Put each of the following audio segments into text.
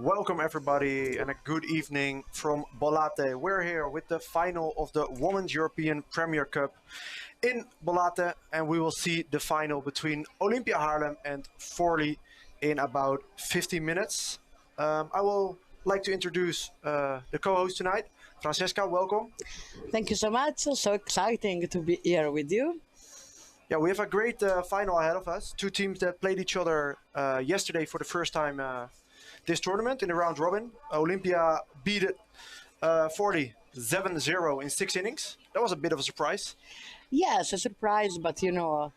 Welcome everybody and a good evening from Bollate. We're here with the final of the Women's European Premier Cup in Bollate, and we will see the final between Olympia Haarlem and Forli in about 15 minutes. I will like to introduce the co-host tonight. Francesca, welcome. Thank you so much. So exciting to be here with you. Yeah, we have a great final ahead of us. Two teams that played each other yesterday for the first time this tournament in the round robin. Olympia beat Forli 7-0 in 6 innings. That was a bit of a surprise. Yes, a surprise, but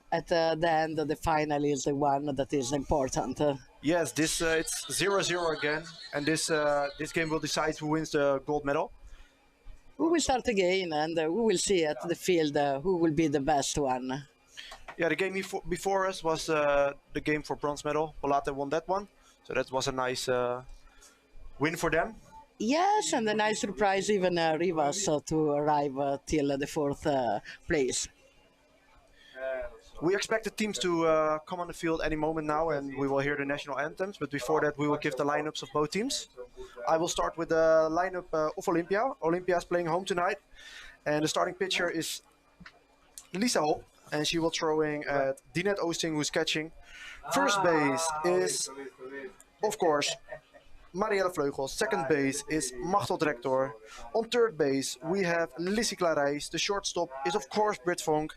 at the end, the final is the one that is important. Yes, this it's 0-0 again, and this game will decide who wins the gold medal. We will start again and we will see at the field who will be the best one. Yeah, the game before us was the game for bronze medal. Bollate won that one, so that was a nice win for them. Yes, and a nice surprise even Rivas to arrive till the fourth place. We expect the teams to come on the field any moment now, and we will hear the national anthems. But before that, we will give the lineups of both teams. I will start with the lineup of Olympia. Olympia is playing home tonight, and the starting pitcher is Lisa Hop, and she will throwing at Dinette Oosting, who's catching. First base is, of course, Marielle Vleugels. Second base is Machtel Rector. On third base, we have Lissy Clarijs. The shortstop is, of course, Britt Vonk.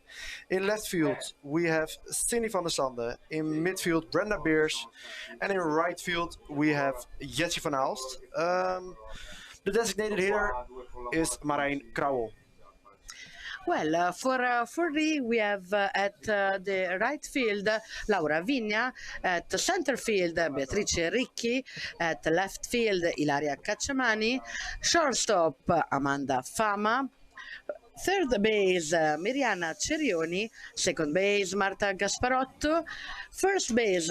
In left field, we have Cindy van der Sande. In midfield, Brenda Beers. And in right field, we have Jessie van Aalst. The designated hitter is Marijn Krauwel. Well, for the we have at the right field Laura Vigna, at center field Beatrice Ricchi, at left field Ilaria Cacciamani, shortstop Amanda Fama, third base Miriana Cerioni, second base Marta Gasparotto, first base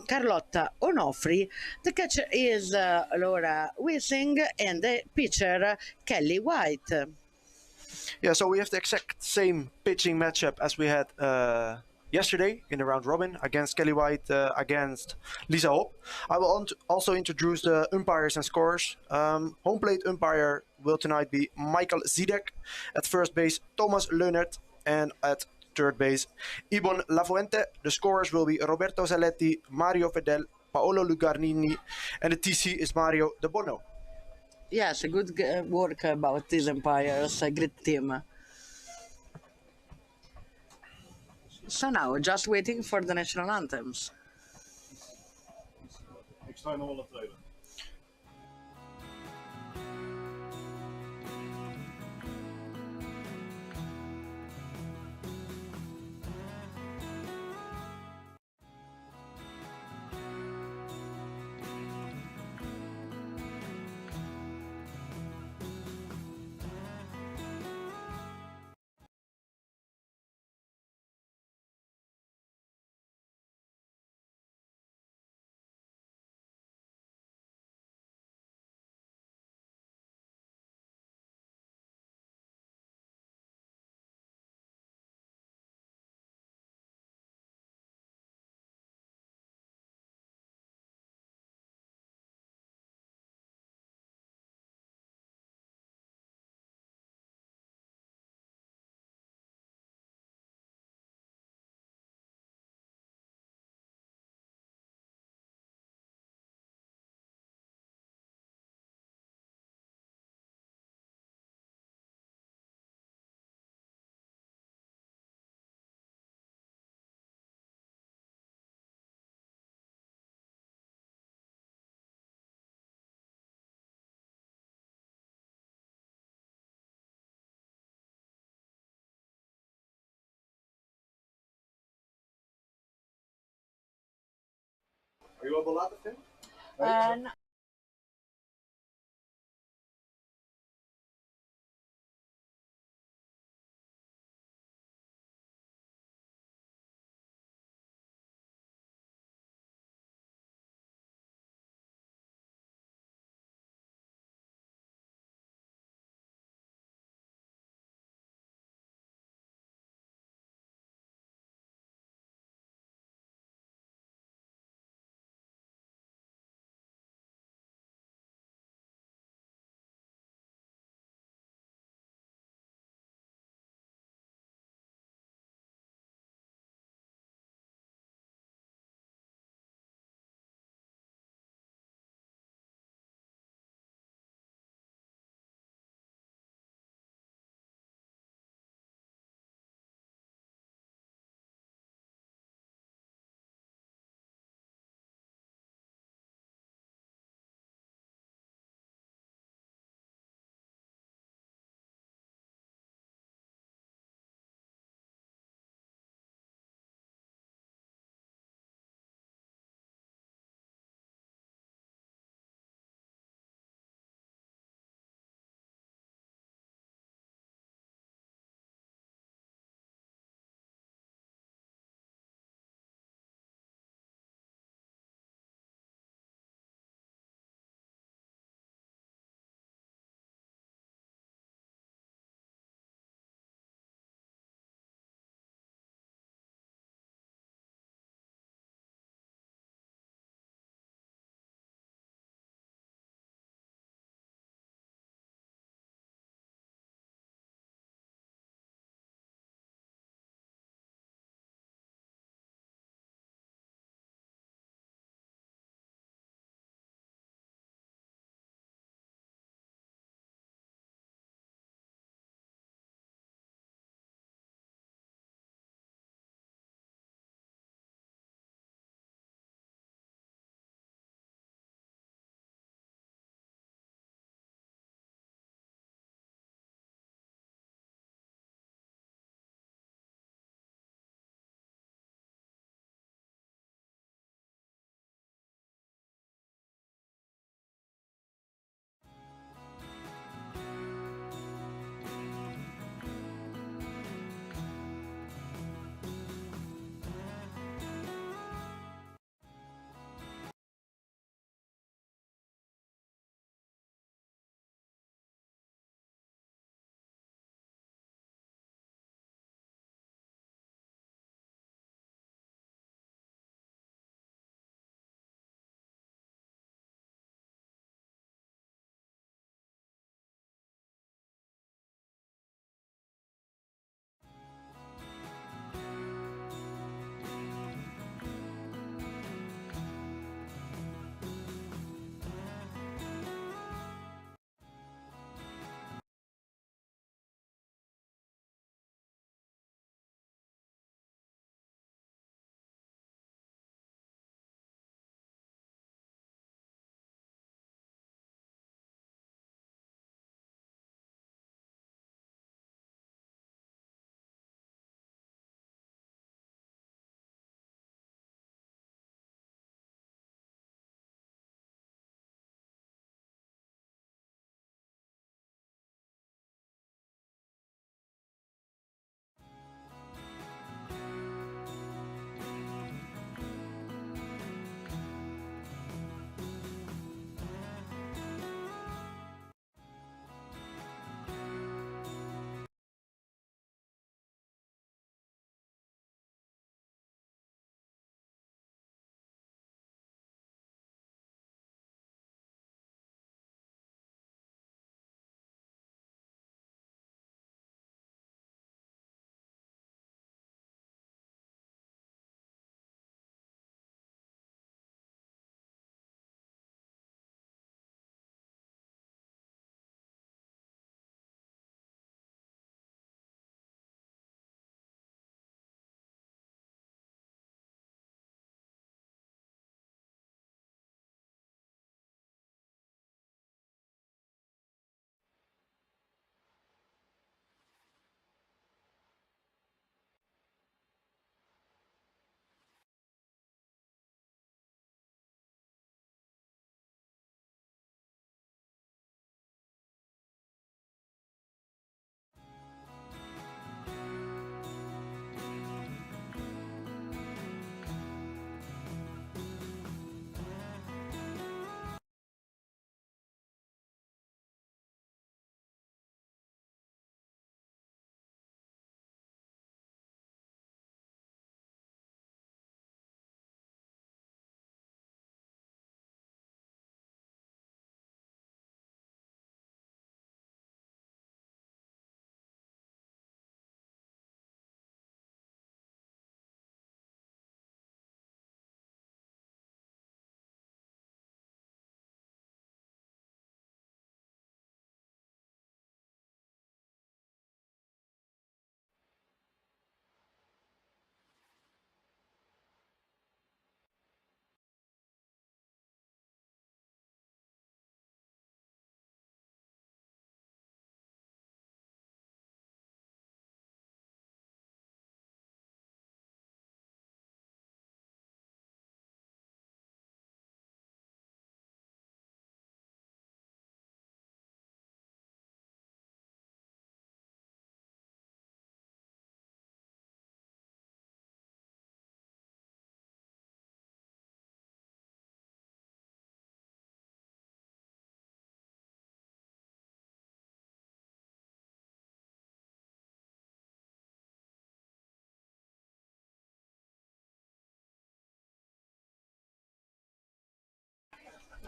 Carlotta Onofri, the catcher is Laura Wissing, and the pitcher Kelly White. Yeah, so we have the exact same pitching matchup as we had yesterday in the round robin against Kelly White, against Lisa Hop. I will also introduce the umpires and scorers. Home plate umpire will tonight be Michael Zidek. At first base, Thomas Leunert. And at third base, Ibon Lafuente. The scorers will be Roberto Zaletti, Mario Fedel, Paolo Lugarnini, and the TC is Mario De Bono. Yes, a good work about these umpires, a great team. So now, just waiting for the national anthems. Ik sta nog wel een trailer. Are you a Bollate fan? Uh,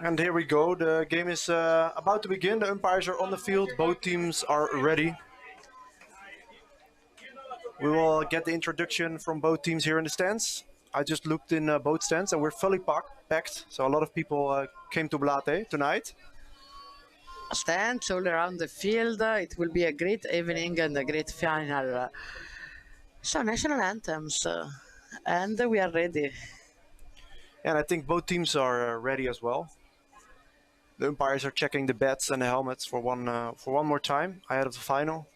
And here we go. The game is about to begin. The umpires are on the field. Both teams are ready. We will get the introduction from both teams here in the stands. I just looked in both stands and we're fully packed. So a lot of people came to Bollate tonight. Stands all around the field. It will be a great evening and a great final. So national anthems, and we are ready. And I think both teams are ready as well. The umpires are checking the bats and the helmets for one more time ahead of the final.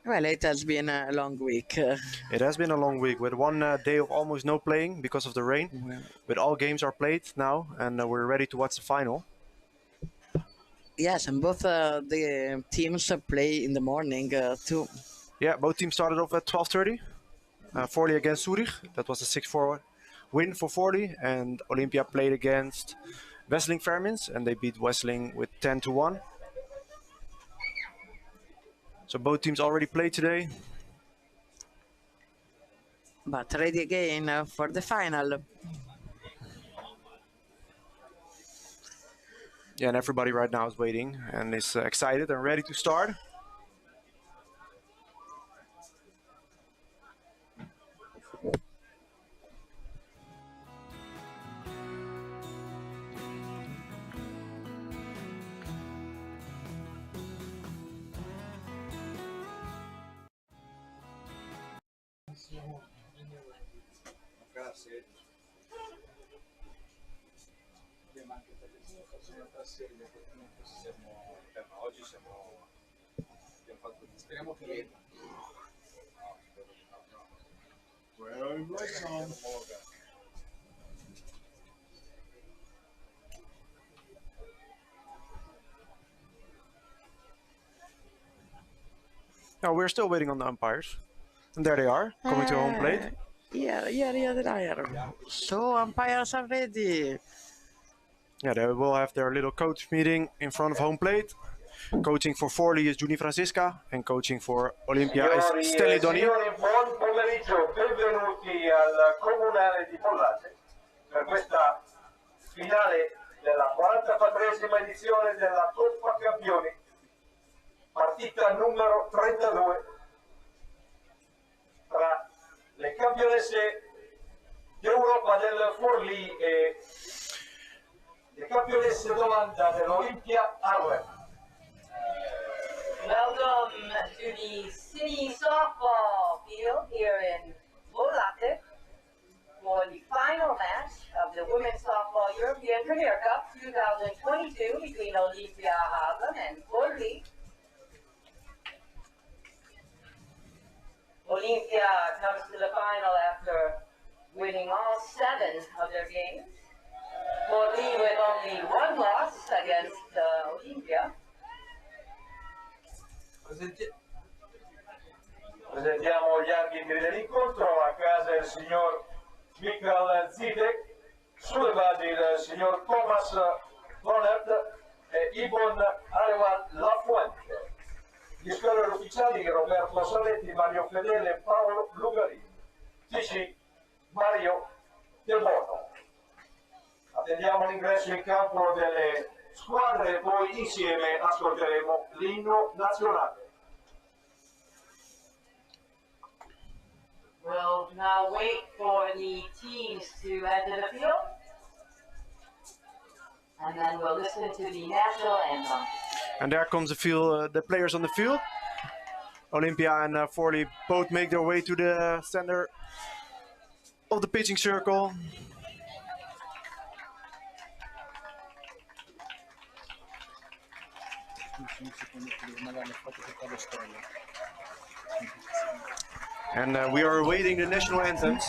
Well, it has been a long week. It has been a long week with one day of almost no playing because of the rain. But all games are played now, and we're ready to watch the final. Yes, and both the teams play in the morning too. Yeah, both teams started off at 12:30. Forli against Zurich. That was a 6-4 win for Forli. And Olympia played against Wesseling Vermins, and they beat Wesseling with 10-1. So both teams already played today. But ready again for the final. Yeah, and everybody right now is waiting and is excited and ready to start. Now we're still waiting on the umpires. And there they are, coming to home plate. Yeah, they are. So umpires are ready. Yeah, they will have their little coach meeting in front of home plate. Coaching for Forli is Giuni Francisca and coaching for Olympia is Stanley Donny. Signori, buon pomeriggio, benvenuti al Comunale di Bollate per questa finale della 44esima edizione della Coppa Campioni, partita numero 32 tra le campionesse d'Europa del Forli e le campionesse d'Olanda dell'Olympia Haarlem. Welcome to the City Softball Field here in Bollate for the final match of the Women's Softball European Premier Cup 2022 between Olympia Haarlem and Forli. Olympia comes to the final after winning all 7 of their games. Forli with only 1 loss against Olympia. Presentiamo gli arbitri dell'incontro. A casa il signor Michael Zidek, sulle basi il signor Thomas Bonert e Ibon Areval Lafuente. Gli squadri ufficiali Roberto Saletti, Mario Fedele e Paolo Lugarini. TC Mario Del Bono. Attendiamo l'ingresso in campo delle squadre e poi insieme ascolteremo l'inno nazionale. We'll now wait for the teams to enter the field, and then we'll listen to the national anthem. And there comes the players on the field. Olympia and Forli both make their way to the center of the pitching circle. And we are awaiting the national anthems.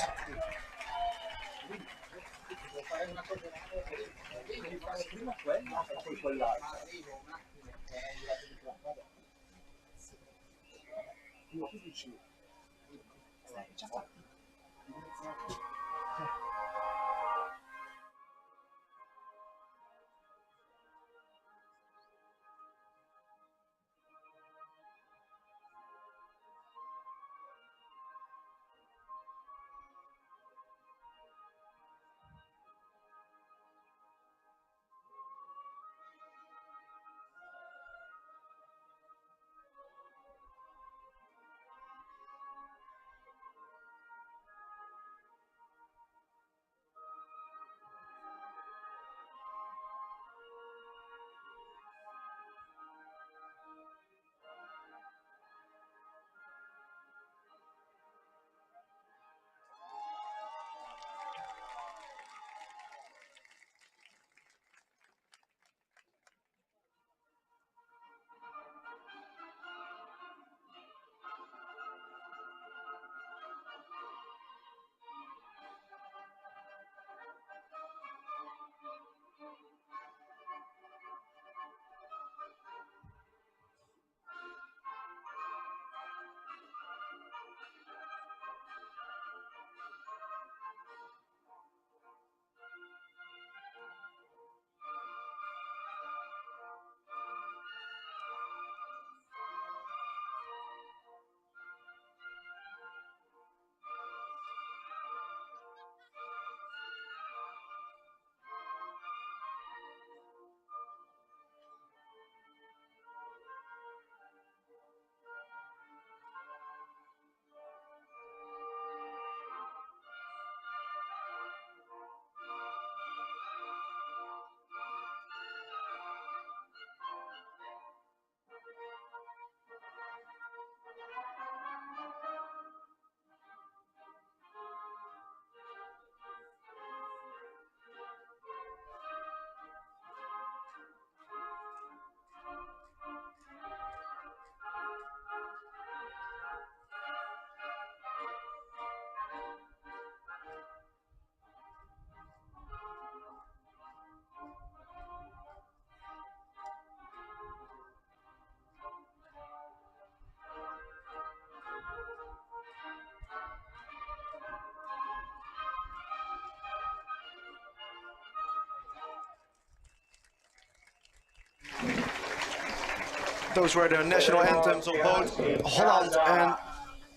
Those were the national anthems of both Holland and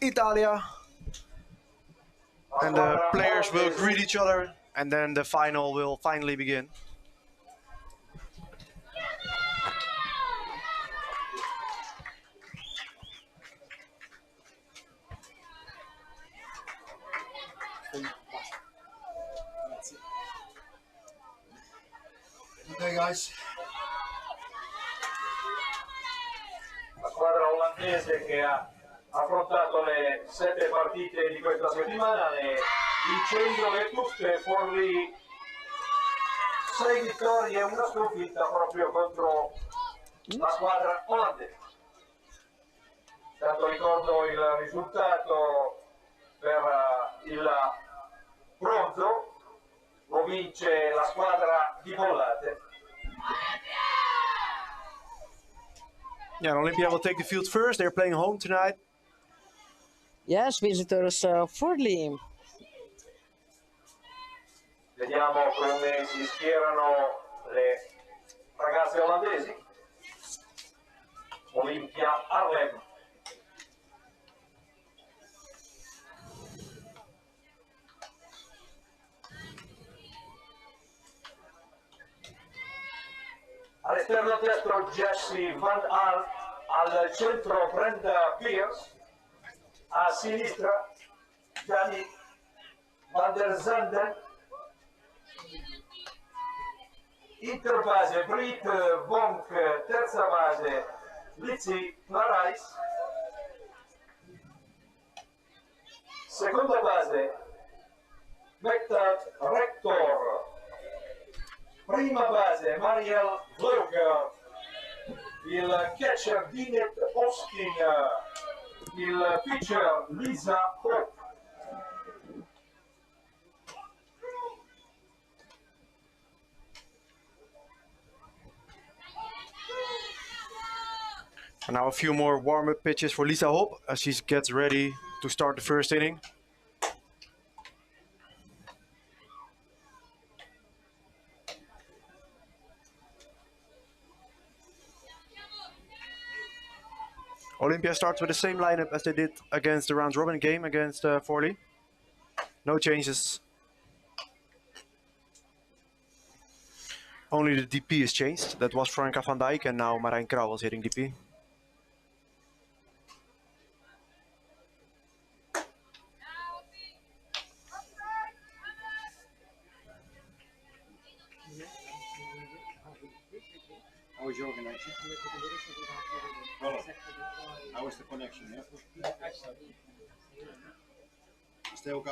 Italia. And the players will greet each other, and then the final will finally begin. Okay, guys. La squadra olandese che ha affrontato le 7 partite di questa settimana, vincendo le tutte, Forli 6 vittorie e una sconfitta proprio contro la squadra olandese. Tanto ricordo il risultato per il bronzo, lo vince la squadra di Bollate. Yeah, Olympia will take the field first. They're playing home tonight. Yes, visitors Forli. Vediamo come si schierano le ragazze olandesi. Olympia Haarlem. All'esterno destro Jesse Van Aert, al centro Brenda Pierce, a sinistra Danny Van der Zanden, interbase Brit Vonk, terza base Lizzie Clarais, seconda base Mektat Rector, prima base Marielle Vleuger, il catcher Dinet Oskin, il pitcher Lisa Hope. And now a few more warm-up pitches for Lisa Hope as she gets ready to start the first inning. Olympia starts with the same lineup as they did against the round robin game against Forli. No changes. Only the DP is changed. That was Franka van Dijk and now Marijn Krauwels hitting DP. How is your connection? Well, how is the connection? Yeah?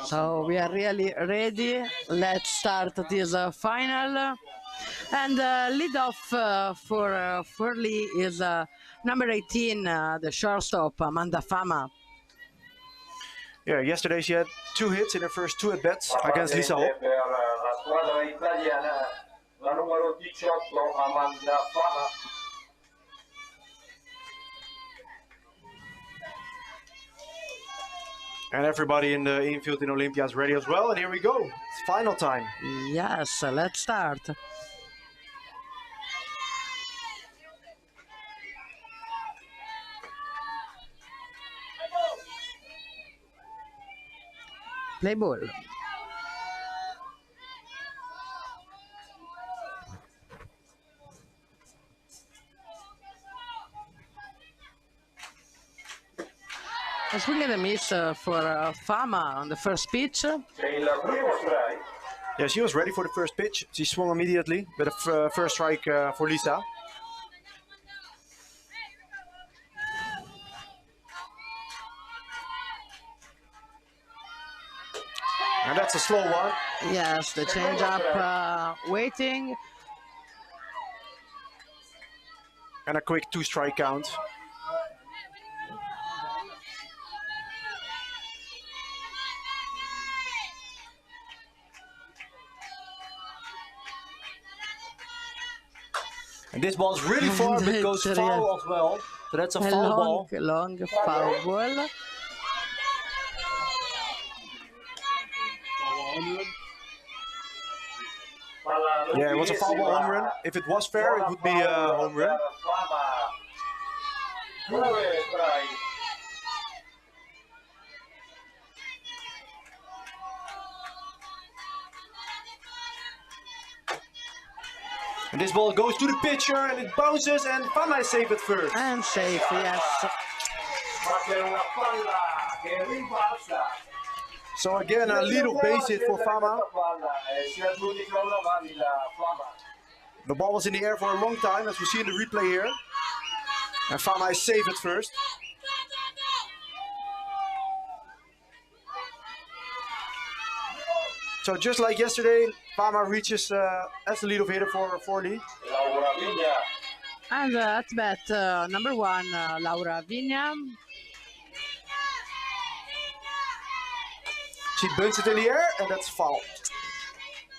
So we are really ready. Let's start this final. And lead off for Forli is number 18, the shortstop, Amanda Fama. Yeah, yesterday she had 2 hits in her first 2 at-bats against Lisa Hope. La numero 18, Amanda Fama. And everybody in the infield in Olympia is ready as well. And here we go. It's final time. Yes, let's start. Play ball. A swing and a miss for Fama on the first pitch. Yeah, she was ready for the first pitch. She swung immediately with a first strike for Lisa. And that's a slow one. Yes, the changeup waiting. And a quick 2-strike count. And this ball's really far, but goes foul as well. So that's a foul ball. Long foul ball. Yeah, it was a foul ball home run. If it was fair, it would be a home run. And this ball goes to the pitcher and it bounces and Fama is safe at first. And safe, yes. So again, a little base hit for Fama. The ball was in the air for a long time, as we see in the replay here. And Fama is safe at first. So just like yesterday, Fama reaches as the lead-off hitter for Forli. And at bat, number 1, Laura Vigna. She bunts it in the air, and that's foul.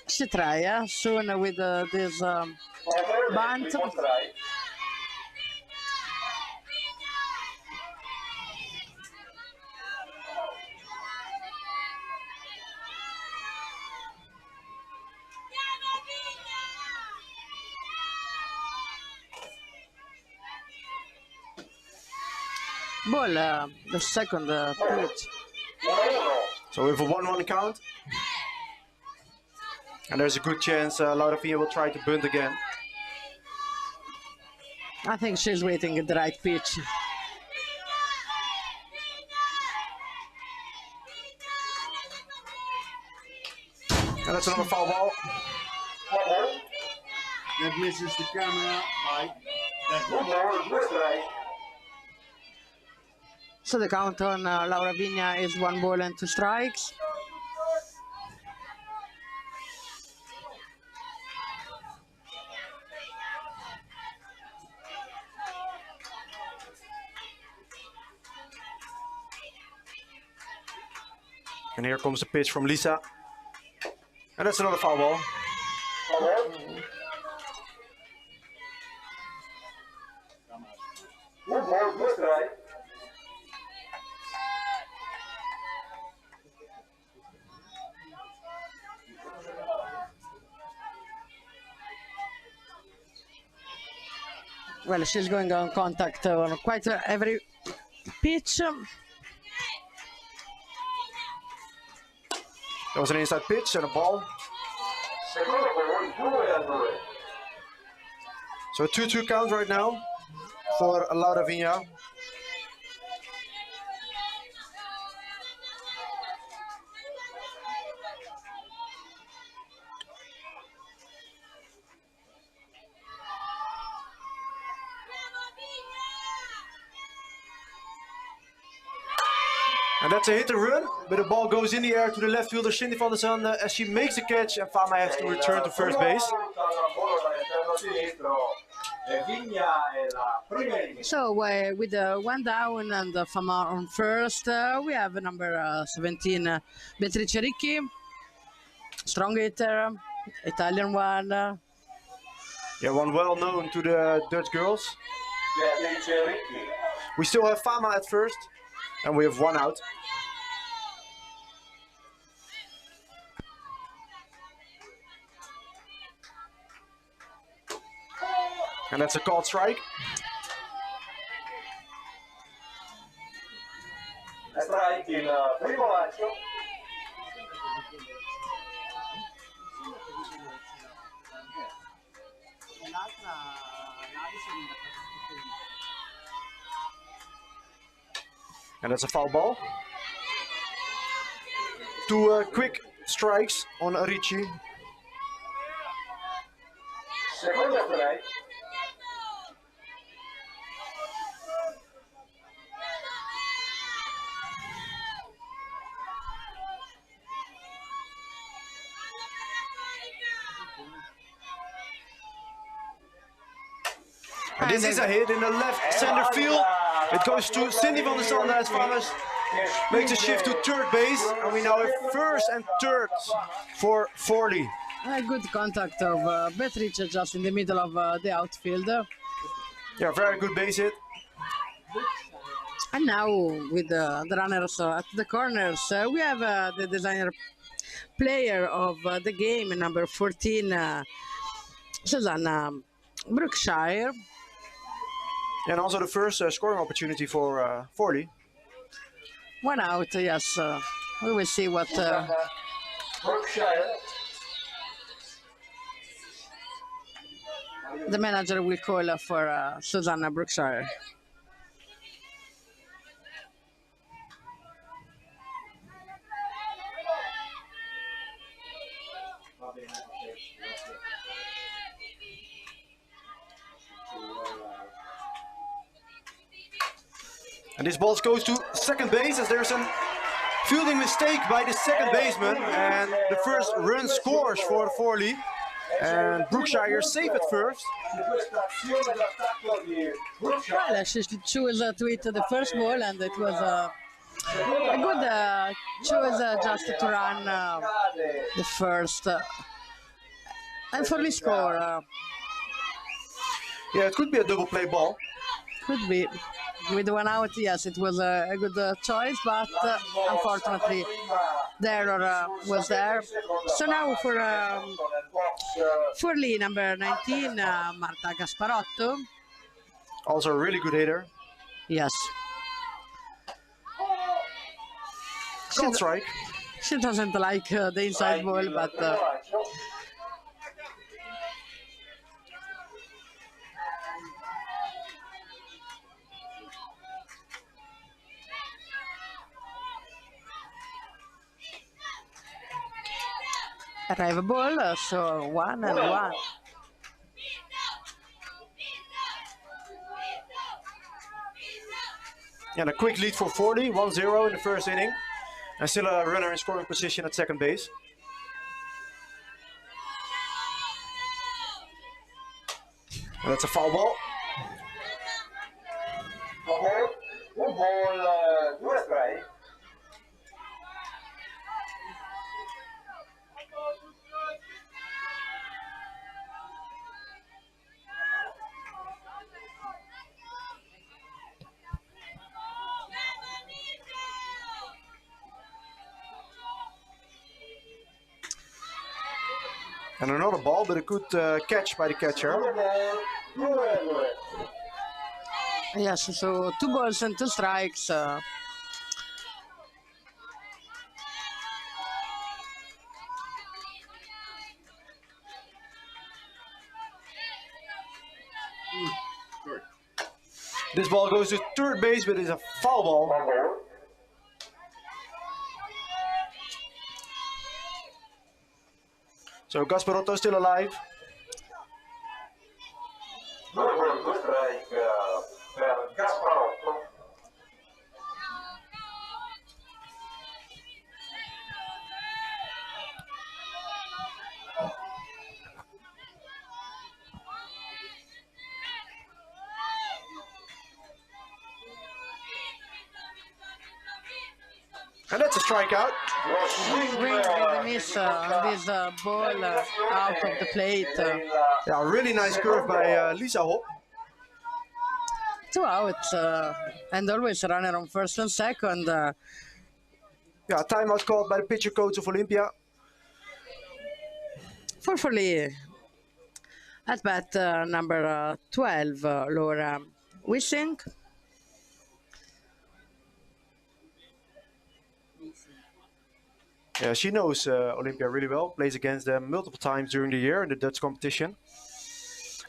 She try soon with this bunt. Ball, the second pitch. So we have a 1-1 count. And there's a good chance Laura Vigna will try to bunt again. I think she's waiting at the right pitch. And that's another foul ball. That misses the camera, Mike. So the count on Laura Vigna is 1 ball and 2 strikes. And here comes the pitch from Lisa. And that's another foul ball. Well, she's going on contact on quite every pitch. That was an inside pitch and a ball. So a 2-2 count right now for Laura Vigna. And that's a hit and run, but the ball goes in the air to the left fielder Cindy van der Zande as she makes the catch and Fama has to return to first base. So with 1 down and Fama on first, we have number 17, Beatrice Ricci. Strong hitter, Italian one. Yeah, one well known to the Dutch girls. We still have Fama at first. And we have 1 out. And that's a called strike. Strike in primo lancio. And that's a foul ball. 2 quick strikes on Ricci. Secondo strike. And this is a hit in the left center field. It goes to Cindy van der Zande as Fama makes a shift to third base. And we now have first and third for Forli. A good contact of Beatrice just in the middle of the outfield. Yeah, very good base hit. And now with the runners at the corners, we have the designer player of the game, number 14, Susanna Brookshire. And also the first scoring opportunity for Forli. 1 out, yes. We will see what Brookshire. the manager will call for Susanna Brookshire. And this ball goes to second base as there's a fielding mistake by the second baseman, and the first run scores for Forli. And Brookshire safe at first. Well, she chose to hit the first ball, and it was a good choice just to run the first. And Forli score. Yeah, it could be a double play ball. Could be. With 1 out, yes, it was a good choice, but unfortunately the error was there. So now for Forli, number 19, Marta Gasparotto. Also a really good hitter. Yes. Called strike. She doesn't like the inside ball, but arrive ball, so 1 and 1. And a quick lead for Forli, 1-0 in the first inning. And still a runner in scoring position at second base. And that's a foul ball. Un ball, 2 strike. And another ball, but a good catch by the catcher. Yes, so 2 balls and 2 strikes. This ball goes to third base, but it's a foul ball. So Gasparotto still alive. Due strike per Gasparotto. And that's a strikeout. Swing with the miss this ball out of the plate. Yeah, really nice curve by Lisa Hop. 2 outs and always runner on first and second. Yeah, timeout called by the pitcher coach of Olympia. For Forli, at bat number 12, Laura Wissing. Yeah, she knows Olympia really well, plays against them multiple times during the year in the Dutch competition.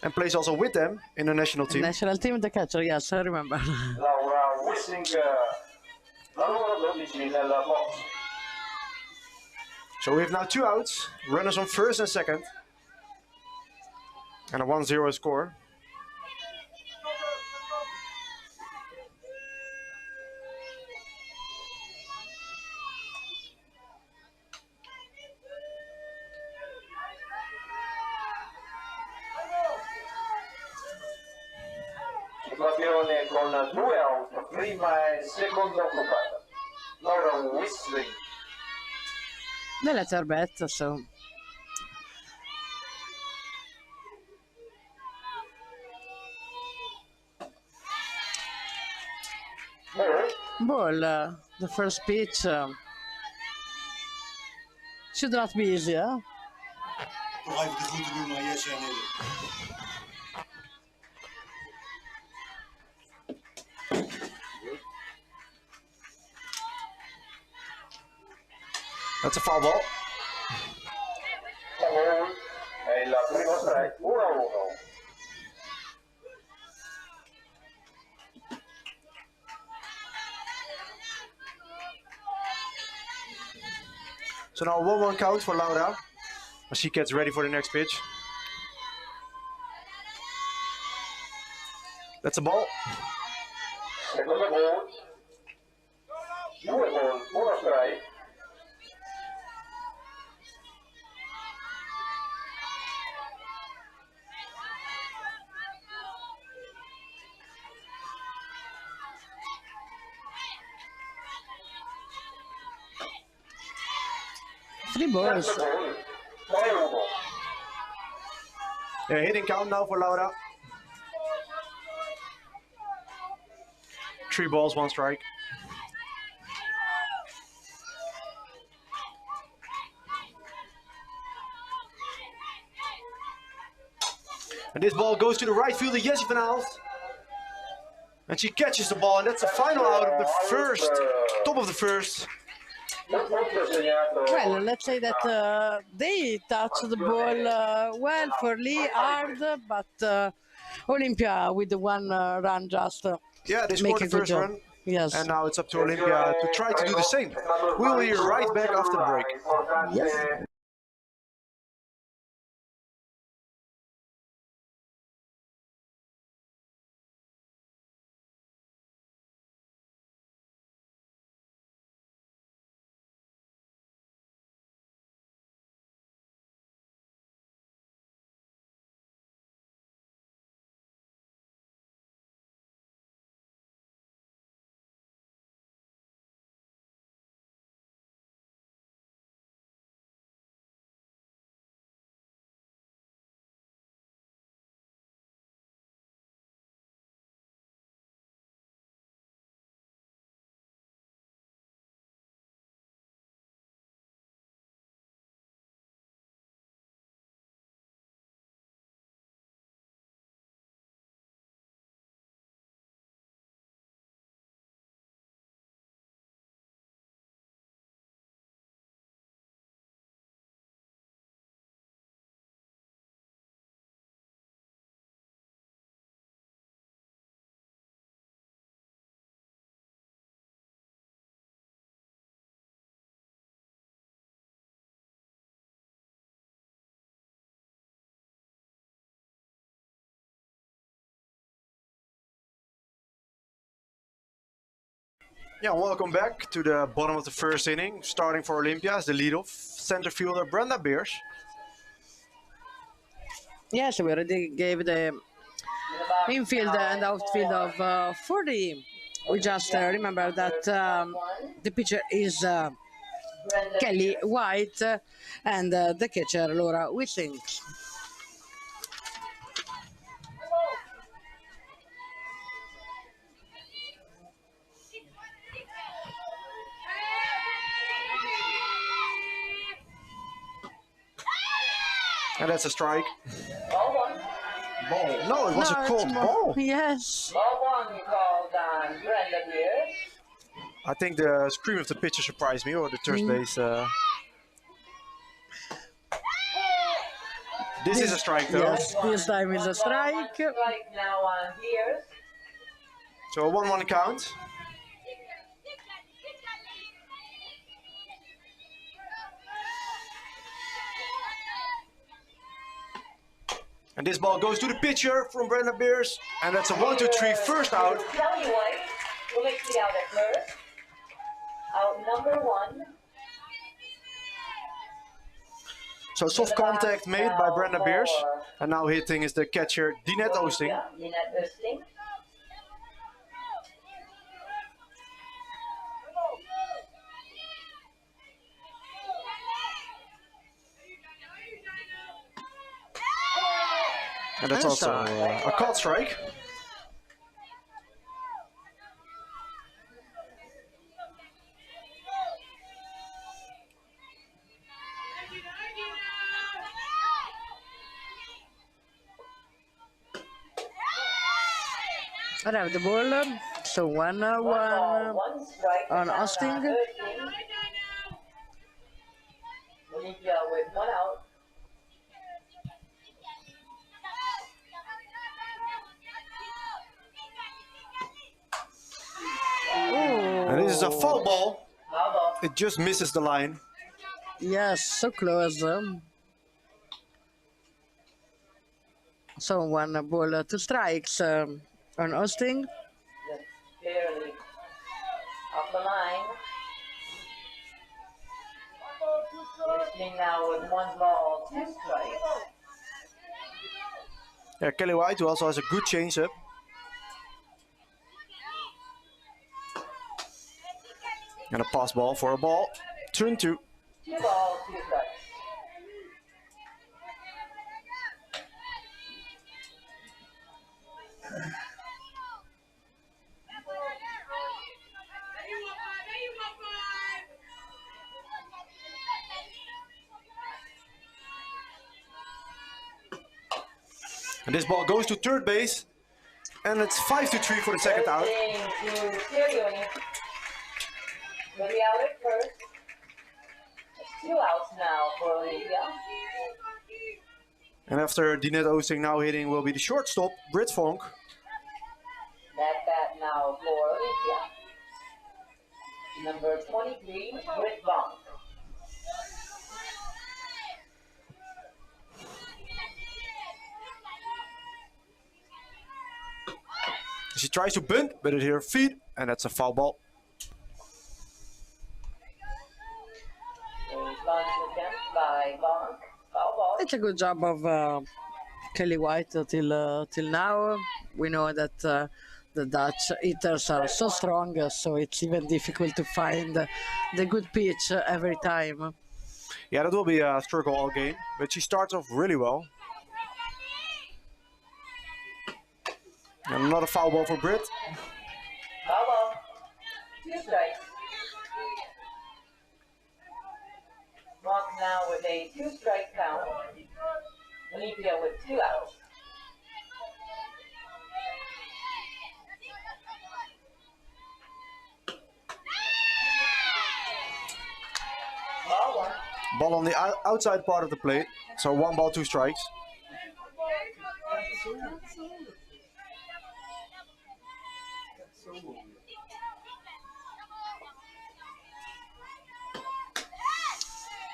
And plays also with them in the national team. National team, the catcher, yes, I remember. Laura Wissing, la numero 12 nella box. So we have now 2 outs, runners on first and second. And a 1-0 score. Situazione con 2 out, prima e seconda occupata. Laura Wissing. The letter bet, so. Ball, the first pitch. Should not be easy, huh? Nog even de groeten doen aan Jesse en Hille. That's a foul ball. È il primo strike, 1-1. So now a 1-1 count for Laura as she gets ready for the next pitch. That's a ball. Secondo ball. 2 ball, 1 strike. Three balls. A hitting count now for Laura. 3 balls, 1 strike. And this ball goes to the right fielder, Jessie van Aalst. And she catches the ball, and that's the final out of the first, top of the first. Well, let's say that they touched the ball well, Forli hard, but Olympia with the one run just yeah, they scored the first run. Yes. And now it's up to Olympia to try to do the same. We will hear right back after the break. Yes. Yeah, welcome back to the bottom of the first inning. Starting for Olympia as the leadoff center fielder Brenda Beers. Yes, we already gave the infield and outfield of Forli. We just remember that the pitcher is Kelly White and the catcher Laura Whiting. And that's a strike. Ball 1. Ball. No, it was a called ball. Yes. Ball 1 called on Brenda Beers. I think the scream of the pitcher surprised me, or the third base. This is a strike, though. Yes, this time is a strike. Strike now on Beers. So a 1-1 count. And this ball goes to the pitcher from Brenda Beers. And that's a 1-2-3 first out. Kelly White will make the out at first. Out number 1. So soft contact made by Brenda Beers. And now hitting is the catcher Dinette Oosting. Dinette Oosting. And that's also a caught strike. I have the ball, so 1-1 on Austin. is a foul ball. Foul ball. It just misses the line. Yes, so close. So one ball, 2 strikes on Austin. Just barely off the line. Listening now with 1 ball, 2 strikes. Yeah, Kelly White, who also has a good changeup. And a pass ball for a ball. 2-2. 2 balls, 2 strikes. And this ball goes to third base. And it's 5-3 for the second out. To Sirianni. With the out at first. 2 outs now for Olympia. And after Dinette Oosting now hitting will be the shortstop, Britt Vonk. That bat now for Olympia. Number 23, Britt Vonk. She tries to bunt, but it hit her feet, and that's a foul ball. A bunt attempt by Vonk. Foul ball. It's a good job of Kelly White till now. We know that the Dutch hitters are so strong, so it's even difficult to find the good pitch every time. Yeah, that will be a struggle all game, but she starts off really well. And another foul ball for Britt. Foul ball. 2 strikes. Vonk now with a 2-strike count. Olympia with 2 outs. Ball 1. Ball on the outside part of the plate, so 1 ball, 2 strikes.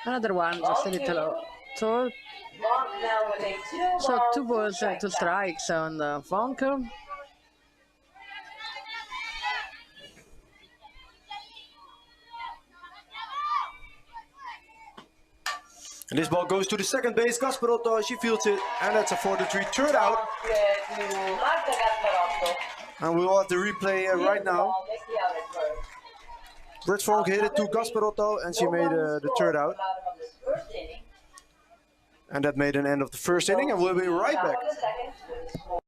Another one, just a little tall. Vonk now with a 2 So ball, 2 balls, 2 strike count. strikes on Vonk. And this ball goes to the second base, Gasparotto, she fields it, and that's a 4-3 third out. To Marta Gasparotto. And we will have the replay right now. Ball, make the out at first. Britt Vonk hit it to Gasparotto, and she made the third out. Bottom of this first inning. And that made an end of the first inning, and we'll be right Top back. of the second with the score.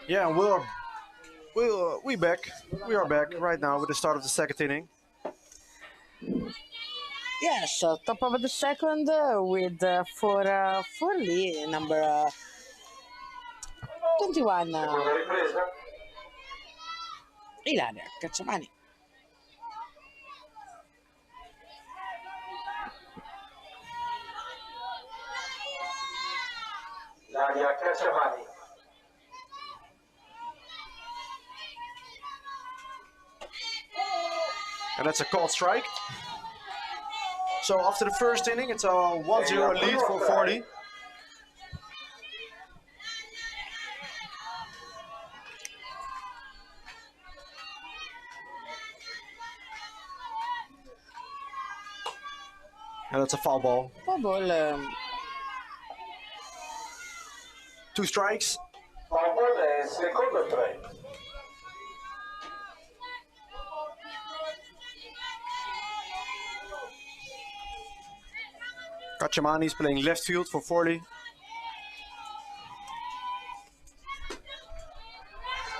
Yeah, we back. We are back right now with the start of the second inning. Yes, top of the second with for Forli, number 21, Ripresa. Ilaria Cacciamani. Daria Cacciamani. And that's a called strike. So after the first inning, it's a 1-0 lead for Forli. And that's a foul ball. Foul ball. 2 strikes. Foul ball è secondo strike. Cacciamani is playing left field for Forli.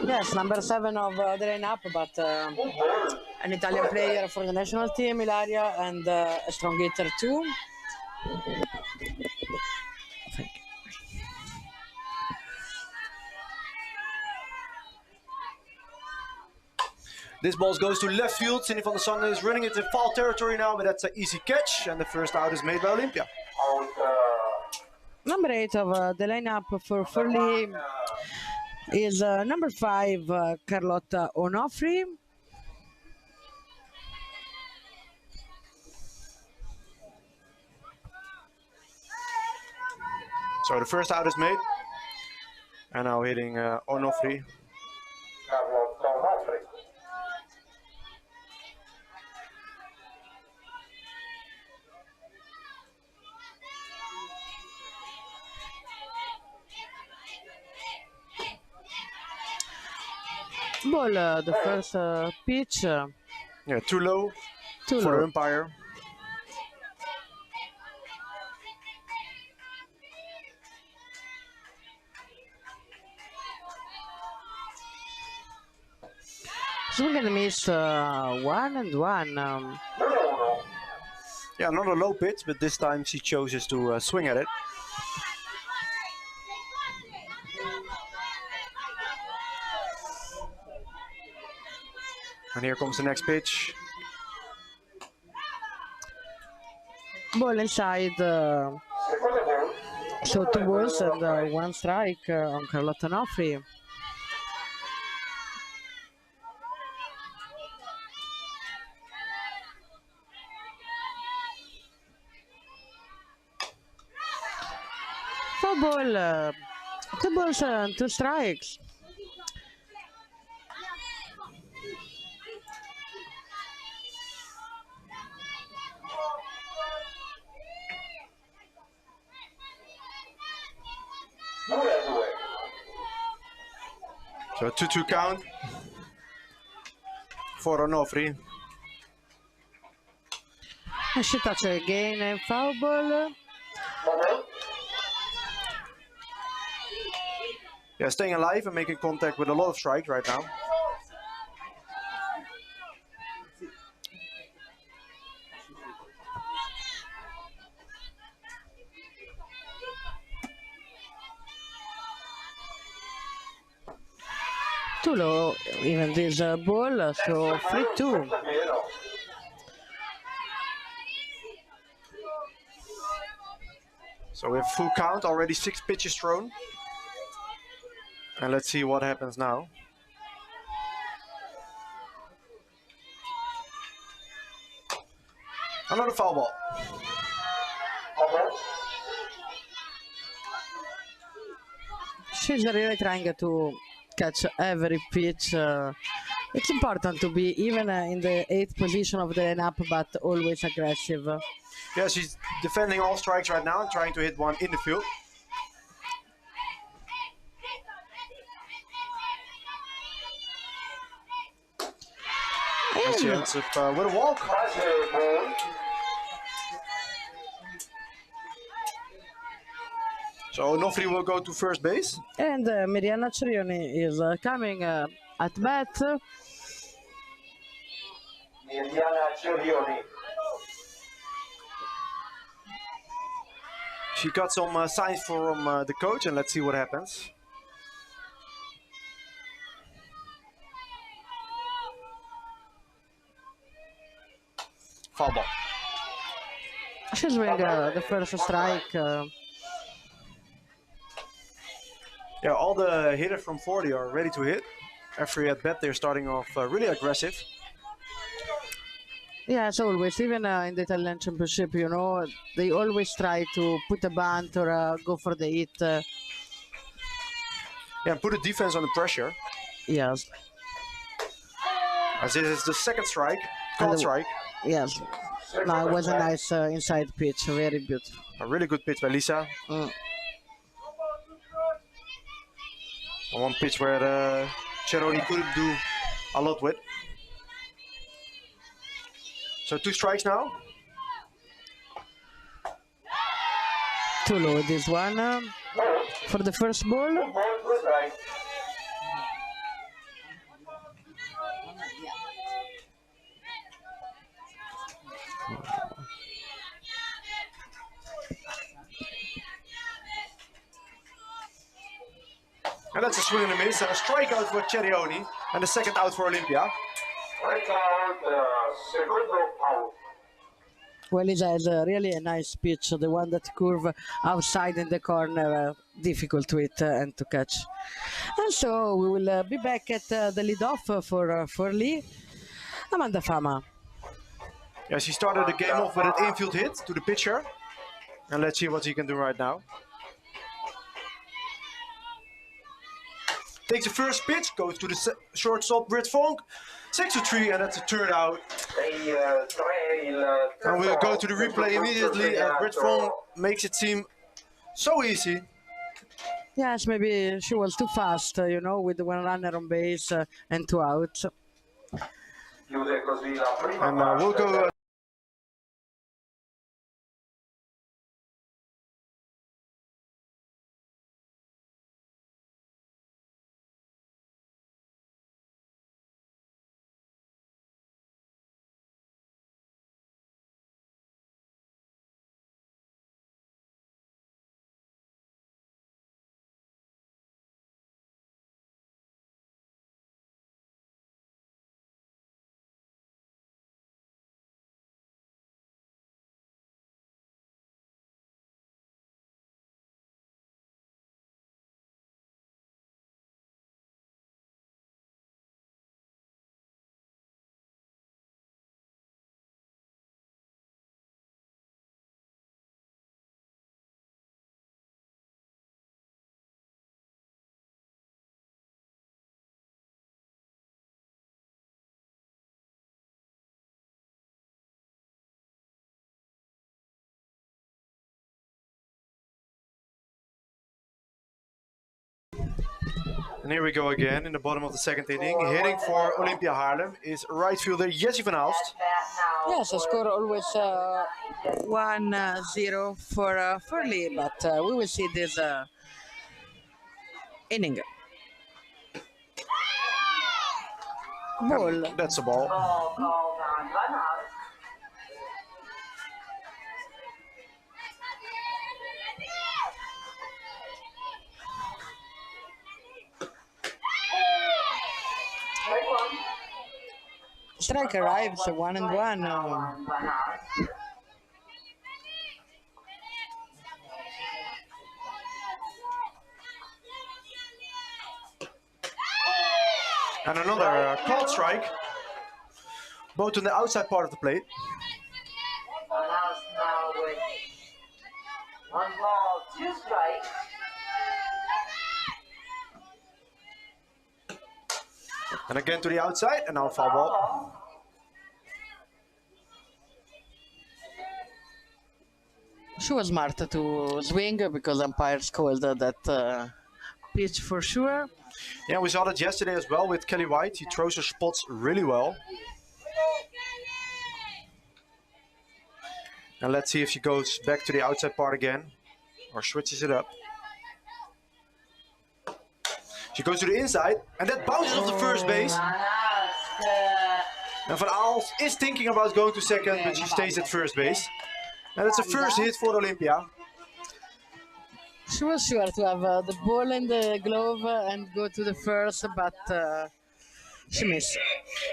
Yes, number 7 of the lineup, but an Italian player for the national team, Ilaria, and a strong hitter too. This ball goes to left field. Cindy van der Sande is running into foul territory now, but that's an easy catch. And the first out is made by Olympia. Number 8 of the lineup for Forli is number 5, Carlotta Onofri. So the first out is made. And now hitting Onofri. Carlotta Onofri. Ball, the first pitch. Yeah, too low Too for low. the umpire. Swing and miss, 1 and 1. Yeah, not a low pitch, but this time she chooses to swing at it. And here comes the next pitch. Ball inside. So 2 balls and 1 strike on Carlotta Onofri. Foul ball. 2 balls and 2 strikes. So 2-2 count for Onofri. And she touched again and foul ball. Yeah, staying alive and making contact with a lot of strikes right now. Too low, even this ball, so 3-2. So we have full count, already 6 pitches thrown. And let's see what happens now. Another foul ball. She's really trying to catch every pitch. It's important to be even in the 8th position of the lineup, but always aggressive. Yeah, she's defending all strikes right now and trying to hit one in the field. And she ends up with a walk. So Onofri will go to first base. And Miriana Cerioni is coming at bat. Miriana Cerioni. She got some signs from the coach, and let's see what happens. Foul ball. She's doing the first strike. Yeah, all the hitters from Forli are ready to hit. Every at bat they're starting off really aggressive. Yeah, as always, even in the Italian Championship, you know, they always try to put a bunt or go for the hit. Yeah, and put the defense under pressure. Yes. As this is the second strike, called strike. Yes. No, it was a nice inside pitch, very beautiful. A really good pitch by Lisa. One pitch where Cerrone couldn't do a lot with. So 2 strikes now. Too low this one for the first ball. And that's a swing and a miss, and a strikeout for Cerrone, and the second out for Olympia. Well, Lisa has really a nice pitch, the one that curve outside in the corner, difficult to hit and to catch. And so we will be back at the lead-off for Forli. Amanda Fama. Yes, he started the game off with an infield hit to the pitcher. And let's see what he can do right now. Takes the first pitch, goes to the shortstop, Britt Vonk. 6-3, and that's a turn out. And we'll go to the replay immediately, and Britt Vonk makes it seem so easy. Yes, maybe she was too fast, you know, with 1 runner on base and 2 outs. And we'll go. And here we go again in the bottom of the second inning. Hitting for Olympia Haarlem is right fielder Jessie van Aalst. Yes, the score always 1-0 for Forli, but we will see this inning. Ball. That's a ball. Strike arrives 1-1. And another called strike, both on the outside part of the plate. Now with 1 ball, 2 strikes. And again to the outside, and now foul ball. She was smart to swing because umpires called that pitch for sure. Yeah, we saw that yesterday as well with Kelly White. He throws her spots really well. And let's see if she goes back to the outside part again or switches it up. She goes to the inside, and that bounces off the first base. And Van Aalst is thinking about going to second, but she stays at first base. And it's a first hit for Olympia. She was sure to have the ball in the glove and go to the first, but she missed.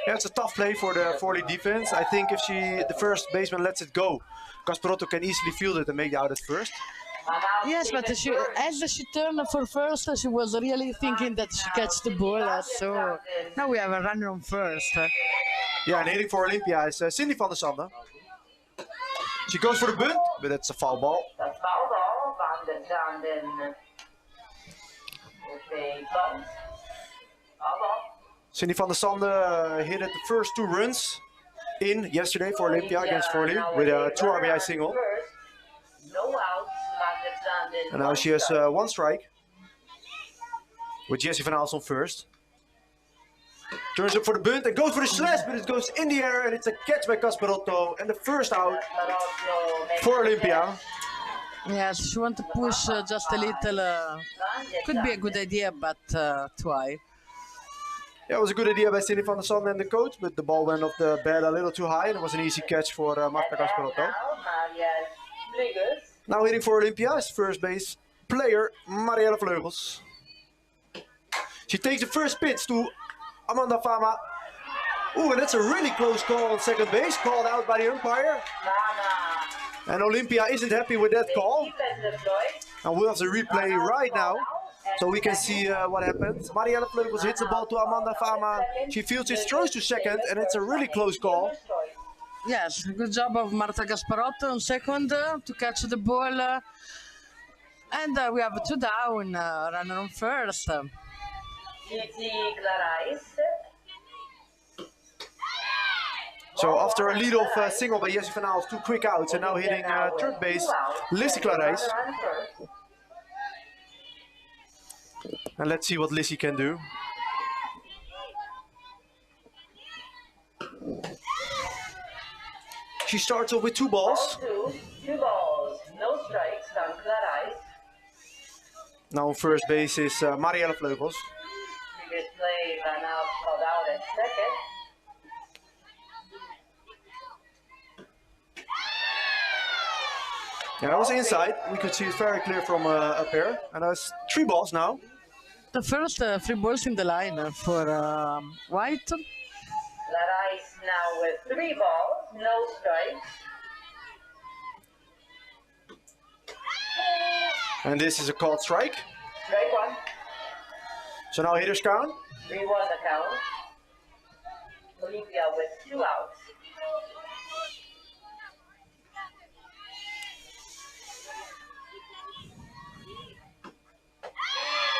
Yeah, it's a tough play for the Forli defense. I think if the first baseman lets it go, Kasparotto can easily field it and make the out at first. Yes, but as she turned for first, she was really thinking that she catch the ball. So now we have a runner on first. Yeah, and hitting for Olympia is Cindy van der Sande. She goes for the bunt, but it's a foul ball. Dat foulbal van de Zanden. Okay, bunt. Foulball. Cindy van der Sande hit at the first 2 runs in yesterday for Olympia against Forli with a 2 RBI single. No outs, van de Zanden. And now she has 1 strike with Jessie van Aalst on first. Turns up for the bunt and goes for the slash, but it goes in the air and it's a catch by Casperotto and the first out for Olympia. Yes, she want to push just a little. Could be a good idea, but too high. Yeah, it was a good idea by Cindy van der Sande and the coach, but the ball went off the bat a little too high and it was an easy catch for Marta Casperotto. Now hitting for Olympia is first base player Marielle Vleugels. She takes the first pitch to Amanda Fama. Ooh, and that's a really close call on second base, called out by the umpire. And Olympia isn't happy with that call. And we'll have the replay right now, so we can see what happened. Marielle Vleugels hits the ball to Amanda Fama. She fields it, throws to second, and it's a really close call. Yes, good job of Marta Gasparotto on second to catch the ball. And we have 2 down, runner on first. So after a leadoff single by Jessie van Aalst, 2 quick outs, and now hitting third base, Lissy Clarijs. And let's see what Lissy can do. She starts off with 2 balls. 2 balls, no strikes on Clarijs. Now on first base is Marielle Vleugels. Previous play, Van Aalst called out at second. Yeah, that was inside. We could see it very clear from up here. And that's 3 balls now. The first 3 balls in the line for White. Clarijs now with 3 balls, no strikes. And this is a called strike. Strike 1. So now hitters count. 3-1 the count. Olympia with 2 outs.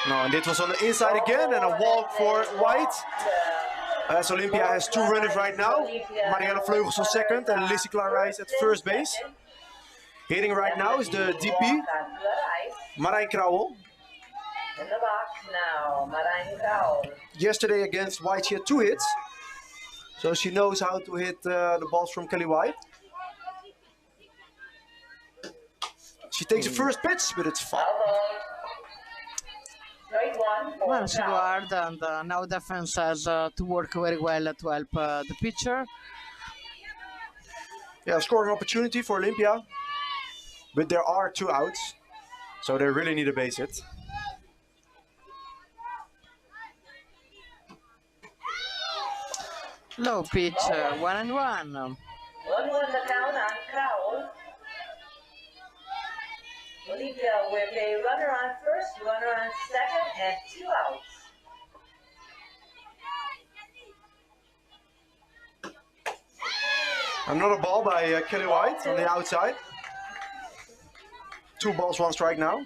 No, and it was on the inside again, and a walk for White. As Olympia has 2 runners right now. Marielle Vleugels on second and Lissy Clarijs at first base. Hitting right now is the DP, Marijn Krauwel. In the box now, Marijn Krauwel. Yesterday against White she had 2 hits. So she knows how to hit the balls from Kelly White. She takes the first pitch, but it's foul. Well, she go hard, and now defense has to work very well to help the pitcher. Yeah, scoring opportunity for Olympia, but there are 2 outs, so they really need a base hit. Low pitch, 1-1. 1-1 the count on Krauwel. Olympia with a runner on first, runner on second, and 2 outs. Another ball by Kelly White on the outside. 2 balls, 1 strike now.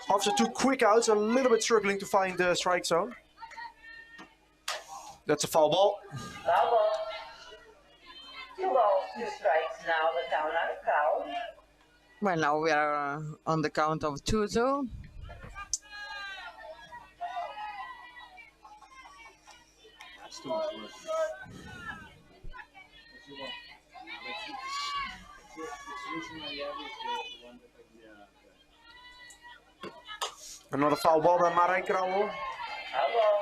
After 2 quick outs, a little bit struggling to find the strike zone. That's a foul ball. Foul ball. 2 balls, 2 strikes now, the count on Krauwel. Well, now we are on the count of 2-2. That's too much work. Another foul ball by Marijn Krauwel. Foul ball.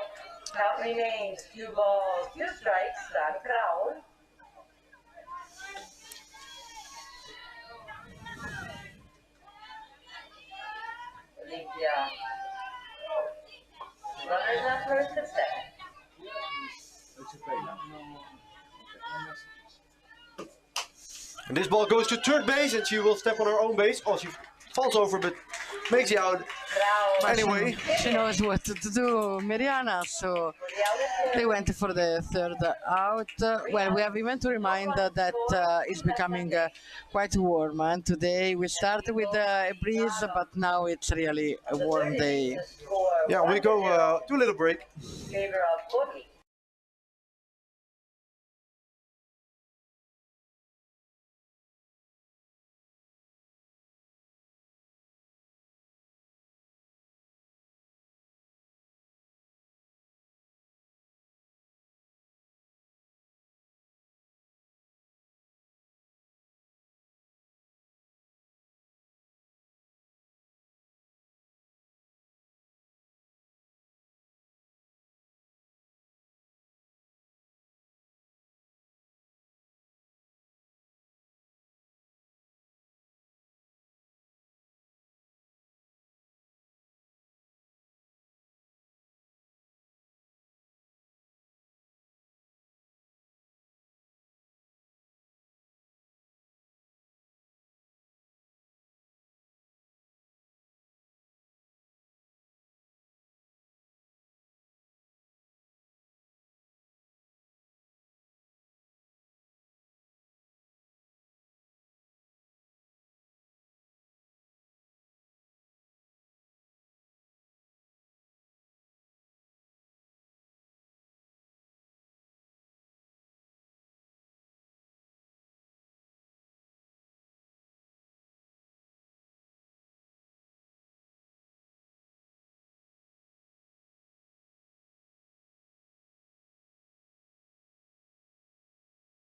Count remains 2 balls, 2 strikes on Krauwel. Olympia. Runners on first and second. And this ball goes to third base, and she will step on her own base. Oh, she falls over, but makes it out anyway. She knows what to do, Mariana, so they went for the third out. Well, we have even to remind that it's becoming quite warm. And today we started with a breeze, but now it's really a warm day. Yeah, we go to a little break. Favor of Forli.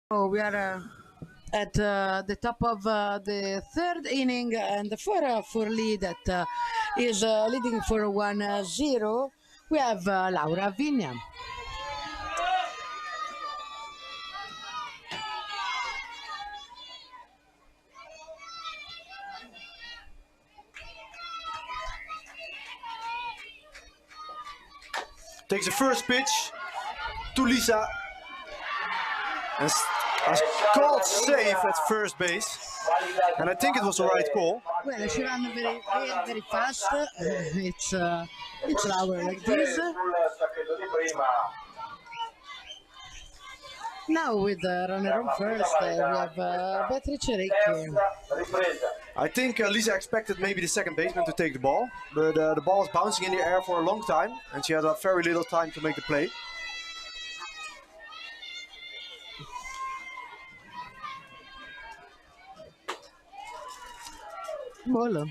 So we are at the top of the third inning, and for Forli that is leading for 1-0, we have Laura Vigna. Takes the first pitch to Lisa. And a called safe at first base. And I think it was the right call. Well, she ran very, very, very fast. It's Laura like this. Now with the runner on first, we have Beatrice Ricci. I think Lisa expected maybe the second baseman to take the ball, but the ball was bouncing in the air for a long time, and she had a very little time to make the play. Ball.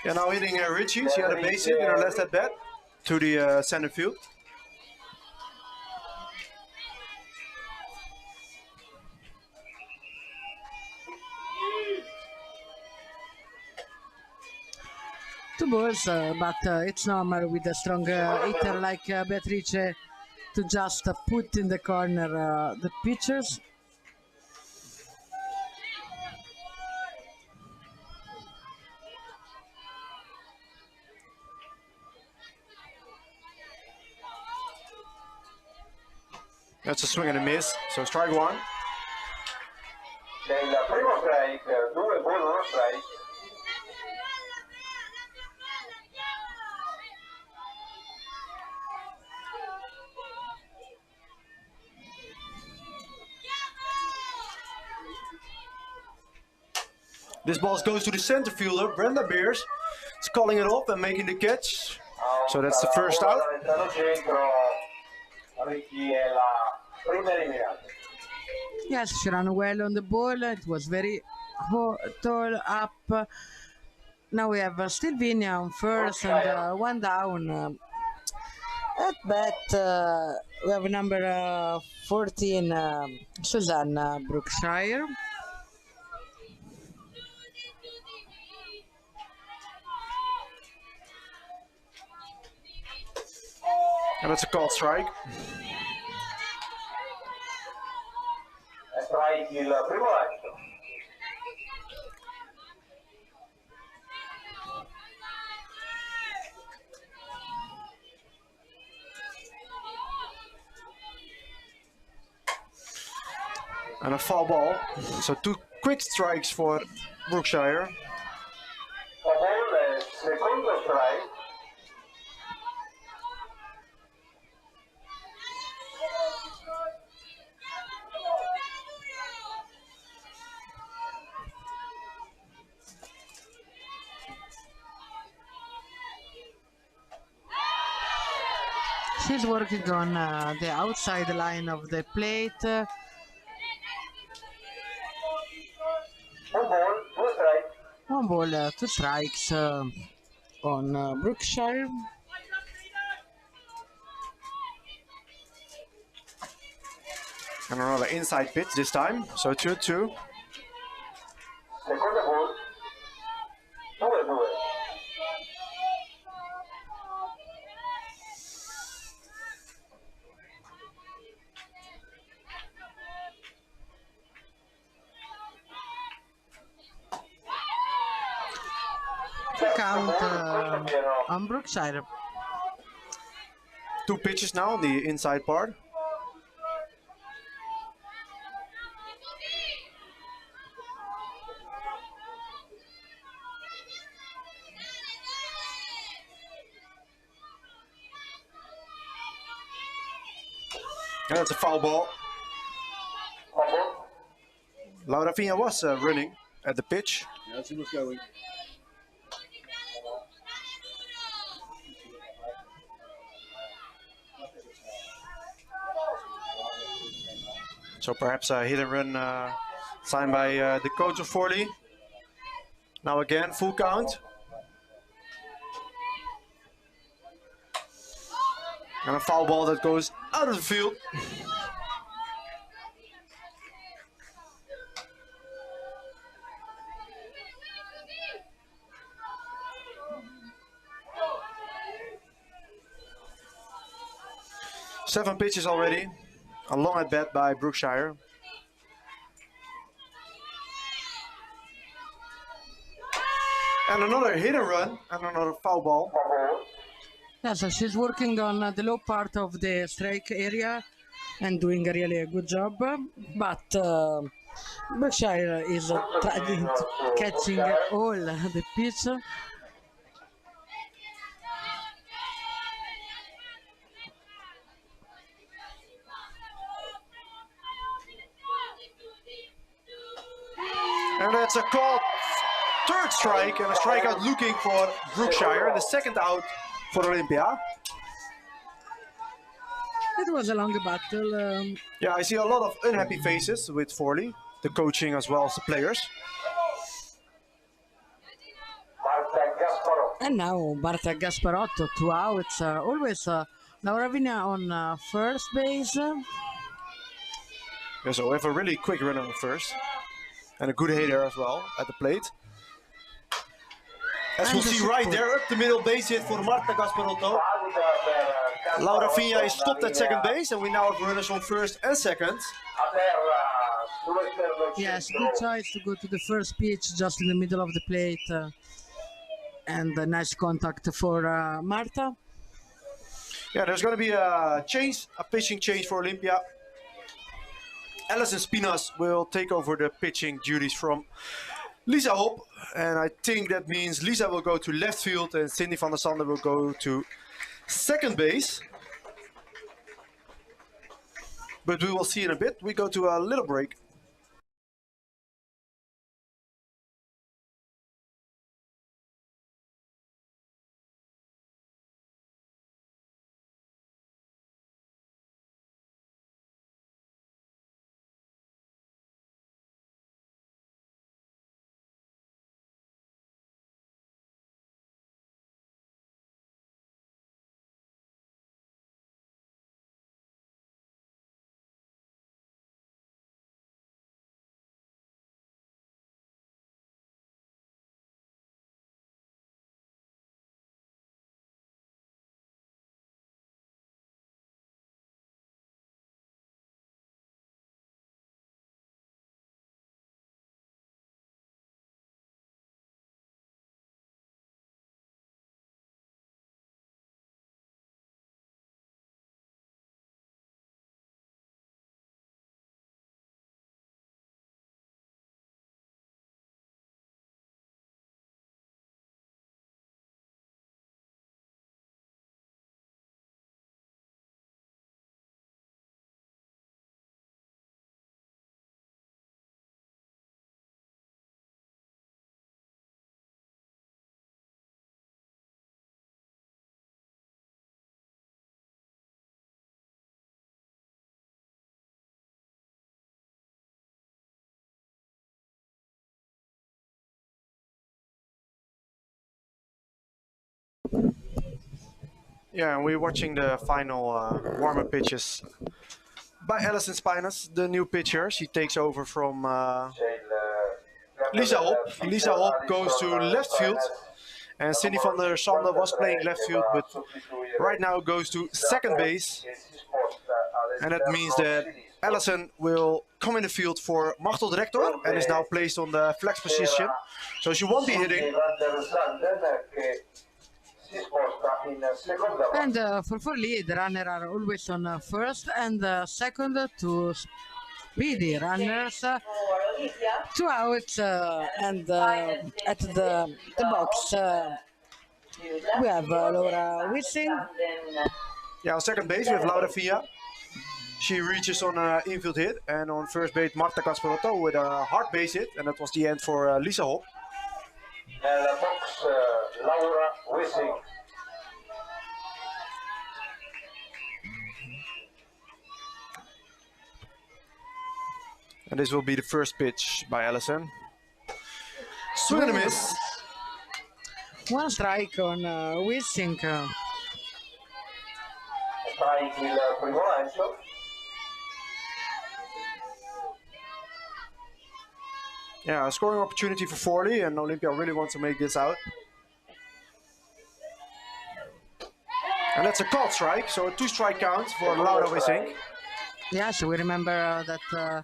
Yeah, now hitting Richie. She had a base hit in her last at bat to the center field. Two balls, but it's normal with a strong hitter like Beatrice to just put in the corner the pitchers. That's a swing and a miss, so strike one. Nel primo strike, 2 ball, 1 strike. This ball goes to the center fielder, Brenda Beers. Is calling it off and making the catch. So that's the first out. Yes, she ran well on the ball. It was very tall up. Now we have still Vigna on first and one down. At bat, we have number 14, Susanna Brookshire. And that's a called strike. Strike il primo lancio. And a foul ball. So 2 quick strikes for Brookshire. Favore, secondo strike. She's working on the outside line of the plate. One ball, 2 strike. 1 ball, 2 strikes on Brookshire. And another inside pitch this time. So 2-2. Secondo ball. 2-2. Count on Brookshire. 2 pitches now on the inside part. And that's a foul ball. Laura Vinha was running at the pitch. Yeah, she was going. So perhaps a hit and run signed by the coach of Forli. Now again, full count. And a foul ball that goes out of the field. Seven pitches already. A long at bat by Brookshire. And another hit and run and another foul ball. Yeah, so she's working on the low part of the strike area and doing really a good job. But Brookshire is trying to catching all the pitch. And that's a called third strike and a strikeout looking for Brookshire. And the second out for Olympia. It was a long battle. Yeah, I see a lot of unhappy faces with Forli, the coaching as well as the players. And now Barta Gasparotto, 2 outs. Always Laura Vinha on first base. Yeah, so we have a really quick runner on first. And a good hitter as well at the plate. As we'll see right there, up the middle base hit for Marta Gasparotto. Laura Vinha is stopped at second base, and we now have runners on first and second. Yes, good choice to go to the first pitch just in the middle of the plate. And a nice contact for Marta. Yeah, there's going to be a change, a pitching change for Olympia. Alison Spinas will take over the pitching duties from Lisa Hop. And I think that means Lisa will go to left field and Cindy van der Sande will go to second base. But we will see in a bit. We go to a little break. Yeah, and we're watching the final warm-up pitches by Alison Spinas, the new pitcher. She takes over from Lisa Hop. Lisa Hop goes to left field, and Cindy van der Sande was playing left field, but right now goes to second base. And that means that Alison will come in the field for Machtel Director and is now placed on the flex position. So she won't be hitting. And for Forli, the runner are always on first and second to speedy runners. Two outs and at the box we have Laura Wissing. Yeah, on second base we have Laura Villa. She reaches on an infield hit, and on first base Marta Casparotto with a hard base hit, and that was the end for Lisa Hop. Nella box Laura Wissing. And this will be the first pitch by Alison. Swing and a miss. One strike on Wissing. Strike il primo lancio. Yeah, a scoring opportunity for Forli, and Olympia really wants to make this out. And that's a called strike, so a 2-strike count for Laura Wissing. Yes, we remember that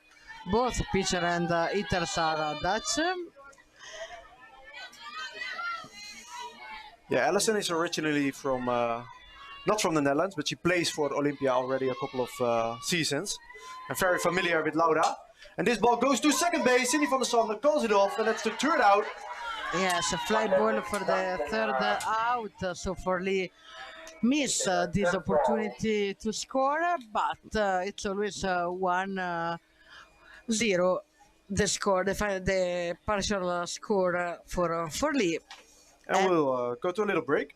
both pitcher and hitters are Dutch. Yeah, Alison is originally from, not from the Netherlands, but she plays for Olympia already a couple of seasons. And very familiar with Laura. And this ball goes to second base. Cindy van der Sande calls it off, and that's the third out. Yes, a fly ball for the third out. So Forli miss this opportunity to score, but it's always 1-0. The score, the partial score for Forli. And we'll go to a little break.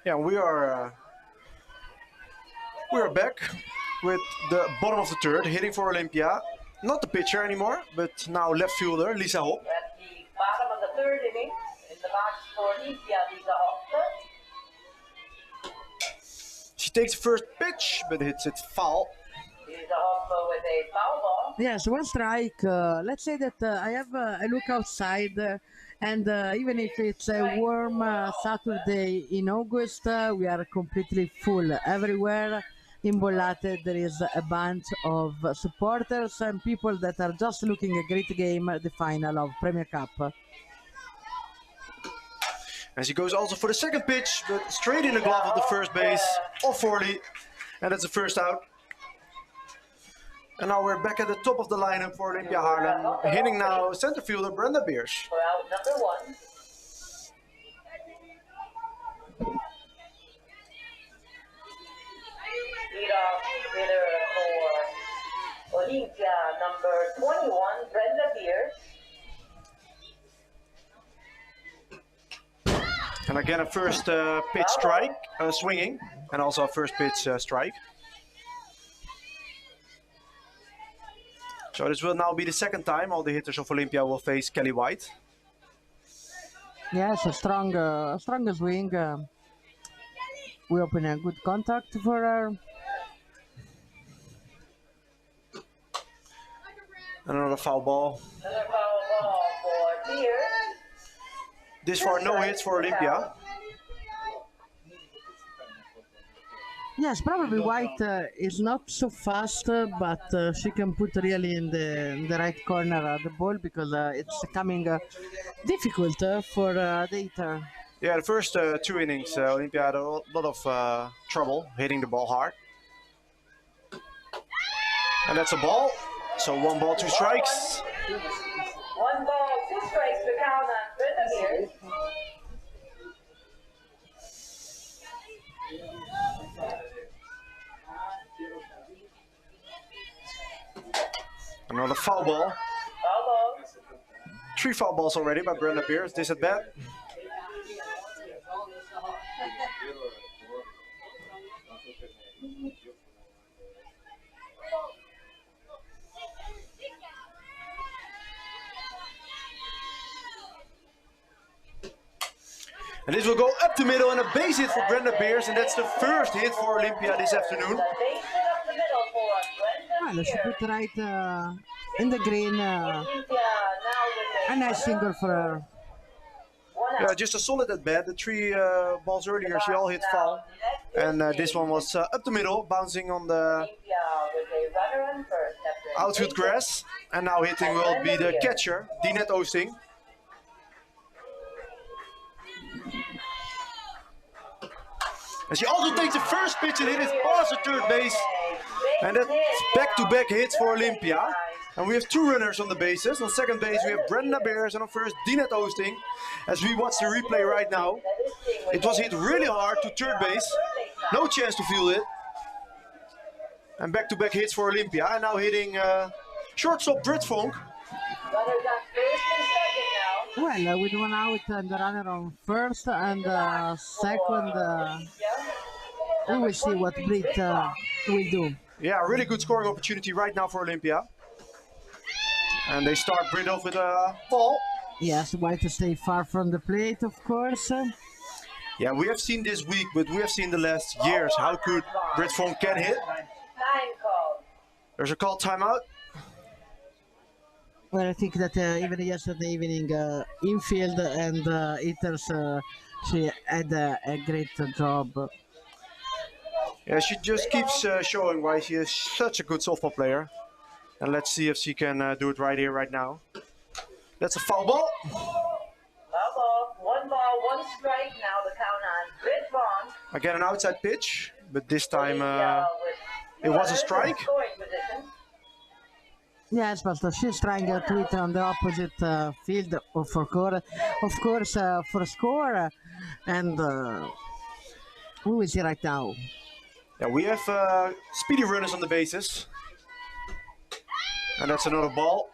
Yeah, we are back with the bottom of the third, hitting for Olympia. Not the pitcher anymore, but now left fielder Lisa Hop. At the bottom of the third inning, in the box for Olympia, Lisa Hop. She takes the first pitch, but hits it foul. Lisa Hop with a foul ball. Yes, one strike. Let's say that I have a look outside, and even if it's a warm Saturday in August, we are completely full everywhere. In Bollate, there is a bunch of supporters and people that are just looking a great game, the final of Premier Cup. And she goes also for the second pitch, but straight in the glove of the first base of Forli, and that's the first out. And now we're back at the top of the lineup for Olympia Haarlem, hitting now center fielder Brenda Beers. For out number one. Leadoff hitter for Olympia, number 21, Brenda Beers. And again a first pitch strike, swinging, and also a first pitch strike. So this will now be the second time all the hitters of Olympia will face Kelly White. Yes, a strong swing. We open a good contact for her. Another foul ball. Another foul ball for Deere. This far, no hits for Olympia. Yes, probably White is not so fast, but she can put really in the right corner the ball because it's coming difficult for the hitter. Yeah, the first 2 innings, Olympia had a lot of trouble hitting the ball hard. And that's a ball. So 1 ball, 2 strikes. 1 ball, 2 strikes to count on Brenda Beers. Another foul ball. Foul ball. 3 foul balls already by Brenda Beers. This at bat. And this will go up the middle and a base hit for Brenda Beers, and that's the first hit for Olympia this afternoon. The base hit up the middle for Brenda Well, she Beers. put right in the green. Olympia now with A nice single for her. 1 out. Yeah, just a solid at bat. The 3 balls earlier, she all hit foul. And this one was up the middle, bouncing on the Olympia with a runner on first after an outfield grass. And now hitting will be the catcher, Dinette Oosting. And she also takes the first pitch and hit it past the third base. And that's back-to-back hits for Olympia. And we have 2 runners on the bases. On second base we have Brenda Beers, and on first Dinette Oosting. As we watch the replay right now, it was hit really hard to third base. No chance to field it. And back-to-back hits for Olympia. And now hitting shortstop Britt Vonk. Runners on first and second now. Well, with 1 out and the runner on first and second, we will see what Britt will do. Yeah, really good scoring opportunity right now for Olympia. And they start Britt off with a ball. Yes, White to stay far from the plate, of course. Yeah, we have seen this week, but we have seen the last years how good Britt Vonk can hit. Time called. There's a called timeout. Well, I think that even yesterday evening, infield and hitters, she had a great job. Yeah, she just keeps showing why she is such a good softball player. And let's see if she can do it right here, right now. That's a foul ball. Foul ball. 1 ball, 1 strike. Now the count on Britt Vonk. Again, an outside pitch, but this time it was a strike. Scoring position. Yes, but she's trying to hit on the opposite field of course, for a score, and we will see right now. Yeah, we have speedy runners on the bases. And that's another ball.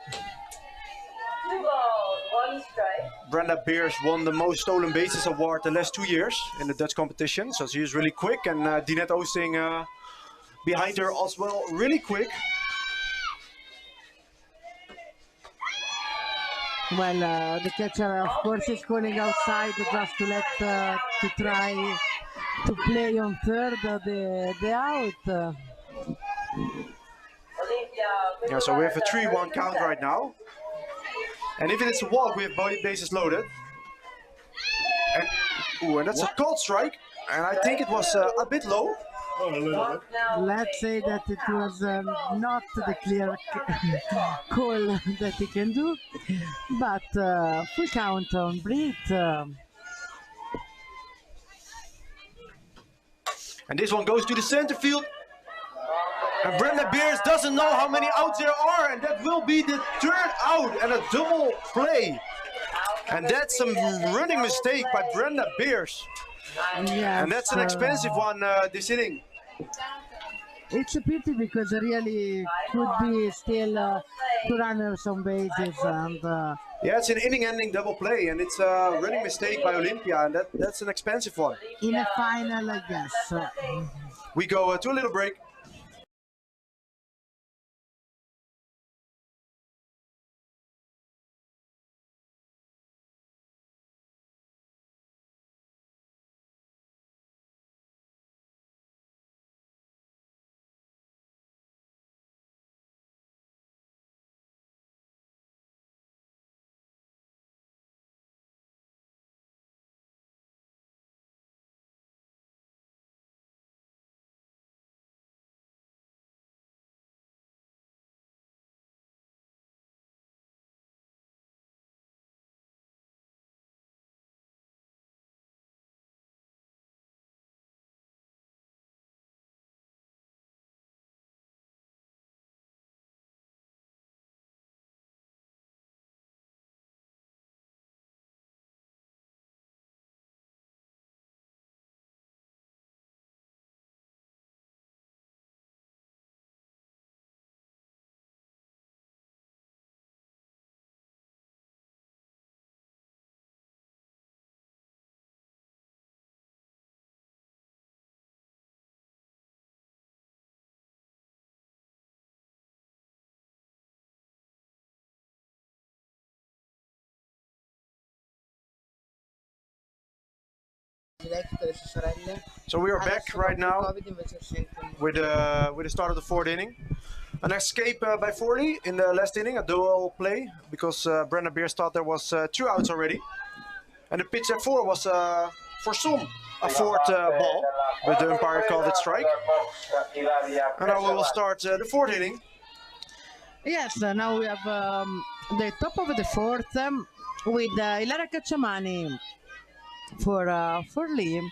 2 balls, 1 strike. Brenda Beers won the most stolen bases award the last 2 years in the Dutch competition. So she is really quick, and Dinette Oosting behind her as well, really quick. Well, the catcher, of course, is calling outside just to let to try to play on third the out. Yeah, so we have a 3-1 count right now. And if it is a walk, we have both bases loaded. And that's a called strike. And I think it was a bit low. Let's say that it was not the clear call that he can do, but full count on Britt. And this one goes to the center field. And Brenda Beers doesn't know how many outs there are, and that will be the 3rd out and a double play. And that's a running mistake by Brenda Beers. Yes, And that's an expensive one this inning. It's a pity because really could be still 2 runners on bases, and Yeah, it's an inning-ending double play, and it's a running mistake by Olympia, and that's an expensive one. in a final, yes. We go to a little break. So we are back right now with the start of the fourth inning. An escape by Forli in the last inning, a dual play, because Brendan Beers thought there was 2 outs already. And the pitch at 4 was for some a fourth ball, but the umpire called it strike. And now we will start the fourth inning. Yes, now we have the top of the fourth with Ilaria Cacciamani for Lee.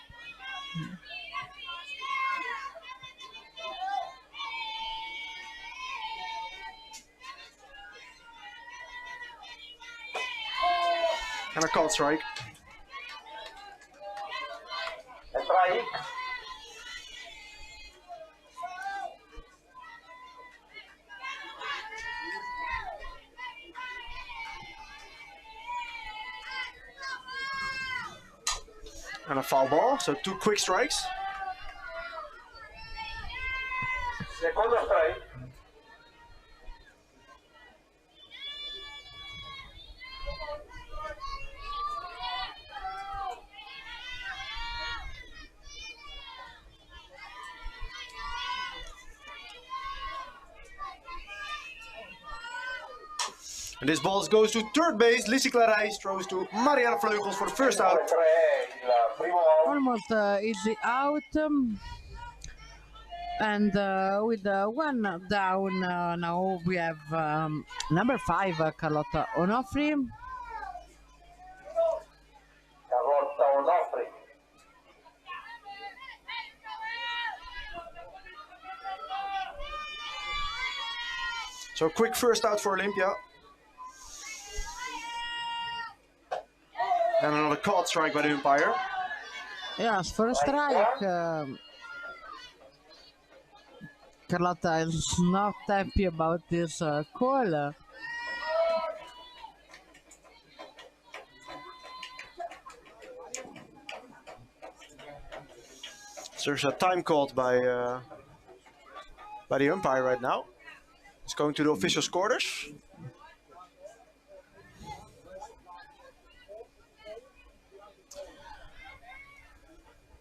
And a called strike. Strike. And a foul ball, so 2 quick strikes. Secondo strike. And this ball goes to third base. Lizzie Clarijs throws to Marianne Vleugels for the first out. Almost easy out. And with 1 down, now we have number 5, Carlotta Onofri. Carlotta Onofri. So quick first out for Olympia. And another called strike by the umpire. Yes, for a strike. Carlotta is not happy about this call. So there's a time called by the umpire right now. It's going to the officials' quarters.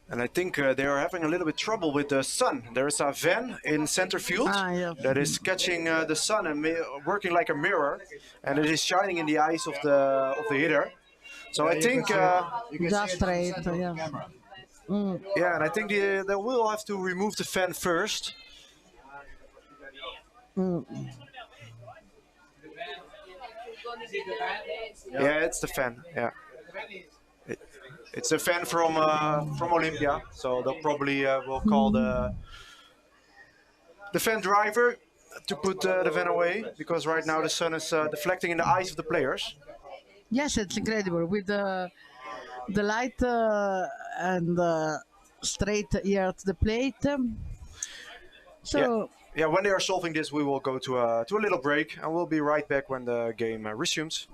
And I think they are having a little bit trouble with the sun. There is a van in center field that is catching the sun and working like a mirror, and it is shining in the eyes of the hitter. So I think Just straight, yeah. yeah, and I think they will have to remove the fan first. Yeah, it's the fan. Yeah. It's a fan from Olympia, so they'll probably will call the fan driver to put the van away, because right now the sun is deflecting in the eyes of the players. Yes, it's incredible with the light and straight here at the plate. So yeah, when they are solving this, we will go to a little break, and we'll be right back when the game resumes.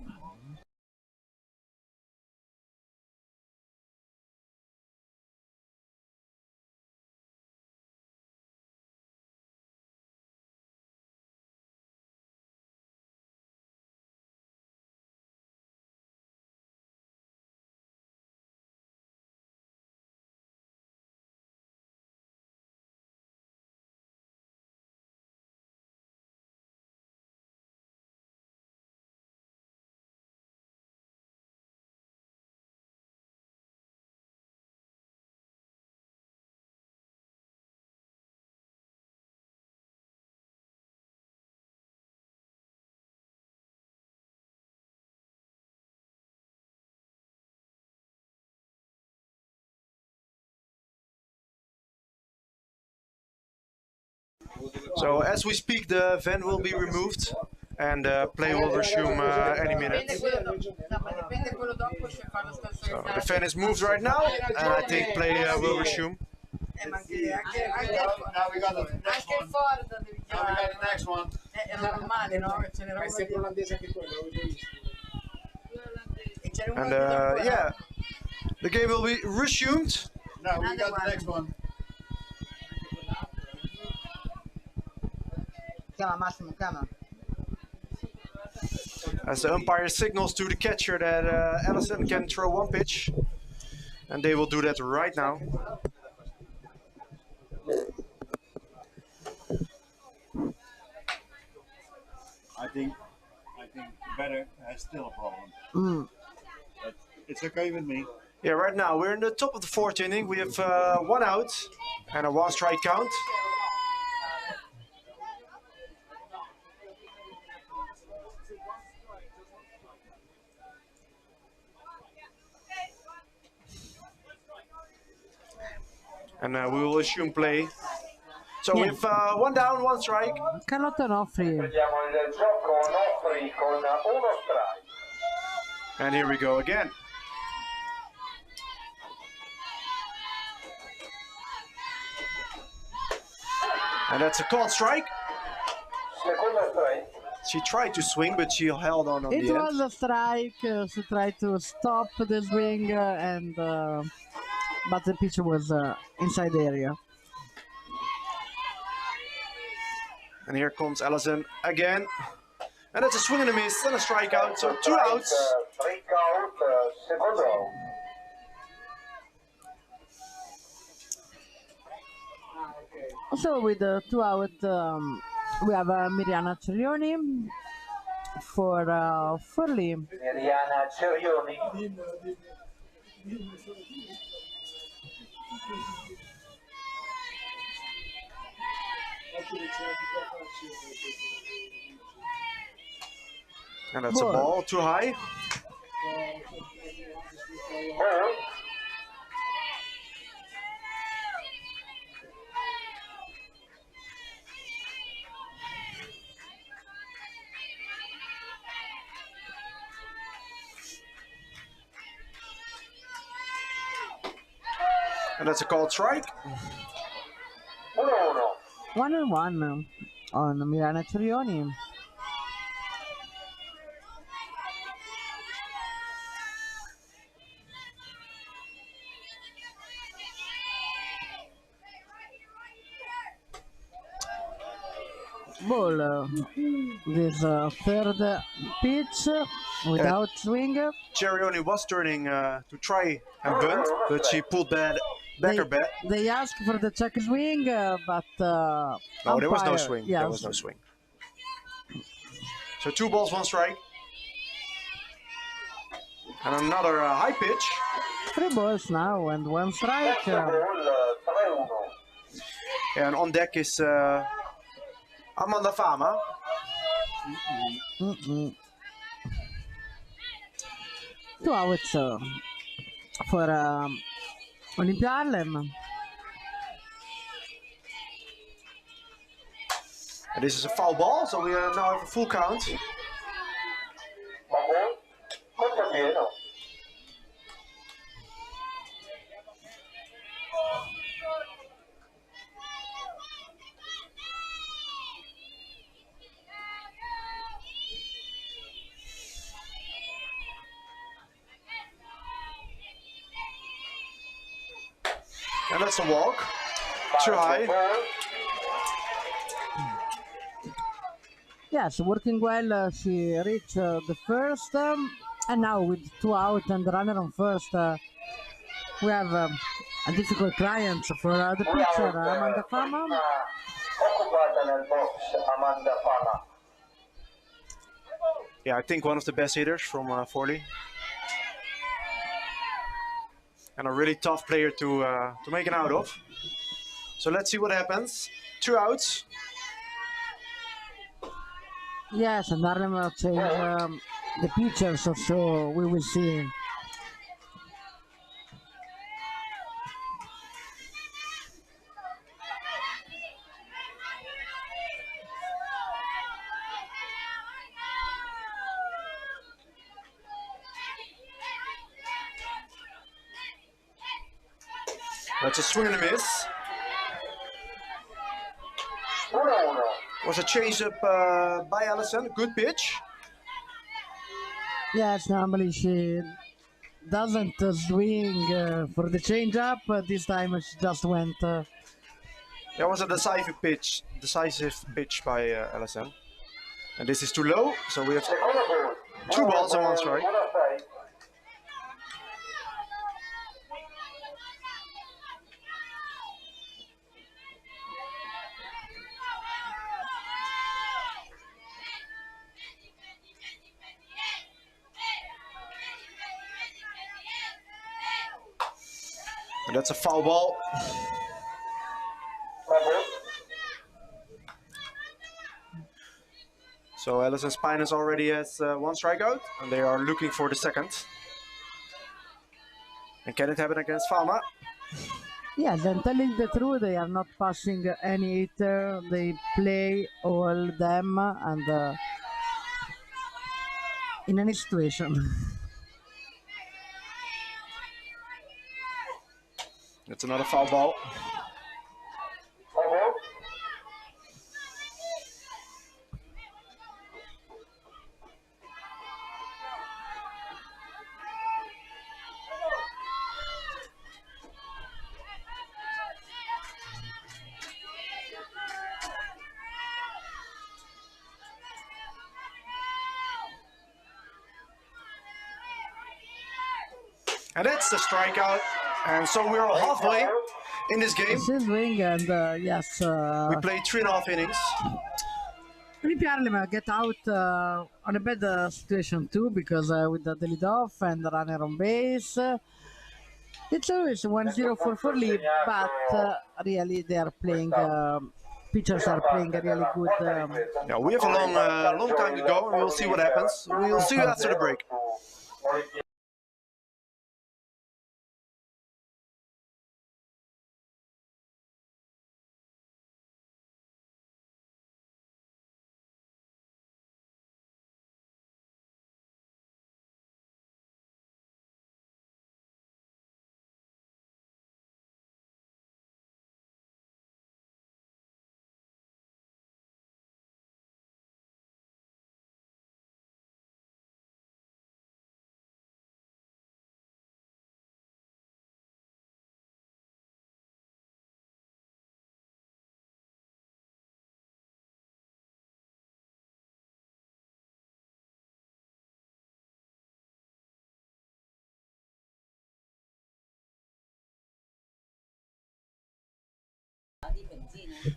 So as we speak, the van will be removed and play will resume any minute. So the fan is moved right now, and I think play will resume. Now we got the next one. Now we got the next one. è normale, no? È sempre olandese anche quello, l'avevo già visto. And yeah, the game will be resumed. Now we got the next one. Chiama Massimo, chiama. As the umpire signals to the catcher that Allison can throw one pitch. And they will do that right now. I think better has still a problem. But it's okay with me. Yeah, right now we're in the top of the 4th inning. We have 1 out and a 1 strike count. And we will assume play. So Yeah. we have 1 down, 1 strike. Carlotta Onofri. Vediamo il gioco Onofri con 1 strike. And here we go again. And that's a called strike. Seconda strike. She tried to swing, but she held on It the end. was a strike. She tried to stop the swing, but the pitcher was inside the area. And here comes Allison again. And that's a swing and a miss and a strikeout. So 2 outs. Strike out, secondo out. So with the 2 out, we have Miriana Cerioni for Forli. Miriana Cerioni. And that's a ball too high. Ball. And that's a called strike. 1-1. 1-1 on Miriana Cerioni. Ball. This third pitch without swing. Cerioni was turning to try and bunt, but she pulled back her bat. They asked for the check swing, but No, there was no umpire- swing. Yes. There was no swing. So 2 balls, 1 strike. And another high pitch. 3 balls now and 1 strike. Ball, 3-1. And on deck is Amanda Fama. Two outs for Olympia Haarlem. And this is a foul ball, so we now have a full count. Ball. Contropieno. And that's a walk. Too high. Yes, working well. She reached the first, and now with 2 out and the runner on first, we have a difficult client for the pitcher, Amanda Fama. Occupata nel box, Amanda Fama. Yeah, I think one of the best hitters from Forli. And a really tough player to make an out of. So let's see what happens. 2 outs. Yes, and Haarlem will change the pitchers, so we will see. That's a swing and a miss. 1-1. Was a change up by Allison. Good pitch. Yes, normally she doesn't swing for the change-up. This time she just went. That was a decisive pitch by Allison. And this is too low, so we have Secondo ball. 2 balls and 1 strike. Buona strike. And that's a foul ball. So Alison Spinus already has one strikeout, and they are looking for the second. And can it happen against Fama? Yes, and telling the truth, they are not passing any hitter. They play all them and in any situation. It's another foul ball. And that's the strikeout. And so we're halfway in this game. This is wing and yes. We played 3.5 innings. Olympia Haarlem get out on a bad situation too because with the lead off and the runner on base. It's always 1-0 for Forli, but really they are playing. Pitchers are playing a really good. Yeah, we have a long time to go. We'll see what happens. We'll see you after the break.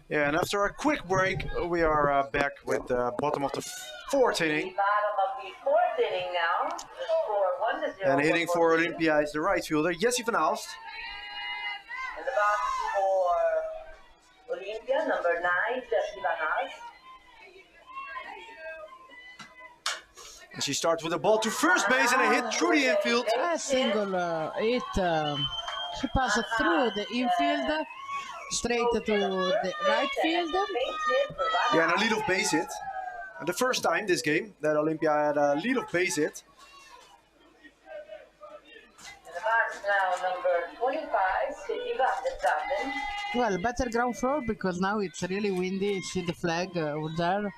Yeah, and after a quick break, we are back with the bottom of the fourth inning. Bottom of the fourth inning now. The score 1-0. And hitting for Olympia is the right fielder, Jessie van Aalst. In the box for Olympia, number 9, Jessie van Aalst. And she starts with a ball to first base and a hit through the infield. A single hit. She passes through the infield. Straight to the right field. Yeah, and a lead-off base hit. And the first time this game that Olympia had a lead-off base hit. In the box now, number 25, Cindy van der Zanden. Well, better ground floor because now it's really windy. You see the flag over there.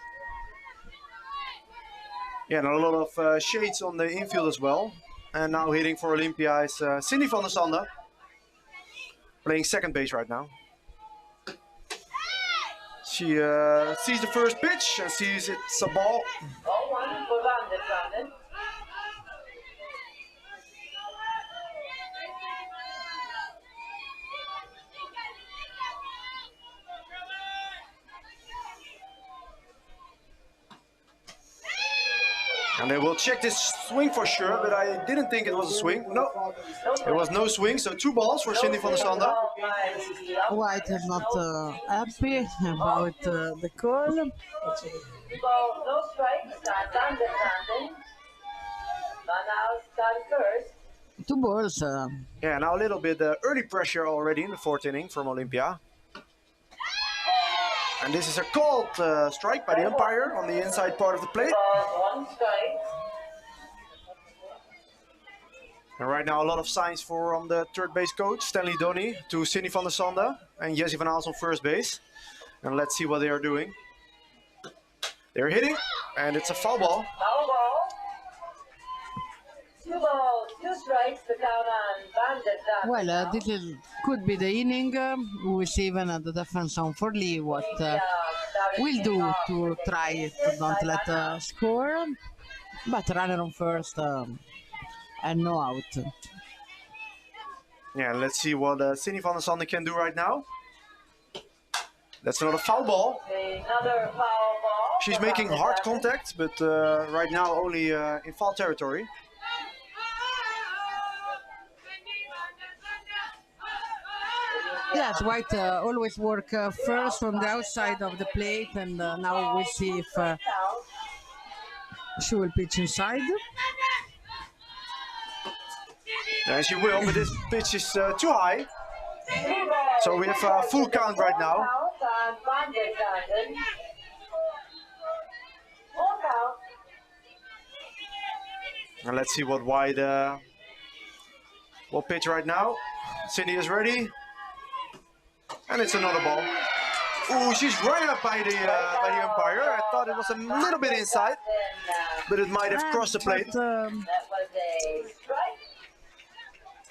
Yeah, and a lot of shades on the infield as well. And now hitting for Olympia is Cindy van der Zanden. Playing second base right now. She sees the first pitch and sees it's a ball. 0-1 for van der Zanden. And they will check this swing for sure, but I didn't think it was a swing. No, it was no swing, so 2 balls for Cindy van der Zanden. White is not happy about the call. 2 balls, no strikes, van der Zanden. Van Aalst got first. 2 balls. Yeah, now a little bit early pressure already in the fourth inning from Olympia. And this is a called strike by the umpire on the inside part of the plate. 1 strike. And right now a lot of signs from the third base coach, Stanley Donny, to Cindy van der Zanden and Jessie van Aalst on first base. And let's see what they are doing. They're hitting, and it's a foul ball. Foul ball. 2 balls, 2 strikes to count on van der Zanden. Well, this could be the inning. We will see even at the defense on Forli what we'll do to try to don't let score. But runner on first and no out. Yeah, let's see what Cindy van der Zanden can do right now. That's another foul ball. Another foul ball. She's making hard contact, but right now only in foul territory. Yes, White always work first from the outside of the plate, and now we see if she will pitch inside. And she will, but this pitch is too high. So we have a full count right now. And let's see what White will pitch right now. Cindy is ready. And it's another ball. Ooh, she's right up by the umpire. I thought it was a little bit inside, but it might have crossed the plate.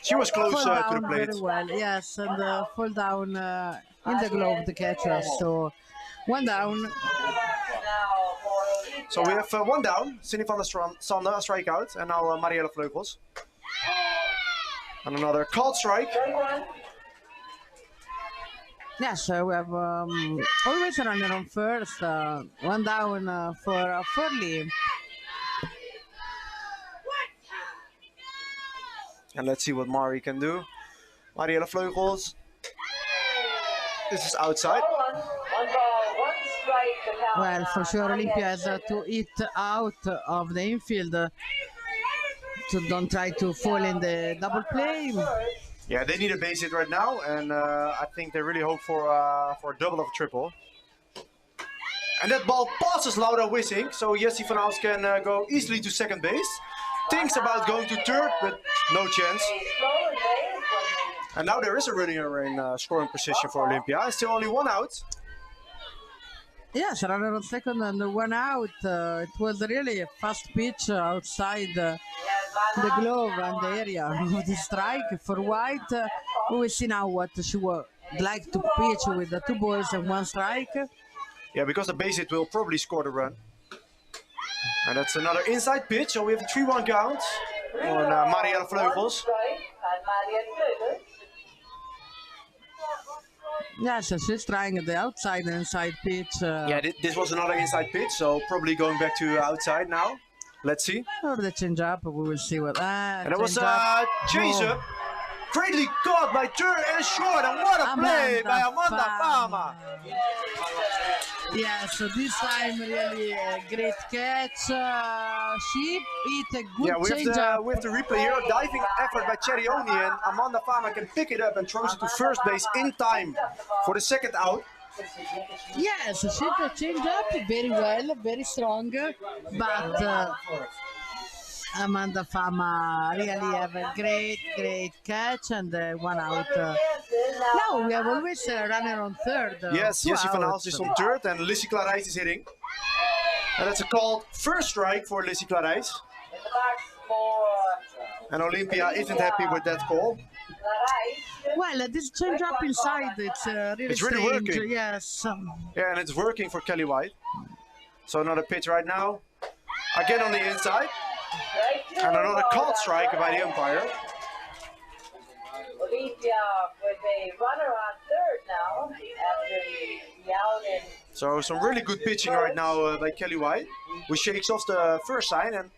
She was close to the plate. Very well, yes, and fall down in the glove of the catcher. So 1 down. So we have 1 down. Cindy van der Sande, a strikeout, and now Marielle Vleugels. And another called strike. Yes, we have always a runner on first. 1 down for Forli. And let's see what Mari can do. Marielle Vleugels. This is outside. Well, for sure, Olympia has to hit out of the infield to don't try to fall in the double play. Yeah, they need a base hit right now, and I think they really hope for a double of a triple. And that ball passes Laura Wissing, so Jessie van Aals can go easily to second base. Thinks about going to third, but no chance. And now there is a runner in scoring position for Olympia. It's still only 1 out. Yes, runner on second and 1 out. It was really a fast pitch outside the glove and the area of the strike for White. We will see now what she would like to pitch with the 2 balls and 1 strike. Yeah, because the base hit will probably score the run. And that's another inside pitch, so we have a 3-1 count on Marielle Vleugels. Yeah, so she's trying the outside and inside pitch. Yeah, this was another inside pitch, so probably going back to outside now. Let's see. Or the change up, we will see what. And it was a chase up. Greatly caught by Tur and short, and what a play by Amanda Fama. Yeah, so this time really a great catch. She hit a good change up. We have the replay here, a diving effort by Cherioni, and Amanda Fama can pick it up and throws it to first base in time for the second out. Yes, she hit the change up very well, very strong, but Amanda Fama really have a great catch and 1 out. Now we have always a runner on third. Yes, Jessie van Aals is on third and Lissy Clarijs is hitting. And that's a called first strike for Lissy Clarijs. And Olympia isn't happy with that call. Well, this change up inside, it's really strange. Working. Yes. Yeah, and it's working for Kelly White. So another pitch right now. Again on the inside. And another called strike by the umpire. Olympia with a runner on third now after the out in. So some really good pitching right now by Kelly White, who shakes off the first sign, and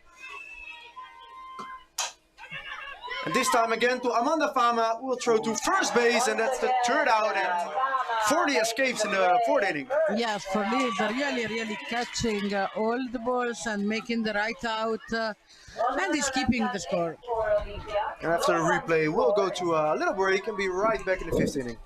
this time again to Amanda Fama, who will throw to first base, and that's the third out, and Forli escapes in the 4th inning. Yes, Forli is really catching all the balls and making the right out, and is keeping the score. And after the replay, we'll go to a little break and be right back in the 5th inning.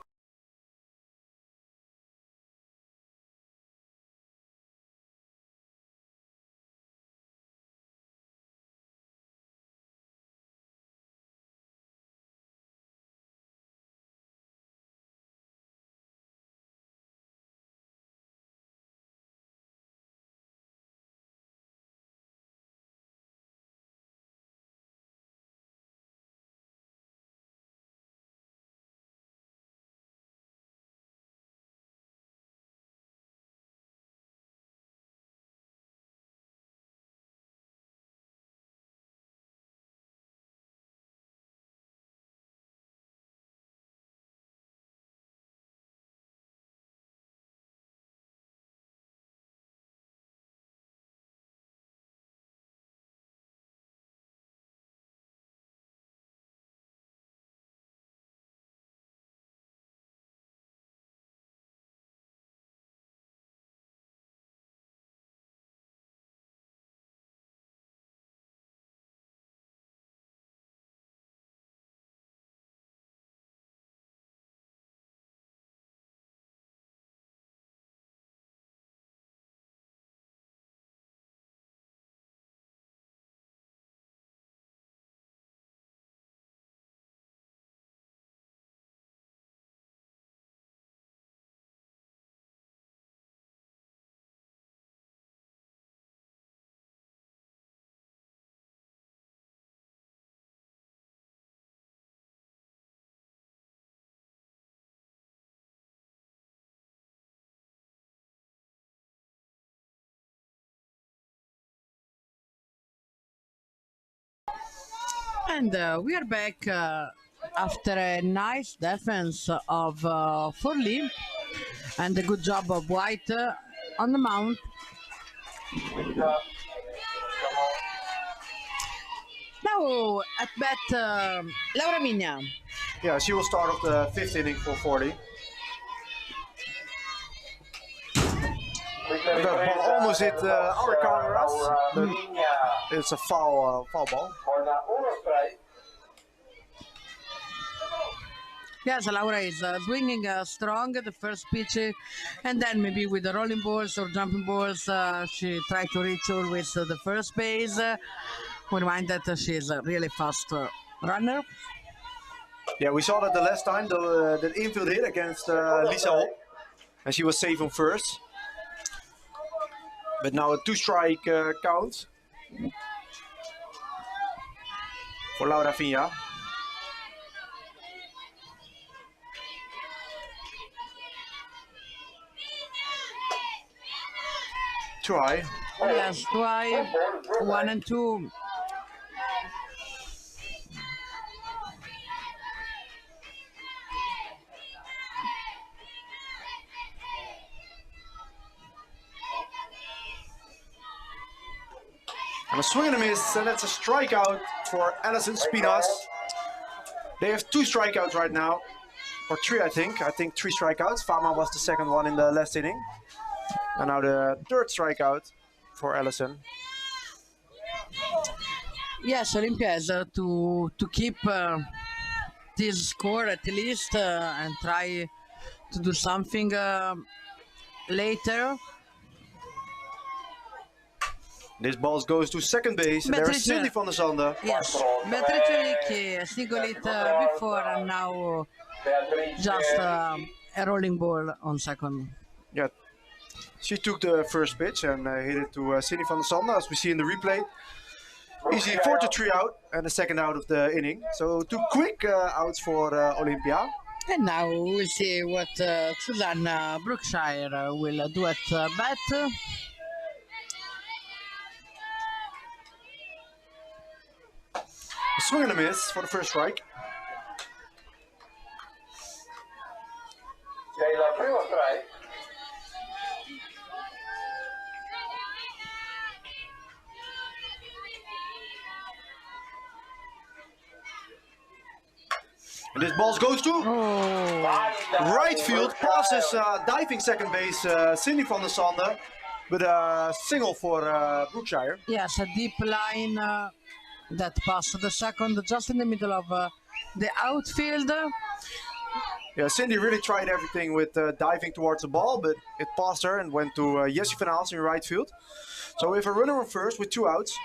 And we are back after a nice defense of Forli and a good job of White on the mount. Now at bat, Laura Vigna. Yeah, she will start off the 5th inning for Forli. That ball almost hit our cameras, but it's a foul ball. Yes, Laura is swinging strong the first pitch, and then maybe with the rolling balls or jumping balls, she tried to reach always the first base. We remind that she is a really fast runner. Yeah, we saw that the last time, the infield hit against Lisa Hall, and she was safe on first. But now a 2-strike count for Laura Vigna. Too high. Yes, too high. 1 and 2. And a swing and a miss, and that's a strikeout for Alison Spinas. They have 2 strikeouts right now, or 3 I think. I think 3 strikeouts. Fama was the second one in the last inning. And now the 3rd strikeout for Alison. Yes, Olympia has to keep this score at least and try to do something later. This ball goes to second base, and there's Cindy van der Sande. Yes, Beatrice Ricci single it before, and now just a rolling ball on second. Yeah, she took the first pitch and hit it to Cindy van der Sande, as we see in the replay. Easy 4-3 out, and the second out of the inning. So 2 quick outs for Olympia. And now we'll see what Susanna Brookshire will do at bat. A swing and a miss for the first strike. And this ball goes to right field, passes diving second base Cindy van der Sande, with a single for Brookshire. Yes, a deep line that passed the second, just in the middle of the outfield. Yeah, Cindy really tried everything with diving towards the ball, but it passed her and went to Jessie van Aalst in right field. So we have a runner on first with 2 outs.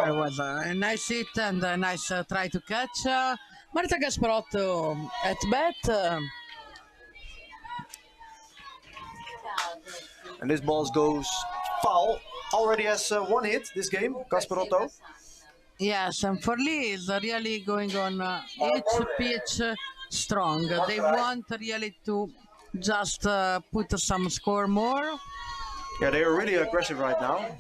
It was a nice hit and a nice try to catch. Marta Gasparotto at bat. And this ball goes foul. Already has 1 hit this game, Gasparotto. Yes, and Forli is really going on each pitch strong. They want really to just put some score more. Yeah, they are really aggressive right now.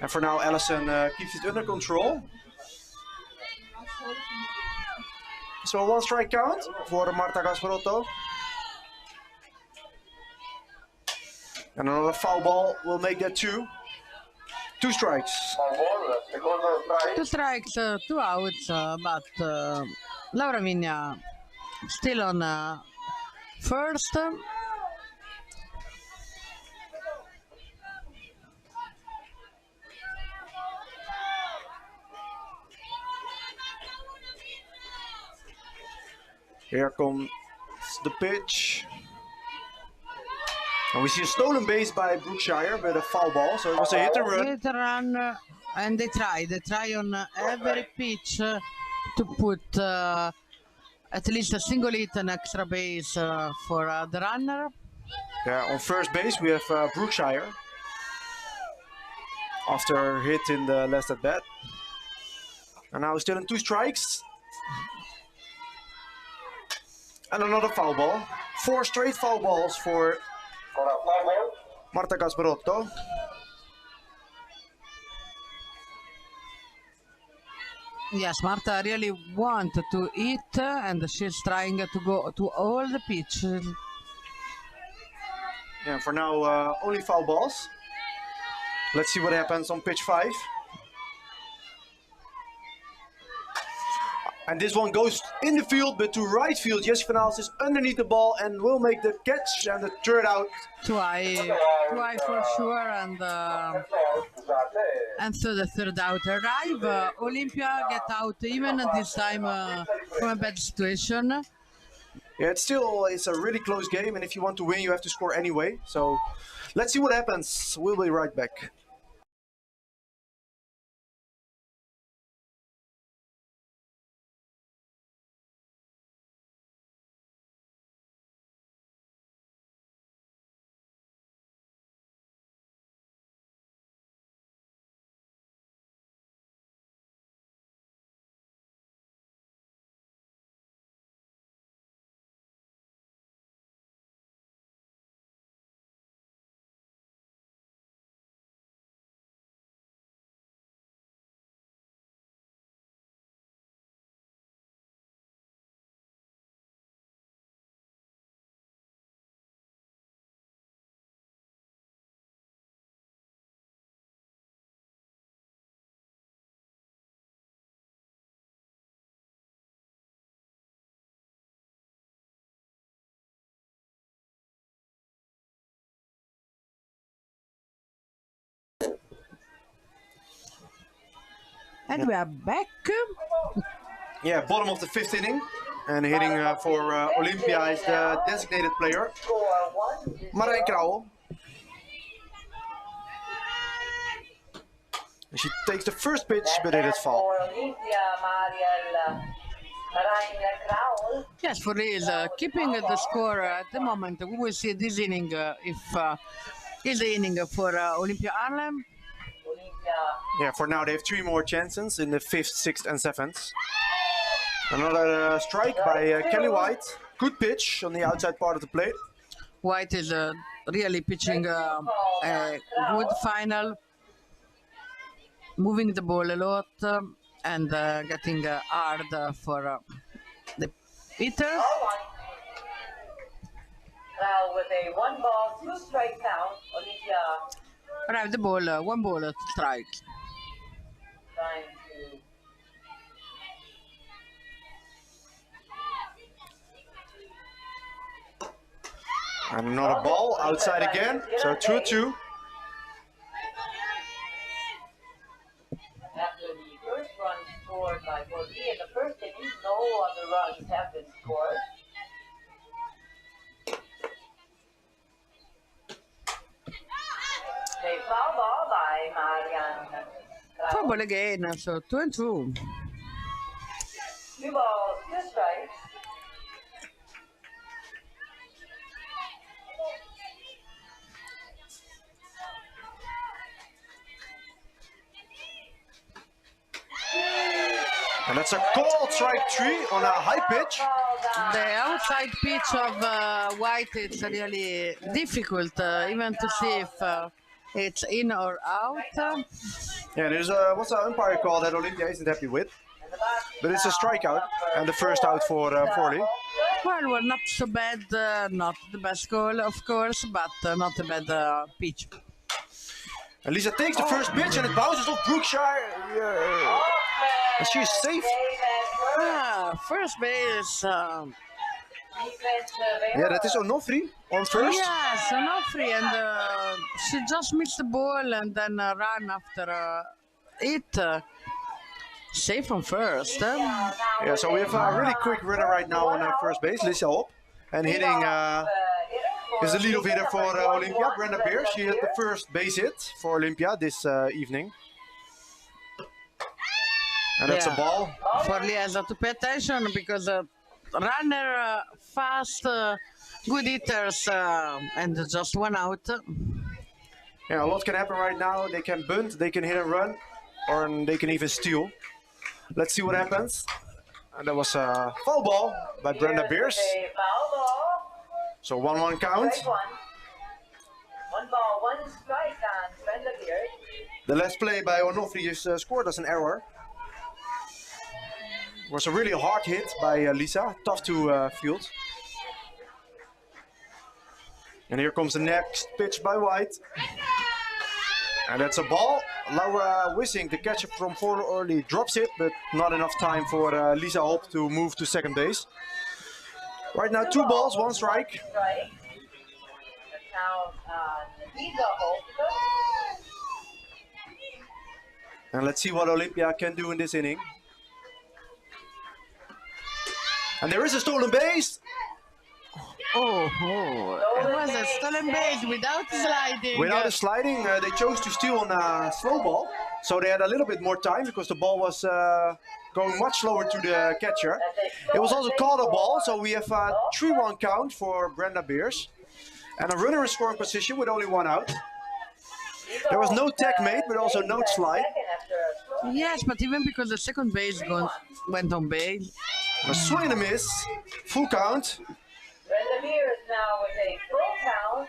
And for now, Alison keeps it under control. So 1 strike count for Marta Gasparotto. And another foul ball will make that 2. 2 strikes. 2 strikes, 2 outs, but Laura Vigna still on first. Here comes the pitch. And we see a stolen base by Brookshire, but a foul ball, so it was a hit and run. Hit and run, and they try on every pitch to put at least a single hit and extra base for the runner. Yeah, on first base we have Brookshire. After her hit in the last at bat. And now still in 2 strikes. And another foul ball. 4 straight foul balls for Marta Gasparotto. Yes, Marta really want to eat and she's trying to go to all the pitch. Yeah, for now, only foul balls. Let's see what happens on pitch 5. And this one goes in the field, but to right field. Jesse Van Aalst is underneath the ball and will make the catch and the third out. Try for sure, and so the third out arrive. Olympia get out even this time from a bad situation. Yeah, it's a really close game, and if you want to win, you have to score anyway. So let's see what happens. We'll be right back. And we are back. Yeah, bottom of the 5th inning. And hitting for Olympia is the designated player, Marijn Krauwel. And she takes the first pitch, but it is foul. Yes, Forli is keeping the score at the moment. We will see this inning if is the inning for Olympia Haarlem. Yeah, for now they have 3 more chances in the 5th, 6th and 7th. Another strike by Kelly White. Good pitch on the outside part of the plate. White is really pitching a good final, moving the ball a lot and getting hard for the hitter. Now with a 1-ball, 2-strike count, Olympia Arrive the ball, 1 ball to strike. trying to And another ball outside again, so 2-2. after the first run scored by Forli in the first inning, no other runs have been scored. A foul ball by Marianne. Foul ball again, so 2-2. 2 balls, 2 strikes. And that's a called strike 3 on a high pitch. The outside pitch of White is really difficult even to see if it's in or out. Yeah, there's what's the umpire call that Olympia isn't happy with. But it's a strikeout and the first out for Forli. Well, we're not so bad, not the best goal, of course, but not a bad pitch. And Lisa takes the first pitch and it bounces off Brookshire. Yeah. And she is safe. First base. Yeah, that is Onofri on first. Yes, Onofri, and she just missed the ball and then ran after it. Safe on first. Yeah, so we have a really quick runner right now on first base, Lisa Hop. And hitting is the leadoff hitter for Olympia, Brenda Beer. She hit the first base hit for Olympia this evening. And that's a ball. Forli has to pay attention because runner fast, good hitters, and just 1 out. Yeah, a lot can happen right now. They can bunt, they can hit and run, or they can even steal. Let's see what happens. And that was a foul ball by Brenda Beers. So 1-1 count. 1 ball, 1 strike on Brenda Beers. The last play by Onofri is scored as an error. Was a really hard hit by Lisa, tough to field. And here comes the next pitch by White. And that's a ball. Laura Wissing, the catcher from Forli, drops it, but not enough time for Lisa Hop to move to second base. Right now, 2 balls, 1 strike. And let's see what Olympia can do in this inning. And there is a stolen base. Oh, it was a stolen base without sliding. Without a sliding, they chose to steal on a slow ball. So they had a little bit more time because the ball was going much slower to the catcher. It was also called a ball, so we have a 3-1 count for Brenda Beers. And a runner in scoring position with only 1 out. There was no tag made, but also no slide. Yes, but even because the second base went on base. A swing and a miss, full count. Brenda Beers now with a full count.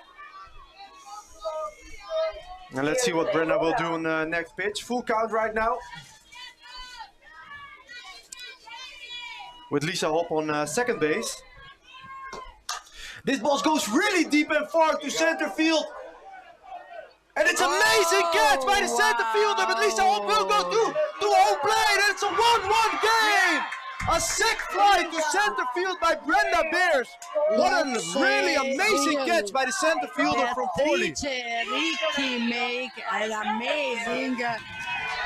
And let's see what Brenda will do on the next pitch. Full count right now. With Lisa Hop on second base. This ball goes really deep and far to center field. And it's an amazing catch by the center fielder, but Lisa Hop will go to home plate, and it's a 1-1 game! A sick fly to center field by Brenda Beers. What a really amazing catch by the center fielder from Forli. Ricky make an amazing,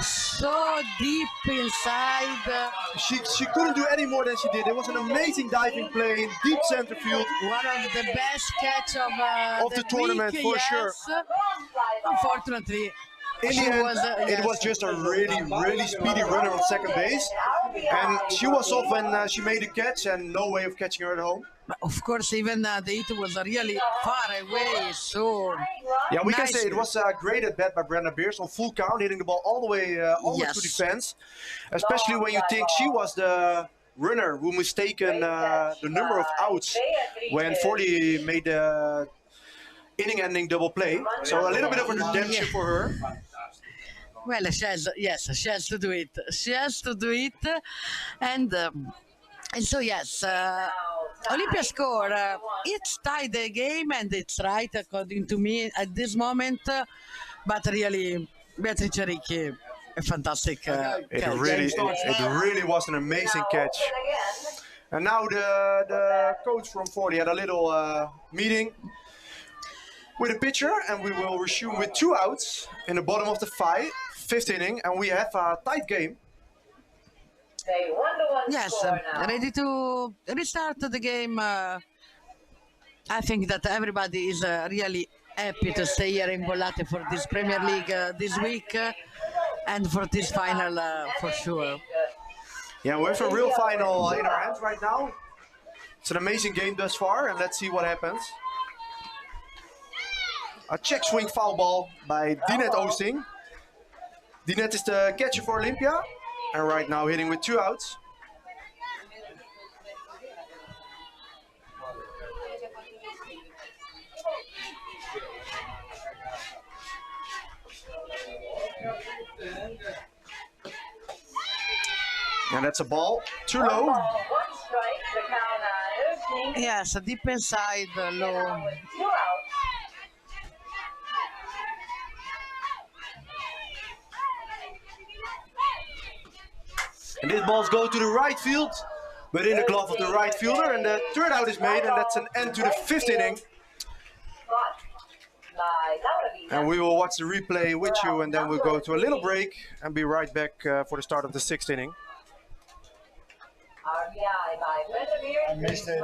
so deep inside. She couldn't do any more than she did. It was an amazing diving play in deep center field. One of the best catch of the tournament, week, for yes. sure. Unfortunately, In the end, it was just a really speedy runner on second base. And she was off when she made a catch and no way of catching her at home. Of course, even the hit was really far away, so... Yeah, we can nice. say it was a great at bat by Brenda Beers on full count, hitting the ball all the way almost to defense. Especially when you think she was the runner who mistaken the number of outs when Forli made the inning-ending double play. So a little bit of a redemption for her. Well, she has to do it. She has to do it, and so yes, Olympia score. It's tied the game, and it's right according to me at this moment. But really, Beatrice Ricci, a fantastic catch. It really was an amazing catch. And now the coach from Forli had a little meeting with a pitcher, and we will resume with 2 outs in the bottom of the 5th inning, and we have a tight game. Yes, ready to restart the game. I think that everybody is really happy to stay here in Bollate for this Premier League this week and for this final for sure. Yeah, we have a real final in our hands right now. It's an amazing game thus far, and let's see what happens. A check swing foul ball by Dinette Oosting. Dinette is the catcher for Olympia, and right now hitting with 2 outs. And that's a ball, too low. Yes, deep inside, low. And these balls go to the right field, but in the glove of the right fielder, and the 3rd out is made, and that's an end to the 5th inning. And we will watch the replay with you, and then we'll go to a little break and be right back for the start of the 6th inning. I missed it.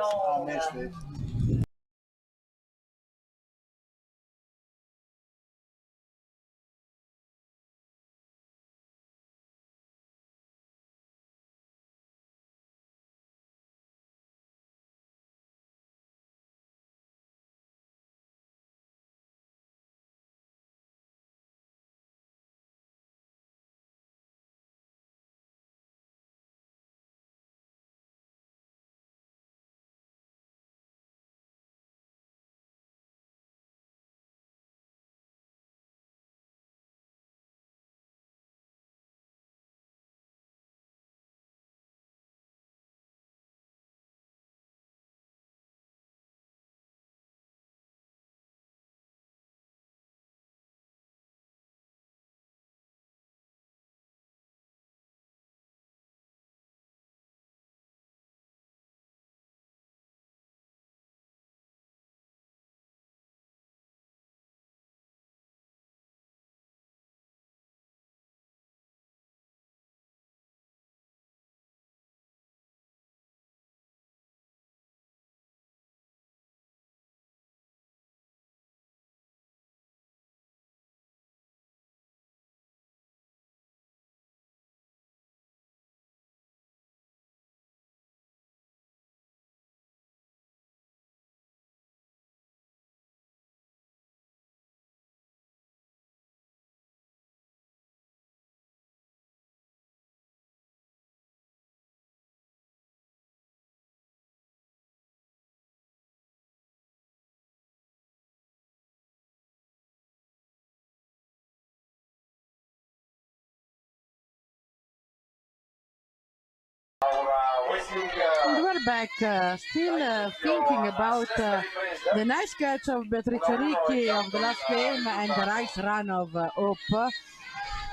And we're back, still thinking about the nice catch of Beatrice Ricci of the last game and the nice run of Hope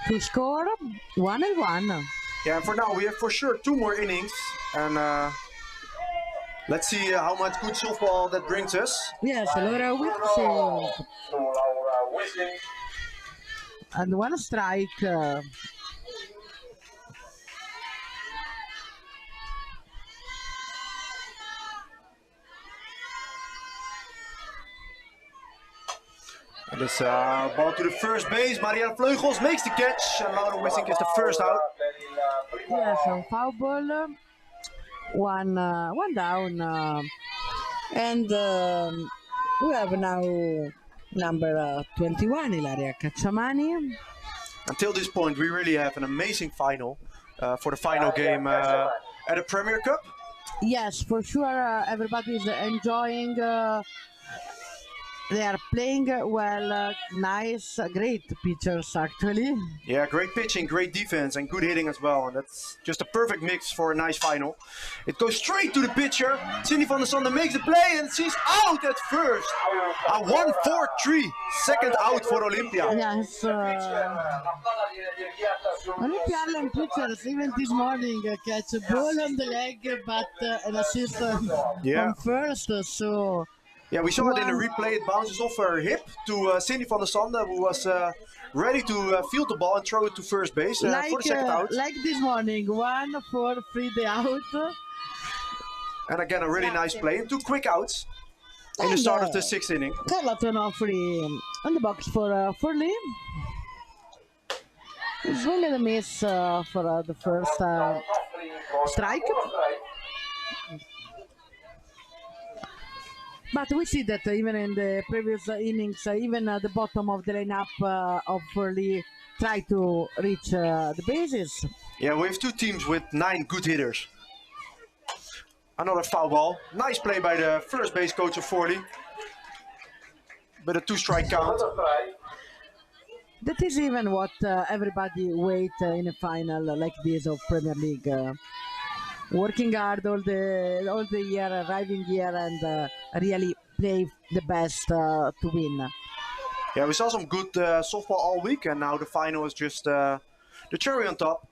to score 1-1. Yeah, and for now we have for sure 2 more innings, and let's see how much good softball that brings us. Yes, Laura Whitfield. And 1 strike. And this ball to the first base. Marianne Vleugels makes the catch, and Laura Wissink is the first out. Yes, on foul ball. One down. And we have now number 21, Ilaria Cacciamani. Until this point, we really have an amazing final for the final game at the Premier Cup. Yes, for sure, everybody is enjoying. They are playing well, nice, great pitchers actually. Yeah, great pitching, great defense, and good hitting as well. And that's just a perfect mix for a nice final. It goes straight to the pitcher. Cindy van der Sande makes the play, and she's out at first. A 1-4-3, second out for Olympia. Yes, Olympia Haarlem pitchers even this morning catch a ball on the leg, but an assist on first. So. Yeah, we saw it in the replay. It bounces off her hip to Cindy van der Sande, who was ready to field the ball and throw it to first base for the second out. Like this morning, 1-4-3 the out. And again, a really nice play and 2 quick outs in the start of the 6th inning. Carla Tonofri on the box for Forli. It's really the miss for the first strike. But we see that even in the previous innings, even the bottom of the lineup of Forli try to reach the bases. Yeah, we have 2 teams with 9 good hitters. Another foul ball. Nice play by the first base coach of Forli. But a 2-strike count. That is even what everybody wait in a final like this of Premier League. Working hard all the year, arriving here, and really play the best to win. Yeah, we saw some good softball all week, and now the final is just the cherry on top.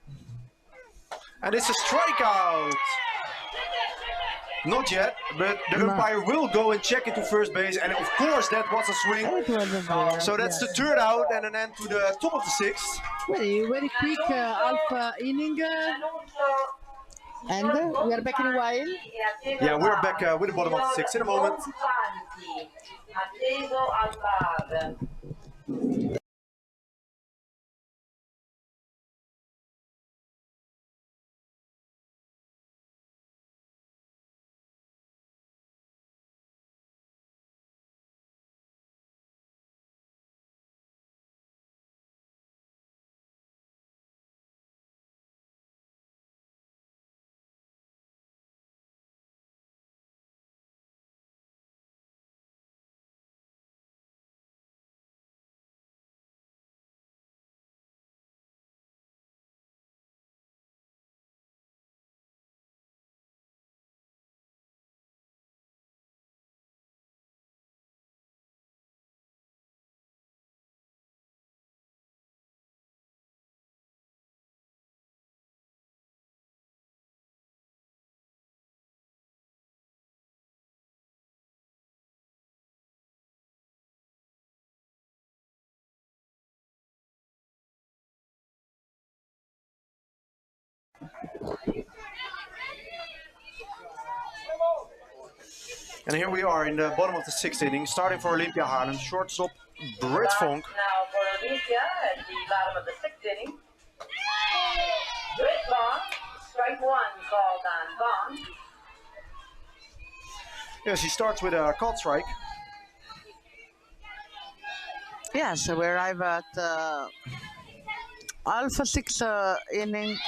And it's a strikeout. Not yet, but the umpire will go and check into first base, and of course that was a swing. So that's the 3rd out and an end to the top of the 6th. Very quick half inning. And we are back in a while. Yeah, we're back with the bottom of the 6th in a moment. And here we are in the bottom of the 6th inning, starting for Olympia Haarlem. Shortstop Britt Vonk. Now for Olympia at the bottom of the 6th inning. Britt Vonk, strike 1 called on Vonk. Yes, he starts with a called strike. Yeah, so we arrive at Alpha 6th inning.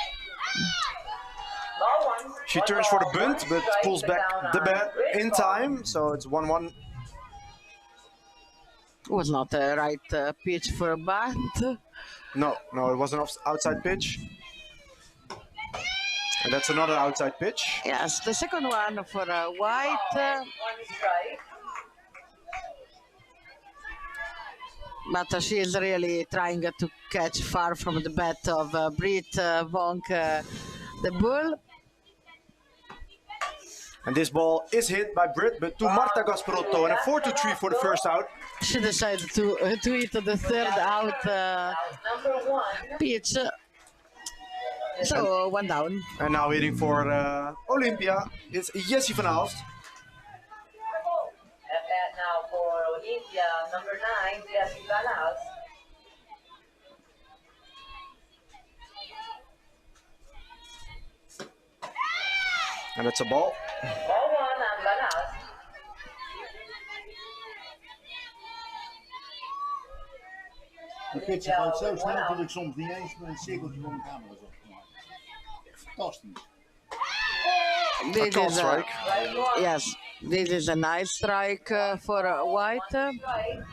She turns for the bunt, but pulls back the bat in time, so it's 1-1. Was not the right pitch for a bunt. No, it was an outside pitch. And that's another outside pitch. Yes, the second one for white. One strike. But she is really trying to catch far from the bat of Britt Vonk, the bull. And this ball is hit by Britt, but to Marta Gasparotto, and a 4-3 for the first out. She decided to hit the third out Number 1. pitch. So one down. And now hitting for Olympia is Jessie van Aalst. At bat now for Olympia, number 9, Jessie van Aalst. And it's a ball. Ball 1 on Van Aalst. De pitcher gaat zo snel dat ik soms niet eens met een cirkeltje voor mijn camera zag gemaakt. Fantastisch. A call strike. Yes, this is a nice strike for white. Strike.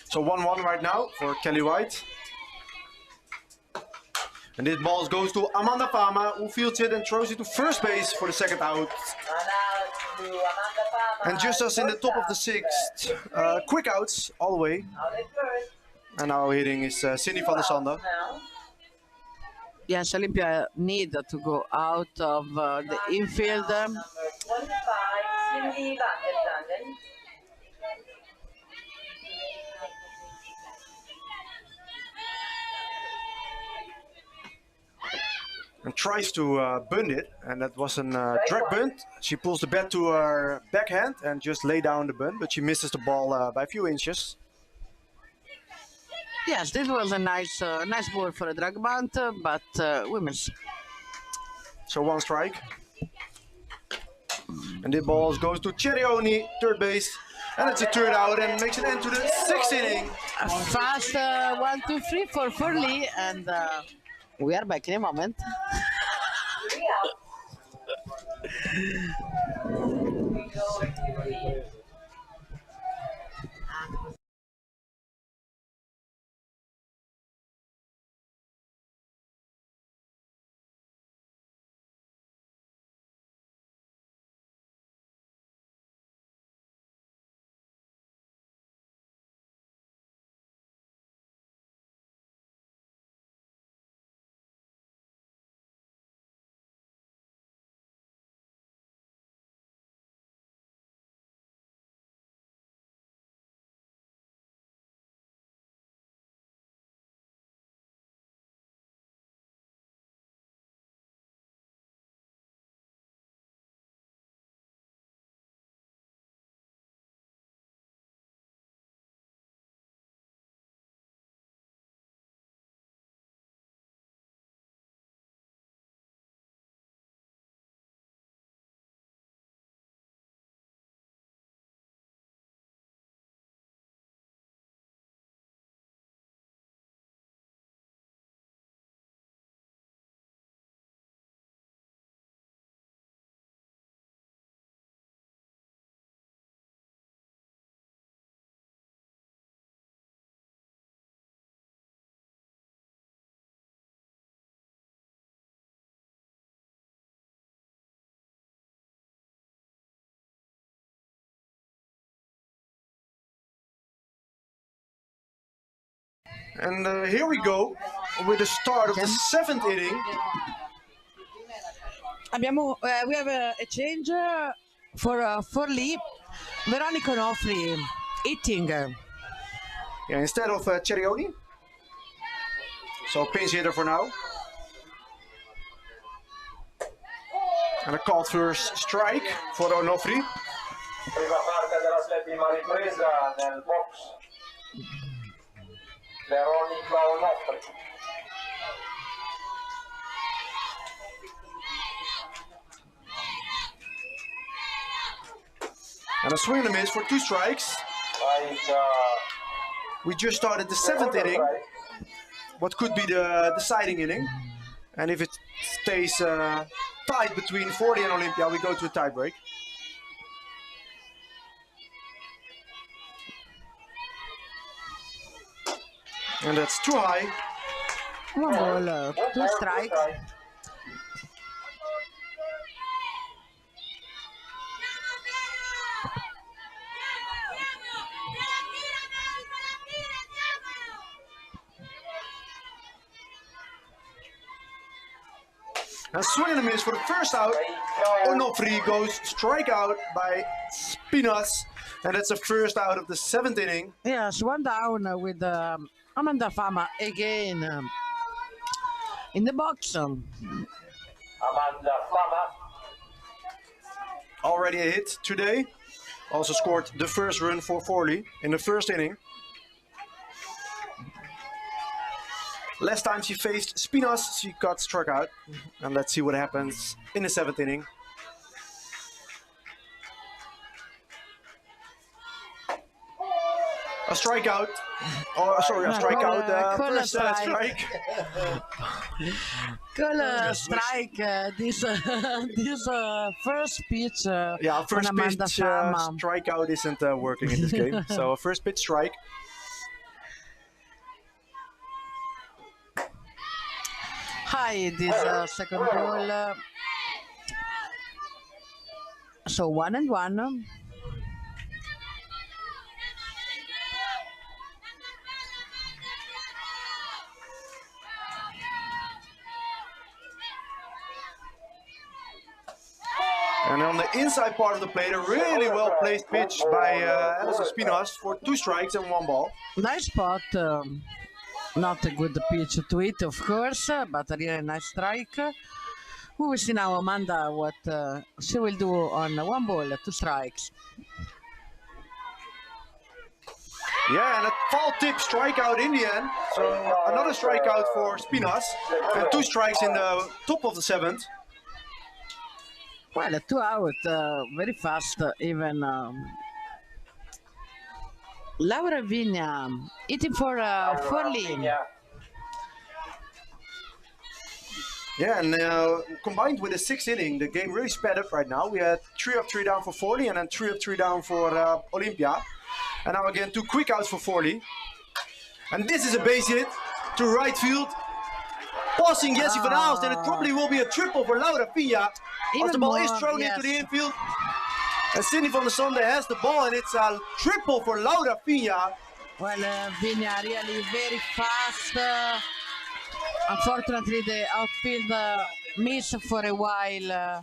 So 1-1 right now for Kelly White. And this ball goes to Amanda Fama, who fields it and throws it to first base for the second out. To Amanda Fama. And just as in the top of the sixth, quick outs all the way. Out at first. And now hitting is Cindy van der Sande. Now. Yes, Olympia need to go out of the infield. Number 25, Cindy van der Sanden. And tries to bunt it, and that was a drag bunt. She pulls the bat to her backhand and just lay down the bunt, but she misses the ball by a few inches. Yes, this was a nice ball for a drag bunt, but we missed. So one strike. And the ball goes to Cerioni, third base. And it's a third out and makes an end to the sixth inning. A fast 1-2-3 for Forli, and we are back in a moment. 3 out. We go to the And here we go with the start of the seventh inning. We have a change for Forli. Veronica Onofri hitting. Yeah, instead of Cerioni. So pinch hitter for now. And a called first strike for Onofri. Prima parte della settima ripresa nel box. Veronica Onofri. And a swing and a miss for 2 strikes. We just started the 7th inning. What could be the deciding inning. And if it stays tied between Forli and Olympia, we go to a tiebreak. And that's too high. 1 ball, 2 strikes. And swing and a miss for the first out. Onofri goes strikeout by Spinas. And that's the first out of the 7th inning. Yes, 1 down with Amanda Fama again in the box. Amanda Fama. Already a hit today. Also scored the first run for Forli in the 1st inning. Last time she faced Spinas, she got struck out. And let's see what happens in the 7th inning. A strikeout. Oh, sorry, a strikeout. First strike. Cool strike. This first pitch. Yeah, first pitch strikeout isn't working in this game. So first pitch strike. High this second ball. So 1-1. And on the inside part of the plate, a really well placed pitch by Alison Spinas for 2 strikes and 1 ball. Nice spot. Not a good pitch to it, of course, but a really nice strike. We will see now Amanda what she will do on 1 ball, 2 strikes. Yeah, and a foul tip strikeout in the end. So another strikeout for Spinas and 2 strikes in the top of the 7th. Well, 2 out, very fast, even. Laura Vigna hitting for Forli. Yeah, and combined with the 6th inning, the game really sped up right now. We had 3 up, 3 down for Forli, and then 3 up, 3 down for Olympia. And now again, 2 quick outs for Forli. And this is a base hit to right field. Passing Jessie van Aalst, and it probably will be a triple for Laura Vigna. As the ball is thrown into the infield. And Cindy van der Sande has the ball, and it's a triple for Laura Vigna. Well, Vigna really very fast. Unfortunately, the outfield missed for a while.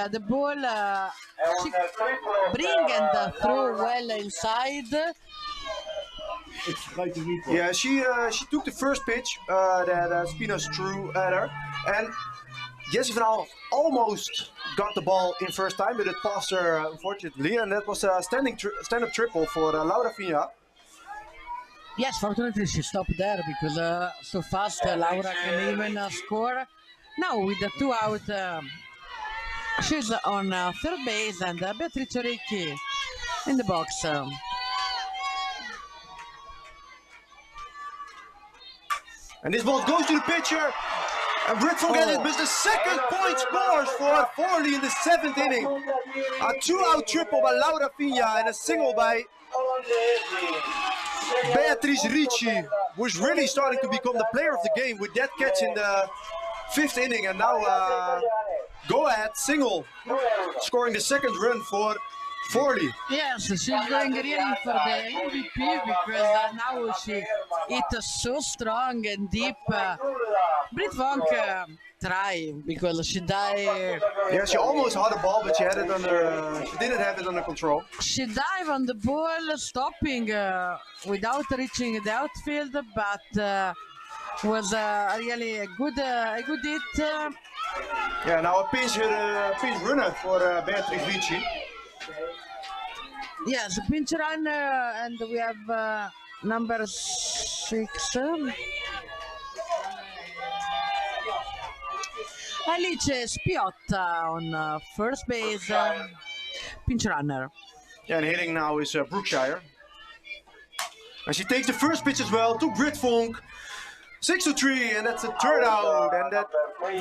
The ball she bring and throw well inside. Yeah, she took the first pitch that Spinas threw at her, and Jessie van Aalst almost got the ball in first time, but it passed her unfortunately, and that was a stand-up triple for Laura Vigna. Yes, fortunately she stopped there because so fast Laura can even score. Now with the 2 out, she's on 3rd base, and Beatrice Ricci in the box. And this ball goes to the pitcher. And Britt forget it, but the 2nd point scores for Forli in the 7th inning. A 2-out triple by Laura Vigna and a single by Beatrice Ricci, who's really starting to become the player of the game with that catch in the 5th inning. And now go ahead, single, scoring the 2nd run for Forli. Yes, she's going really for the MVP because now she hit so strong and deep. Britt Vonk try because she died. Yeah, she almost had the ball, but she had it under. She didn't have it under control. She dived on the ball, stopping without reaching the outfield, but was really a good hit. Yeah, now a pinch runner for Beatrice Ricci. Yes, a pinch runner, and we have number 6. Alice Spiotta on first base, pinch runner. Yeah, and hitting now is Brookshire. And she takes the first pitch as well to Britt Vonk. 6-3, and that's the third out, and that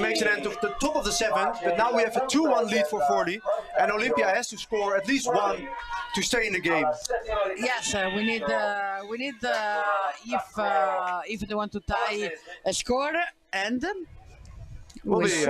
makes it end of the top of the 7th. But now we have a 2-1 lead for Forli, and Olympia has to score at least one to stay in the game. Yes, we need if they want to tie a score, and Will be,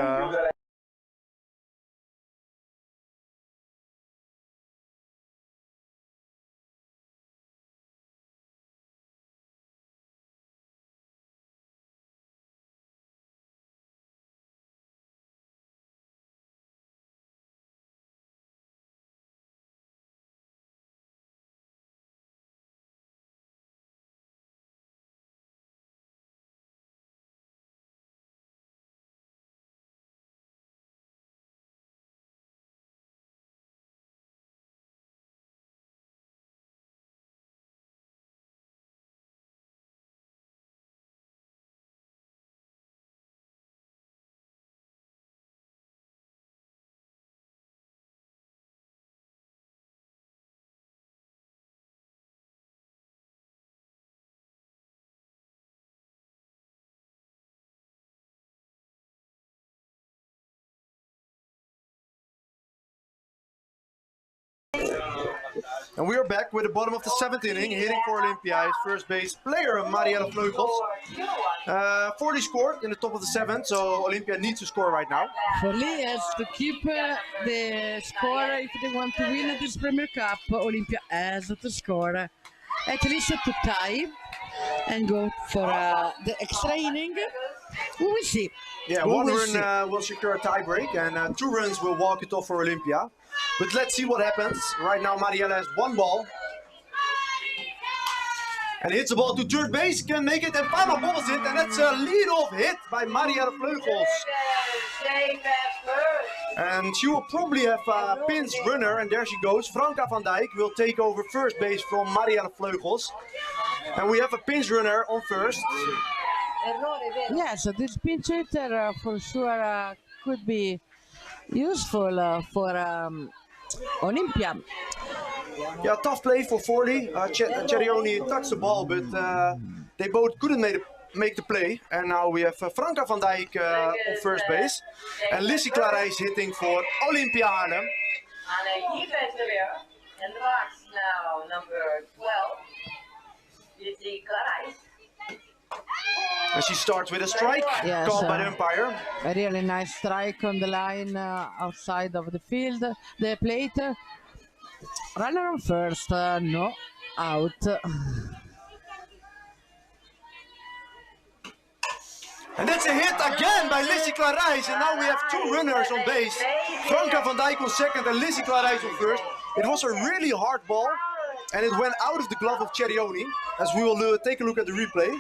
and we are back with the bottom of the 7th inning, hitting for Olympia is first base player Marielle Vleugels. 40 scored in the top of the 7th, so Olympia needs to score right now. Forli has to keep the score if they want to win this Premier Cup. Olympia has to score at least to tie and go for the extra inning. We will see. Yeah, one run will secure a tie break, and 2 runs will walk it off for Olympia. But let's see what happens. Right now, Marielle has 1 ball. And hits the ball to third base, can make it, and Fama bobbles it, and that's a lead-off hit by Marielle Vleugels. And she will probably have a pinch runner, and there she goes. Franka van Dijk will take over first base from Marielle Vleugels. And we have a pinch runner on first. Yes, this pinch hitter for sure could be useful for Olympia. Yeah, tough play for Forli. Cerioni touched the ball, but they both couldn't make the play. And now we have Franka van Dijk on first base. And Lissy Clarijs hitting for Olympia Haarlem. On a defensive error in the box now, number 12, Lissy Clarijs. And she starts with a strike, called by the umpire. A really nice strike on the line outside of the field, the plate. Runner on first, no, out. And that's a hit again by Lissy Clarijs, and now we have 2 runners on base. Franka van Dijk on second and Lissy Clarijs on first. It was a really hard ball, and it went out of the glove of Cerioni, as we will take a look at the replay.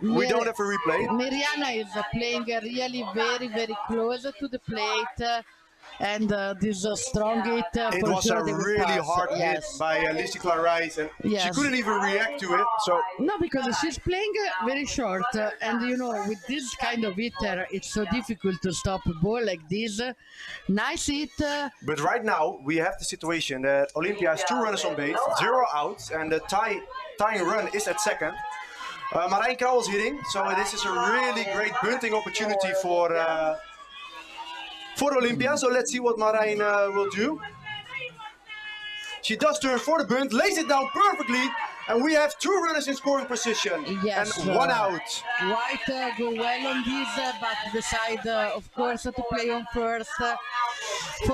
We don't have a replay. Miriana is playing really very close to the plate. And this strong hit. It was a really hard hit by Lissy Clarijs, and she couldn't even react to it. So no, because she's playing very short, and you know, with this kind of hitter, it's so difficult to stop a ball like this. Nice hit. But right now we have the situation that Olympia has 2 runners on base, 0 outs, and the tying run is at second. Marijn Krauw is hitting, so this is a really great bunting opportunity for Olympia, so let's see what Marijn will do. She does turn for the bunt, lays it down perfectly, and we have 2 runners in scoring position and 1 out. White go well on this, but decide, of course, to play on first.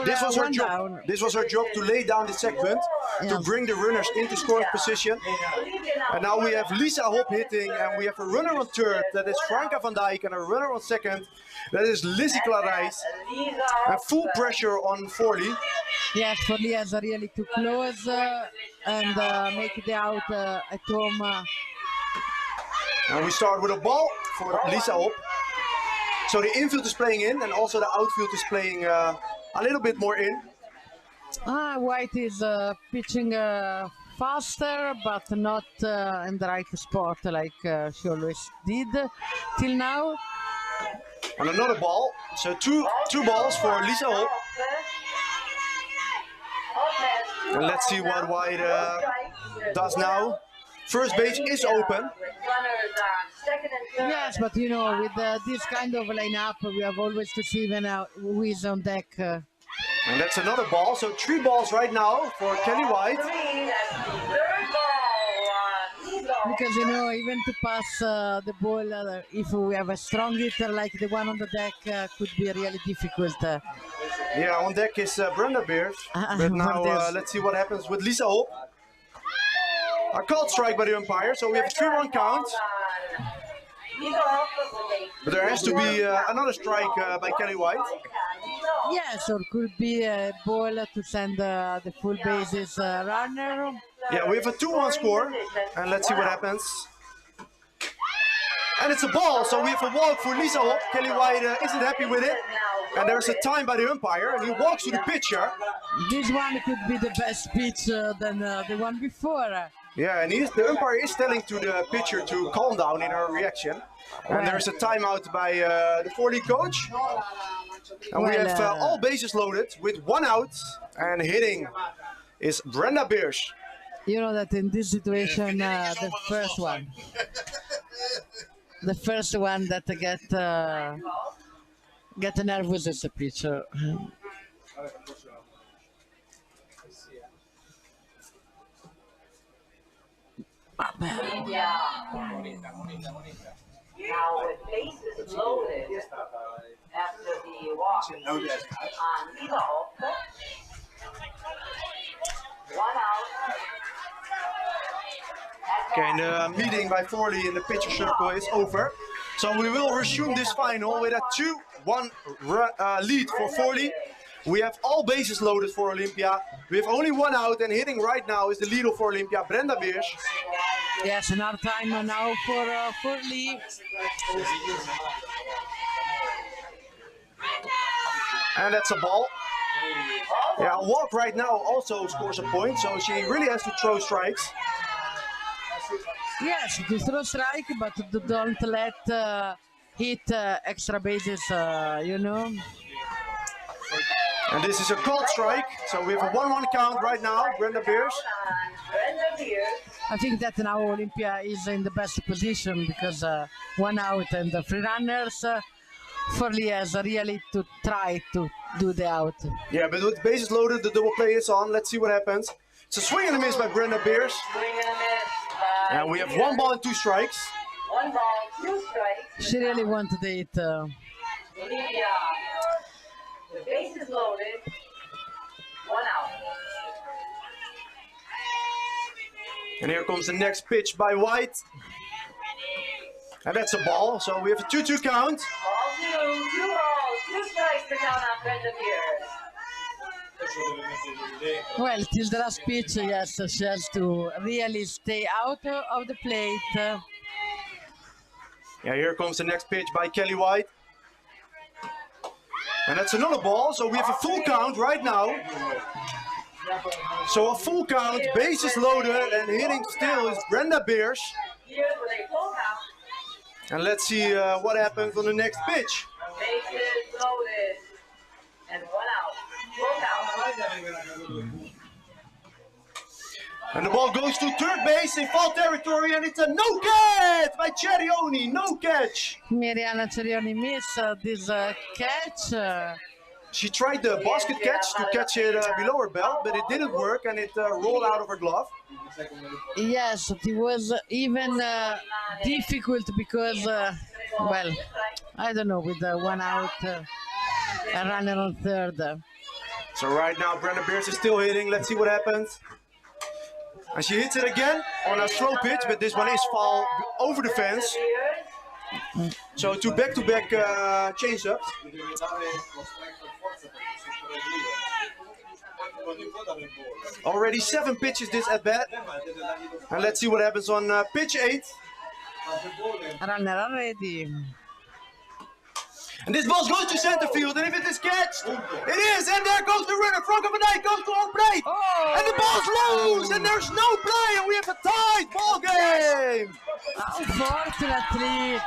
This was her job. This was her job, to lay down the sack bunt, to bring the runners into scoring position. And now we have Lisa Hop hitting, and we have a runner on third, that is Franka van Dijk, and a runner on second, that is Lissy Clarijs. And full pressure on Forli. Yes, Forli has really to close and make the out at home. And we start with a ball for Lisa Hop. So the infield is playing in, and also the outfield is playing a little bit more in. White is pitching faster, but not in the right spot like she always did till now. And another ball, so two balls for Lisa Hop. And let's see what White does now. First base is open. With runners on second and third. Yes, but you know, with this kind of lineup, we have always to see when who is on deck. And that's another ball. So 3 balls right now for Kelly White. Three, that's the third ball. Because you know, even to pass the ball, if we have a strong hitter like the one on the deck, could be really difficult. Yeah, on deck is Brenda Beers. But now let's see what happens with Lisa Hope. A called strike by the umpire, so we have a 3-1 count. But there has to be another strike by Kelly White. Yes, or could be a ball to send the full bases runner. Yeah, we have a 2-1 score, and let's see what happens. And it's a ball, so we have a walk for Lisa Hope. Kelly White isn't happy with it. And there's a time by the umpire, and he walks to the pitcher. This one could be the best pitch than the one before. Yeah, and the umpire is telling to the pitcher to calm down in her reaction. And there's a timeout by the Forli coach. And we have all bases loaded with 1 out, and hitting is Brenda Beers. You know that in this situation, the first one that get nervous is the pitcher. Yeah. Now with bases loaded after the walk on Lisa Hope. 1 out. Okay, and the meeting by Forli in the pitcher circle is over. So we will resume this final with a 2-1 lead for Forli. We have all bases loaded for Olympia. We have only 1 out, and hitting right now is the leader for Olympia, Brenda Beers. Yes, another time now for Forli. And that's a ball. Yeah, a walk right now also scores a point, so she really has to throw strikes. Yes, to throw strike, but don't let hit extra bases, you know. And this is a called strike, so we have a 1-1 count right now, Brenda Beers. I think that now Olympia is in the best position because 1 out and the free runners. Forli has really to try to do the out. Yeah, but with bases loaded, the double play is on. Let's see what happens. It's a swing and a miss by Brenda Beers. And we have 1 ball and 2 strikes. 1 ball, 2 strikes. She really wanted it. Olympia. The base is loaded. 1 out. And here comes the next pitch by White. And that's a ball, so we have a 2-2 count. Ball 2, 2 balls, 2 strikes to count on Brenda Beers. Well, till the last pitch, yes, she has to really stay out of the plate. Yeah, here comes the next pitch by Kelly White. And that's another ball, so we have a full count right now. So a full count, bases loaded, and hitting still is Brenda Beers. Here's with a full count. And let's see what happens on the next pitch. Bases loaded. And 1 out. Full count. And the ball goes to third base in foul territory, and it's a no catch by Cerioni, no catch. Miriana Cerioni missed this catch. She tried the basket catch to catch it below her belt, but it didn't work, and it rolled out of her glove. Yes, it was even difficult because, well, I don't know, with 1 out, a runner on third. So right now, Brenda Beers is still hitting. Let's see what happens. And she hits it again on a slow pitch, but this one is foul over the fence. So 2 back-to-back change-ups. Already 7 pitches this at bat. And let's see what happens on pitch 8. Runner already. And this ball goes to center field, and if it is catched, it is, and there goes the runner. Franco van Dijk goes to home plate, and the ball's loose, and there's no play, and we have a tied ball game. Unfortunately,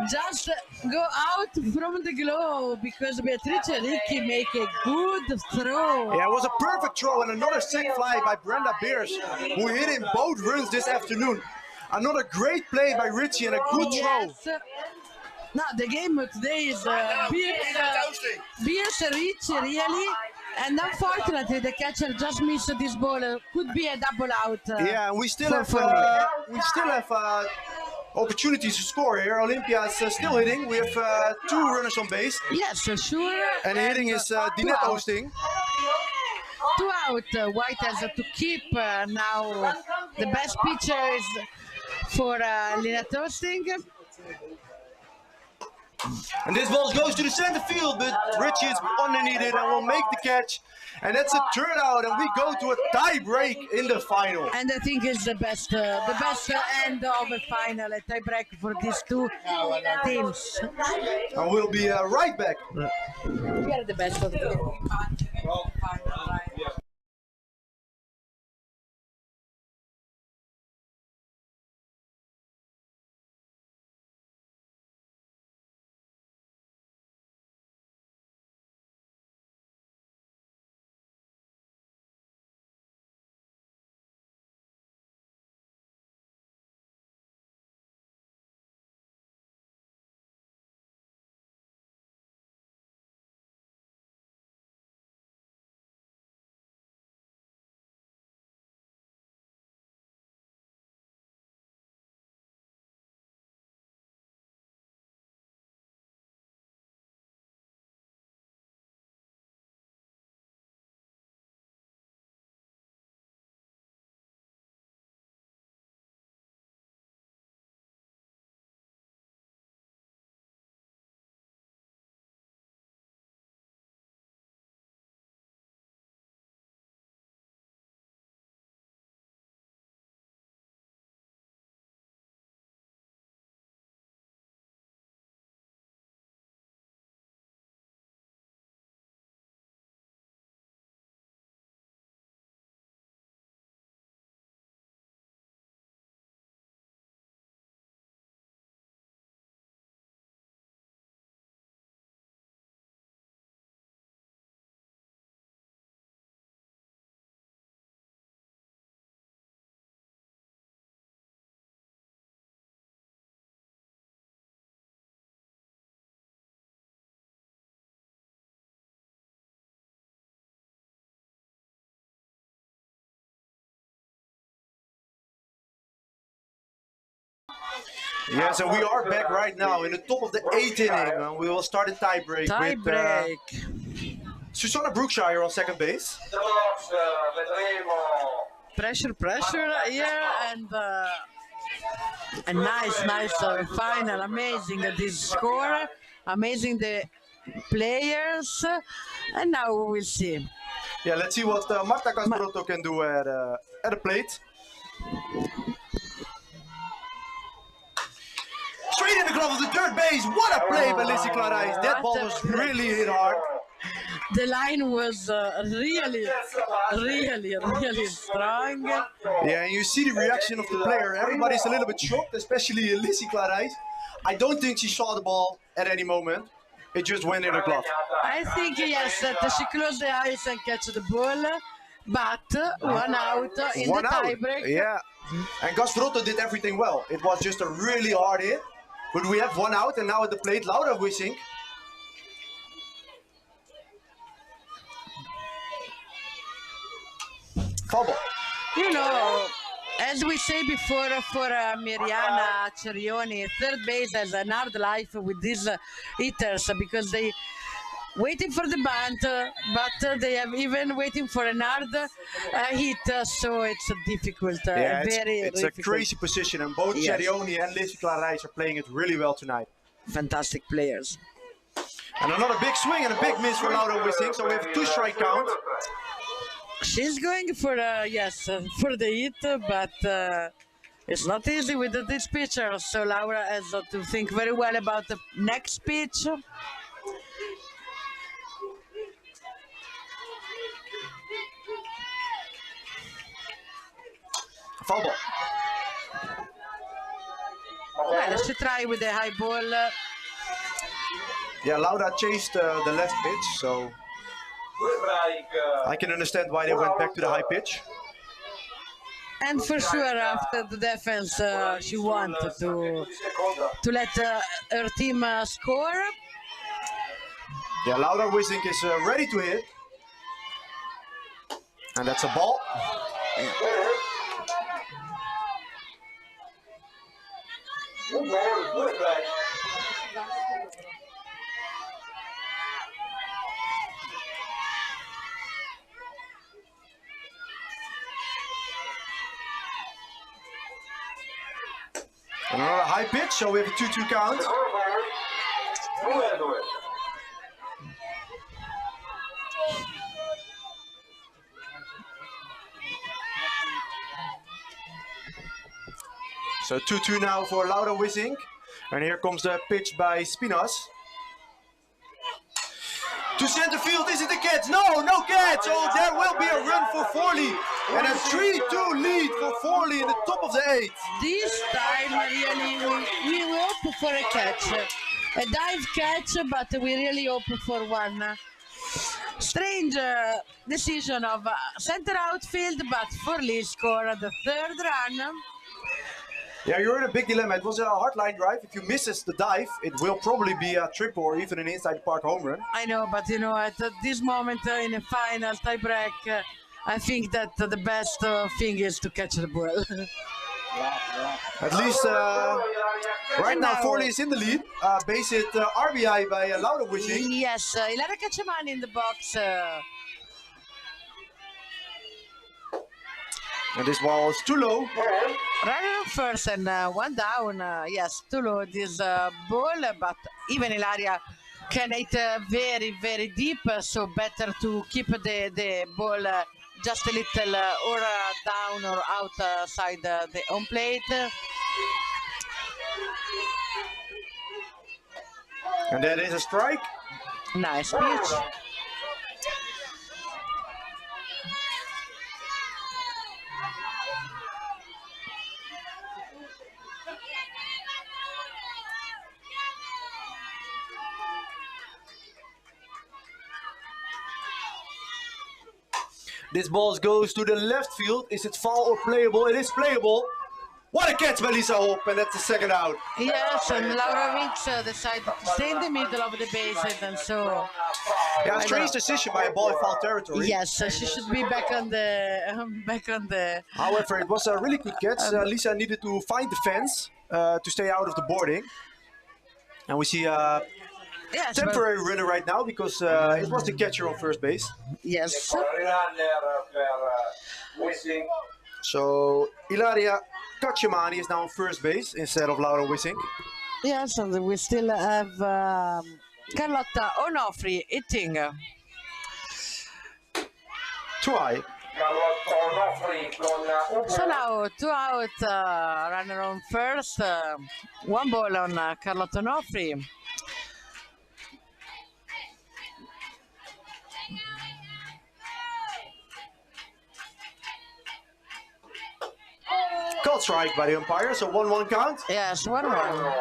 just go out from the glow because Beatrice Ricci make a good throw. Yeah, it was a perfect throw and another sack fly by Brenda Beers, who hit in both runs this afternoon. Another great play by Richie and a good throw. Yes. No, the game today is Beers Ricci really, and unfortunately the catcher just missed this ball. Could be a double out. Yeah, and we still have opportunities to score here. Olympia is still hitting. We have 2 runners on base. Yes, sure. And hitting is Dinette Oosting. 2 out. White has to keep now. The best pitcher is for Lynette Oosting. And this ball goes to the center field, but Richie is underneath it and will make the catch. And that's a turn out, and we go to a tie break in the final. And I think it's the best end of a final, a tie break for these 2 teams. And we'll be right back. We are the best of the final. Yes, and we are back right now in the top of the 8th inning. And we will start a tie break with Susanna Brookshire on second base. Pressure here, and a nice final. Amazing this score, amazing the players, and now we will see. Yeah, let's see what Marta Casbrotto can do at the plate. Straight in the glove of the third base. What a play by Lissy Clarijs. That ball was really hit hard. The line was really strong. Yeah, and you see the reaction of the player. Everybody's a little bit shocked, especially Lissy Clarijs. I don't think she saw the ball at any moment. It just went in her glove. I think, yes, that she closed the eyes and catch the ball, but 1 out in the tiebreak. Yeah, and Gasbrotto did everything well. It was just a really hard hit, but we have 1 out, and now at the plate, Laura Wissink. Foul ball. You know, as we say before, for Miriana Cerioni, third base has an hard life with these hitters because they waiting for the bunt, but they have even waiting for an hard hit, so it's difficult. Yeah, it's a crazy position, and both Cerioni and Lissy Clarijs are playing it really well tonight. Fantastic players. And another big swing and a big miss for Laura Wissink, so we have a 2-strike count. She's going for for the hit, but it's not easy with this pitcher. So Laura has to think very well about the next pitch. Foul ball. Well, Well, she tried with the high ball. Yeah, Laura chased the left pitch, so I can understand why they went back to the high pitch. And for sure, after the defense, she wanted to let her team score. Yeah, Laura Wisink is ready to hit. And that's a ball. Another high pitch, so we have a 2-2 count. So 2-2 now for Laura Wisink. And here comes the pitch by Spinas. To center field, is it the catch? No, no catch! Oh, there will be a run for Forli. And a 3-2 lead for Forli in the top of the 8th. This time, really, we hope for a catch. A dive catch, but we really hope for one. Strange decision of center outfield, but Forli scored the 3rd run. Yeah, you're in a big dilemma. It was a hard line drive. If you misses the dive, it will probably be a triple or even an inside the park home run. I know, but you know, at this moment in a final tie-break, I think that the best thing is to catch the ball. At least right now, Forli is in the lead. Base hit RBI by Laura Wisink. Yes, Ilaria Cacciamani in the box. And this ball is too low. Runner on first and one down. Yes, too low this ball, but even Ilaria can hit very, very deep, so better to keep the ball just a little or down or outside the home plate. And that is a strike. Nice pitch. This ball goes to the left field. Is it foul or playable? It is playable. What a catch by Lisa Hope, and that's the 2nd out. Yes, and Laura Winks decided to stay in the middle of the base, and so... Yeah, a strange decision by a ball in foul territory. Yes, she should be back on the... However, it was a really good catch. Lisa needed to find the fence to stay out of the boarding. And we see a temporary runner right now because it was the catcher on first base. Yes. So Ilaria Cacciamani is now on first base instead of Laura Wisink. Yes, and we still have Carlotta Onofri hitting. Too high. So now 2 out, runner on first, 1 ball on Carlotta Onofri. Called strike by the umpire, so 1-1 count. Yes, 1-1.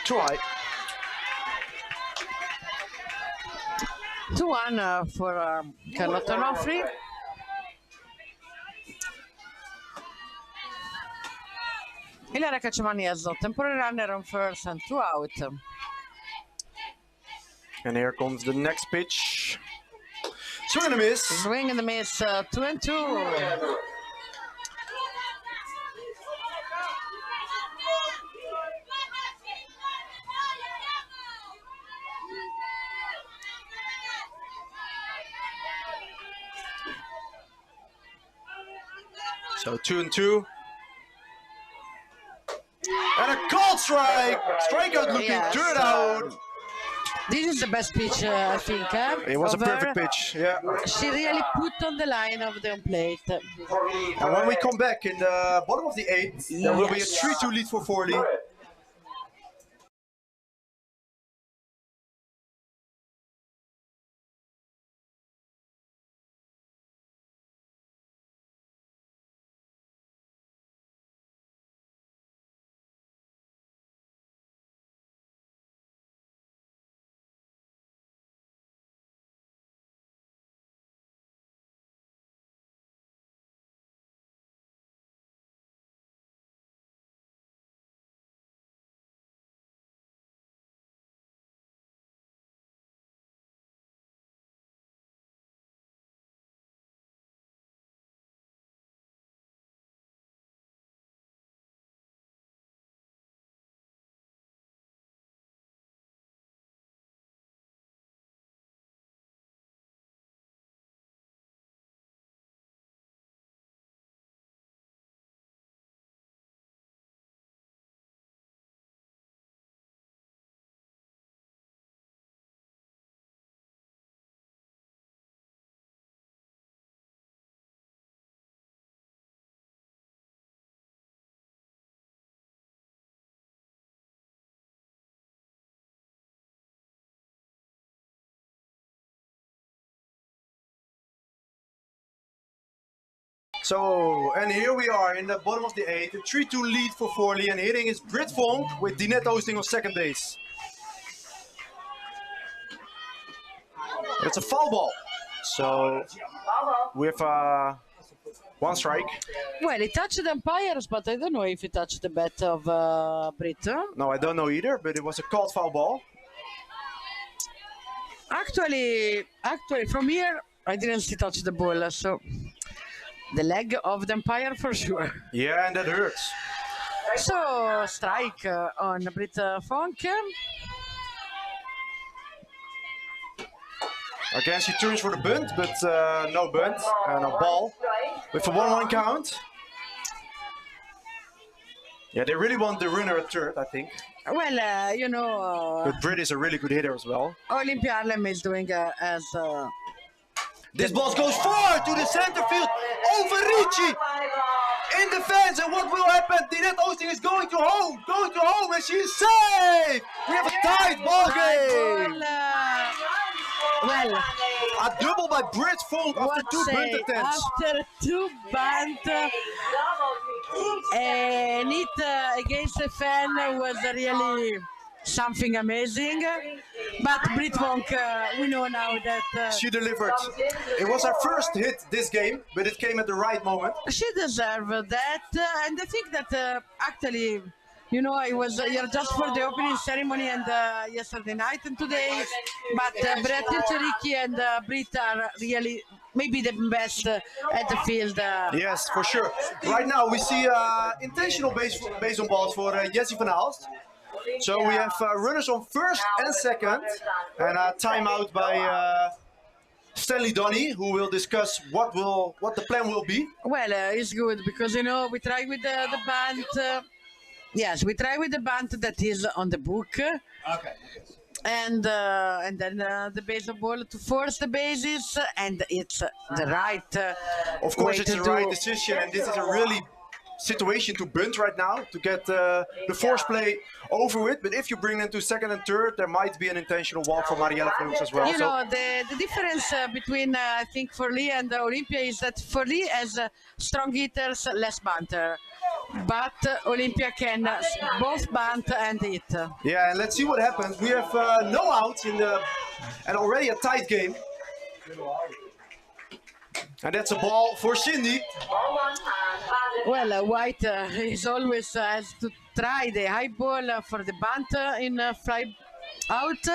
Too high. 2-1 for Carlotta Onofri. Ilaria Cacciamani has a temporary runner on first and 2 out. And here comes the next pitch. Swing and a miss. Swing and a miss, 2-2. So 2-2. And a called strike. Strikeout looking, Yes. 3rd out. This is the best pitch, I think. It was of a perfect her. pitch. Yeah. She really put on the line of the home plate. And when we come back in the bottom of the 8th, there will be a 3-2 lead for Forli. So, and here we are in the bottom of the 8th, a 3-2 lead for Forli, and hitting is Britt Vonk with Dinette Oosting on second base. It's a foul ball, so we have one strike. Well, he touched the umpires, but I don't know if he touched the bat of Britt. No, I don't know either, but it was a called foul ball. Actually, from here, I didn't see touch the ball, so the leg of the umpire for sure. Yeah, and that hurts. So, strike on Britt Vonk. Again, she turns for the bunt, but no bunt and a ball with a 1-1 count. Yeah, they really want the runner at third, I think. Well, you know, But Britt is a really good hitter as well. Olympia Haarlem is doing as... This ball goes far to the center field, over Ricci, in the fence, and what will happen? Dinette Oosting is going to home, and she's safe! We have a tied ball game! Well, a double by Britt Vonk after two bunt attempts. After two bunt, and it against the fan was really something amazing. But Britt Vonk, we know now that she delivered. It was her first hit this game, but it came at the right moment. She deserved that, and I think that actually, you know, I was here just for the opening ceremony and yesterday night and today, but Brett Ricci and Britt are really maybe the best at the field. Yes, for sure. Right now we see intentional base on balls for Jessie van Aalst. So we have runners on first and second, and a timeout by Stanley Donny, who will discuss what the plan will be. Well, it's good because, you know, we try with the bunt. Yes, we try with the bunt that is on the book. Okay. And then the base of ball to force the bases, and it's the right. Of course, way it's to the right do. decision, and this is a really situation to bunt right now to get the force play over with. But if you bring them to second and third, there might be an intentional walk for Marielle Vloeks as well. You know, the difference between I think Forli and Olympia is that Forli has strong hitters, less bunter, but Olympia can both bunt and hit. Yeah, and let's see what happens. We have no outs in the and already a tight game. And that's a ball for Cindy. Well, White is always has to try the high ball for the bunt in fly out.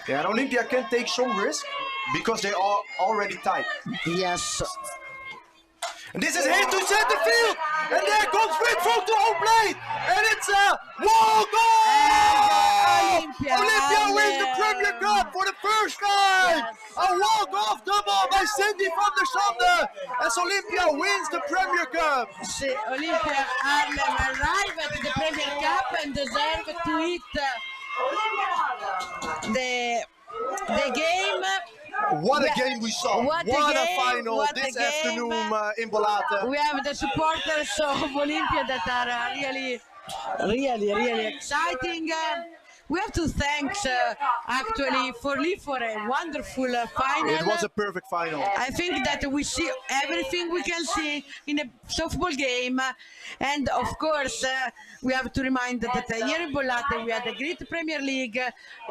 Yeah, and Olympia can take some risk because they are already tight. Yes. And this is hit to center field, and there comes Britt Vonk to home plate, and it's a walk goal! Olympia wins the Premier Cup for the first time! Yes. A walk-off double by Cindy van der Sande as Olympia wins the Premier Cup. Olympia Haarlem arrive at the Premier Cup and deserve to hit the game we saw. What a What a game, final what this a game. afternoon in Bollate. We have the supporters of Olympia that are really exciting. We have to thank actually Forli for a wonderful final. It was a perfect final. I think that we see everything we can see in a softball game, and of course we have to remind that here in Bollate we had a great Premier League.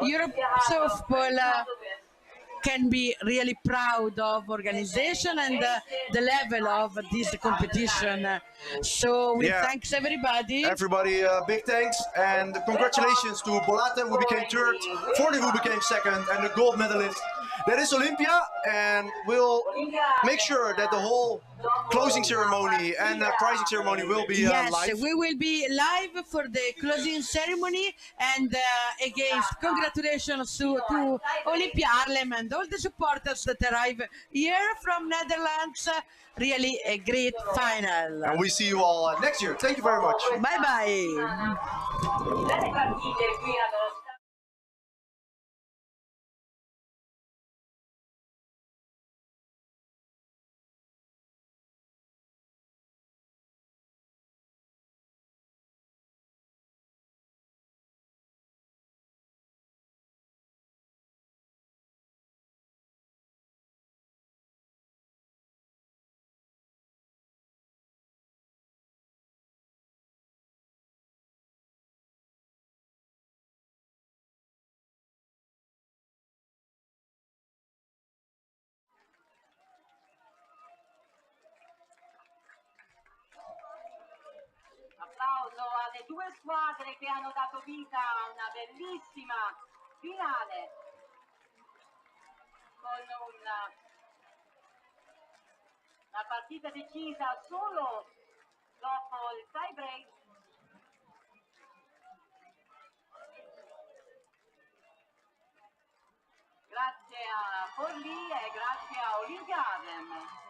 Europe softball can be really proud of organization and the level of this competition. So we thanks everybody. Everybody, big thanks and congratulations to Bollate, who became third, Forli, who became second, and the gold medalist. That is Olympia, and we'll make sure that the whole closing ceremony and prizing ceremony will be yes, live. we will be live for the closing ceremony, and again, congratulations to Olympia Haarlem and all the supporters that arrive here from Netherlands. Really a great final. And we see you all next year. Thank you very much. Bye bye. Le partite qui hanno applauso alle due squadre che hanno dato vita a una bellissima finale con una partita decisa solo dopo il tie break. Grazie a Forli e grazie a Olympia Haarlem.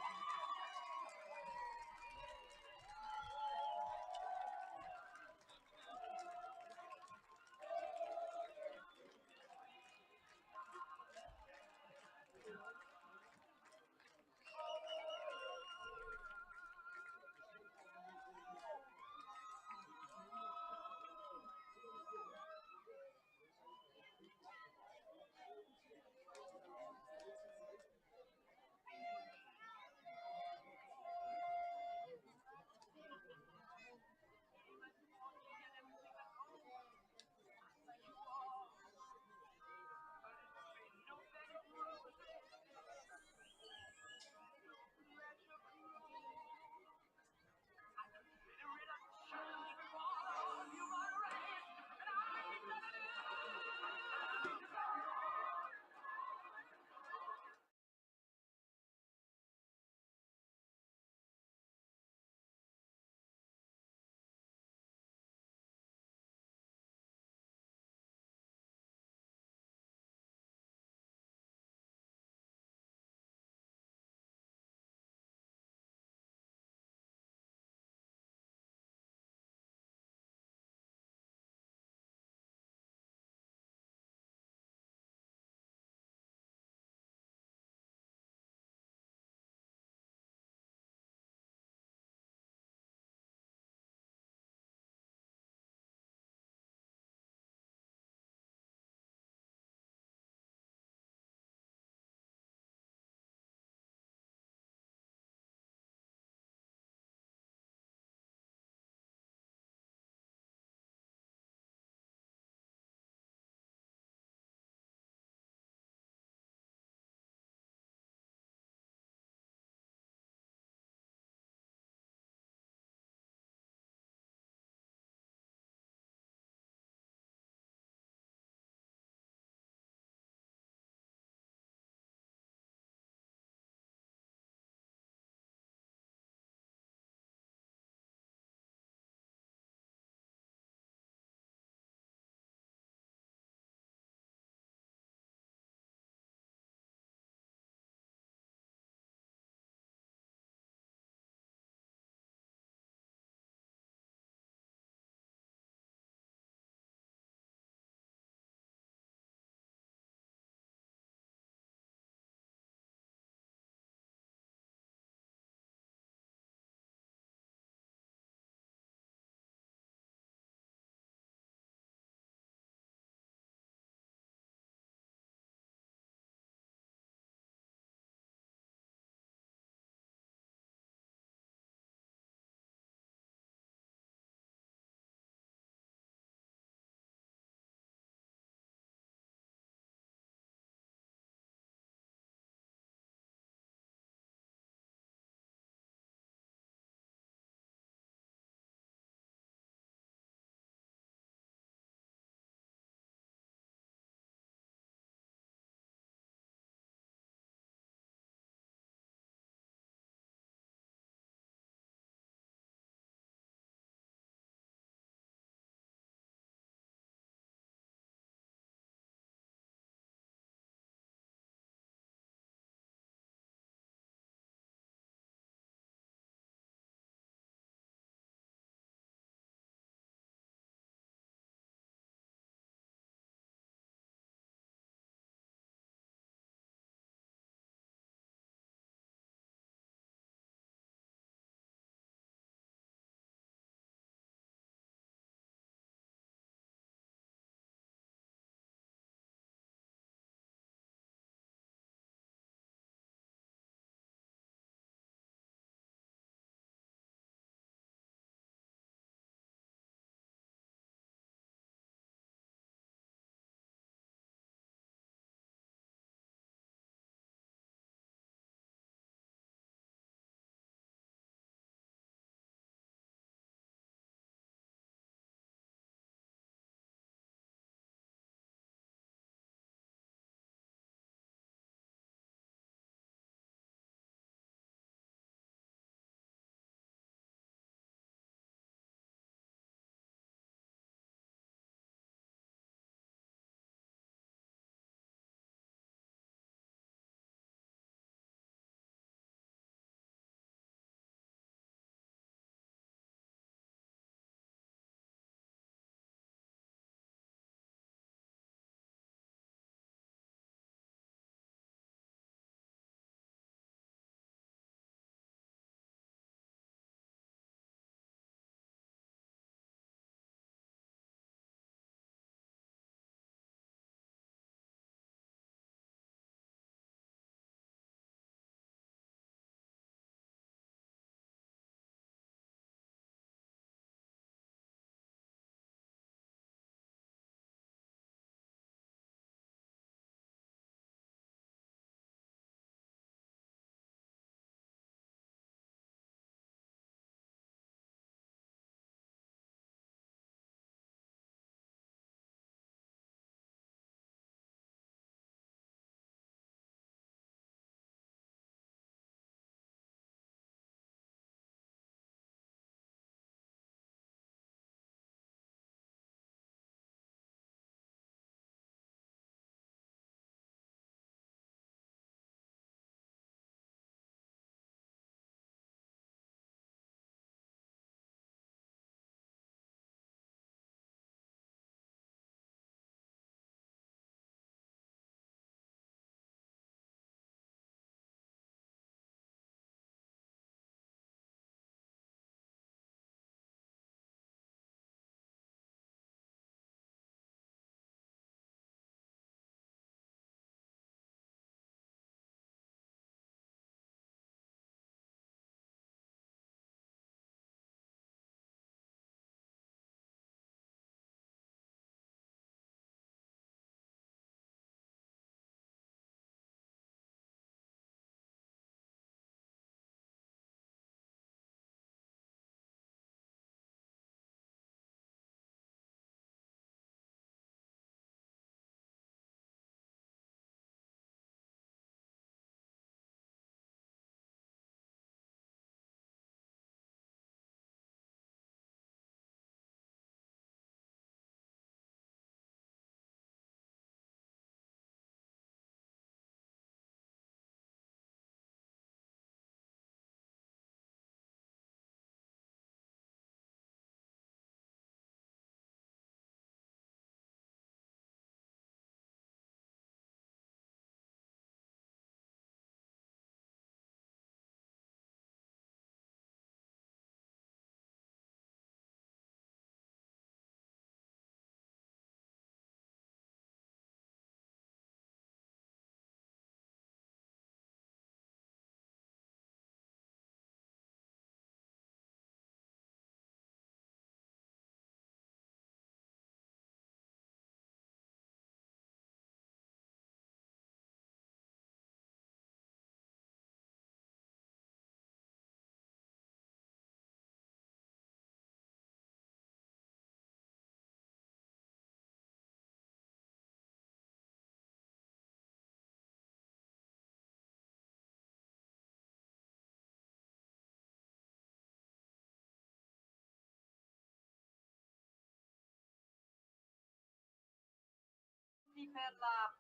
pronti per la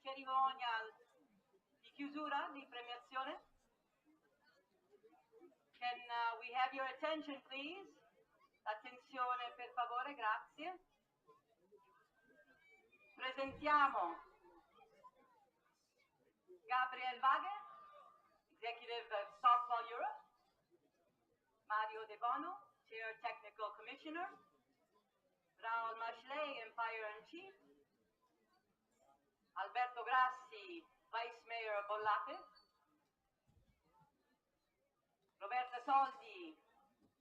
cerimonia di chiusura, di premiazione? Can we have your attention, please? Attenzione, per favore, grazie. Presentiamo Gabriel Wager, Executive of Softball Europe, Mario De Bono, Chair Technical Commissioner, Raul Mashley, Empire-in-Chief, Alberto Grassi, Vice Mayor of Bollate, Roberta Soldi,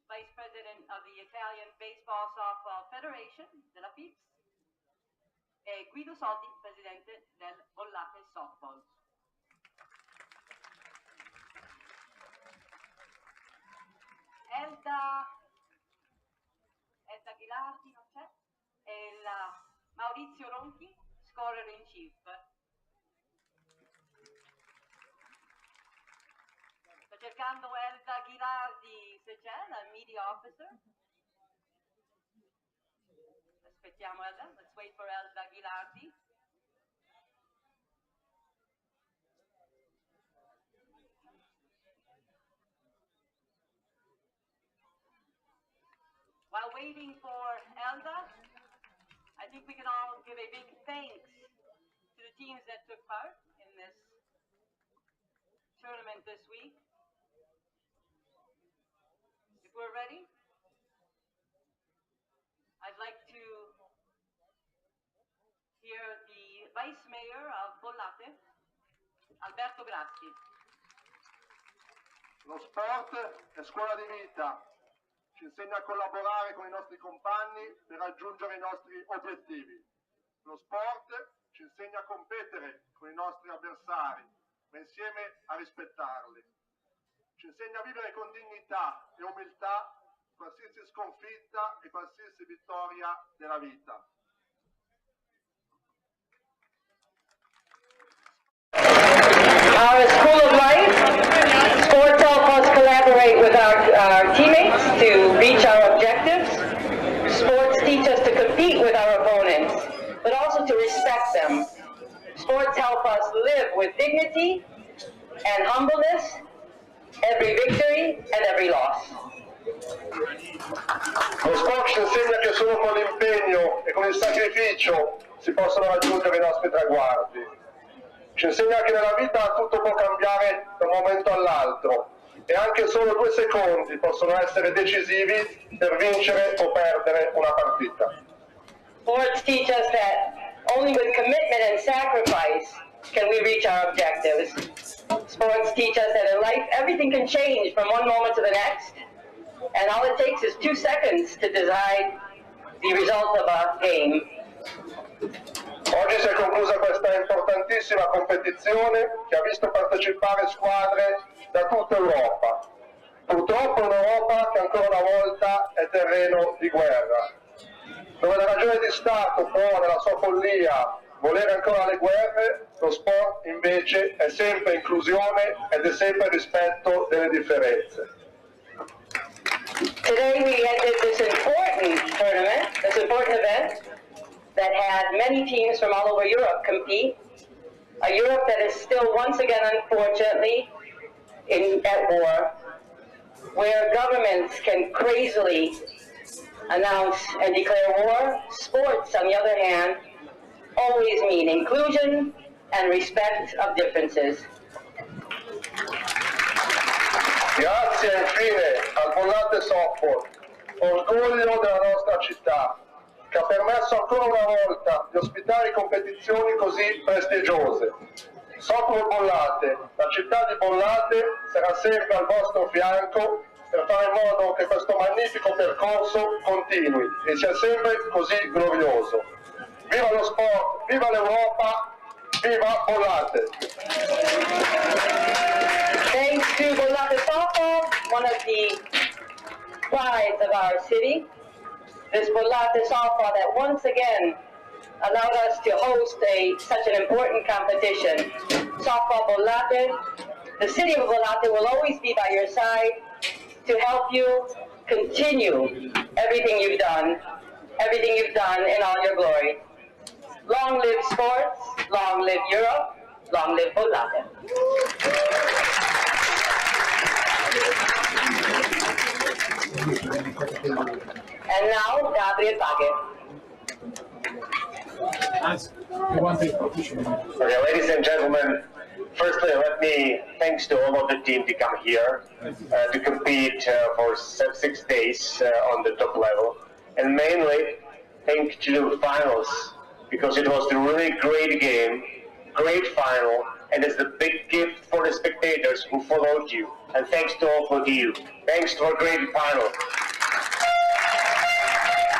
Vice President of the Italian Baseball Softball Federation, della FIPS, e Guido Soldi, Presidente del Bollate Softball. Elda Ghilardi non c'è, e Maurizio Ronchi, Scorer in Chief. Sto cercando Elda Ghilardi se c'è, la Media Officer. Aspettiamo Elda, let's wait for Elda Ghilardi. While waiting for Elda, I think we can all give a big thanks to the teams that took part in this tournament this week. If we're ready, I'd like to hear the Vice Mayor of Bollate, Alberto Grassi. Lo sport è scuola di vita, ci insegna a collaborare con i nostri compagni per raggiungere i nostri obiettivi. Lo sport ci insegna a competere con i nostri avversari, ma insieme a rispettarli. Ci insegna a vivere con dignità e umiltà qualsiasi sconfitta e qualsiasi vittoria della vita. Our School of Life, sports help us collaborate with our teammates to reach our objectives. Sports teach us to compete with our opponents, but also to respect them. Sports help us live with dignity and humbleness, every victory and every loss. Lo sport ci insegna che solo con l'impegno e con il sacrificio si possono raggiungere i nostri traguardi. Ci insegna che nella vita tutto può cambiare da un momento all'altro e anche solo 2 secondi possono essere decisivi per vincere o perdere una partita. Sports teach us that only with commitment and sacrifice can we reach our objectives. Sports teach us that in life everything can change from one moment to the next, and all it takes is 2 seconds to decide the result of a game. Oggi si è conclusa questa importantissima competizione che ha visto partecipare squadre da tutta Europa. Purtroppo un'Europa che ancora una volta è terreno di guerra, dove la ragione di Stato può, nella sua follia, volere ancora le guerre, lo sport invece è sempre inclusione ed è sempre rispetto delle differenze. Today we ended this important tournament, this important event, that had many teams from all over Europe compete. A Europe that is still once again, unfortunately, at war, where governments can crazily announce and declare war. Sports, on the other hand, always mean inclusion and respect of differences. Grazie infine al Bollate Softball, orgoglio della nostra città, che ha permesso ancora una volta di ospitare competizioni così prestigiose. Softball Bollate, la città di Bollate sarà sempre al vostro fianco per fare in modo che questo magnifico percorso continui e sia sempre così glorioso. Viva lo sport, viva l'Europa, viva Bollate! Thanks to Bollate Softball, one of the prides of our city. This Bollate Softball that once again allowed us to host such an important competition. Softball Bollate, the city of Bollate will always be by your side to help you continue everything you've done in all your glory. Long live sports, long live Europe, long live Bollate. And now, Gabriel Paghe. Okay, ladies and gentlemen, firstly, let me thanks to all of the team to come here to compete for 6 days on the top level, and mainly thank to the finals because it was a really great game, great final, and it's a big gift for the spectators who followed you. And thanks to all of you. Thanks for a great final.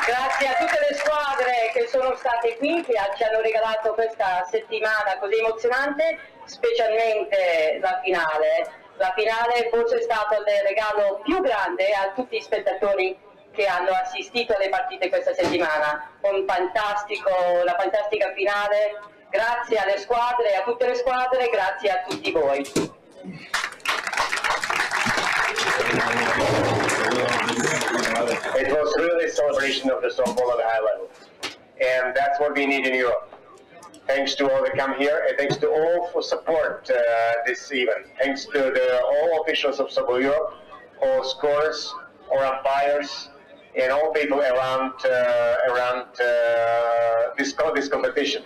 Grazie a tutte le squadre che sono state qui, che ci hanno regalato questa settimana così emozionante, specialmente la finale. La finale forse è stato il regalo più grande a tutti gli spettatori che hanno assistito alle partite questa settimana. Una fantastica finale. Grazie alle squadre, a tutte le squadre, grazie a tutti voi. It was really a celebration of the softball at a high level, and that's what we need in Europe. Thanks to all that come here, and thanks to all for support this event. Thanks to all officials of Softball Europe, all scorers, all umpires, and all people around this competition.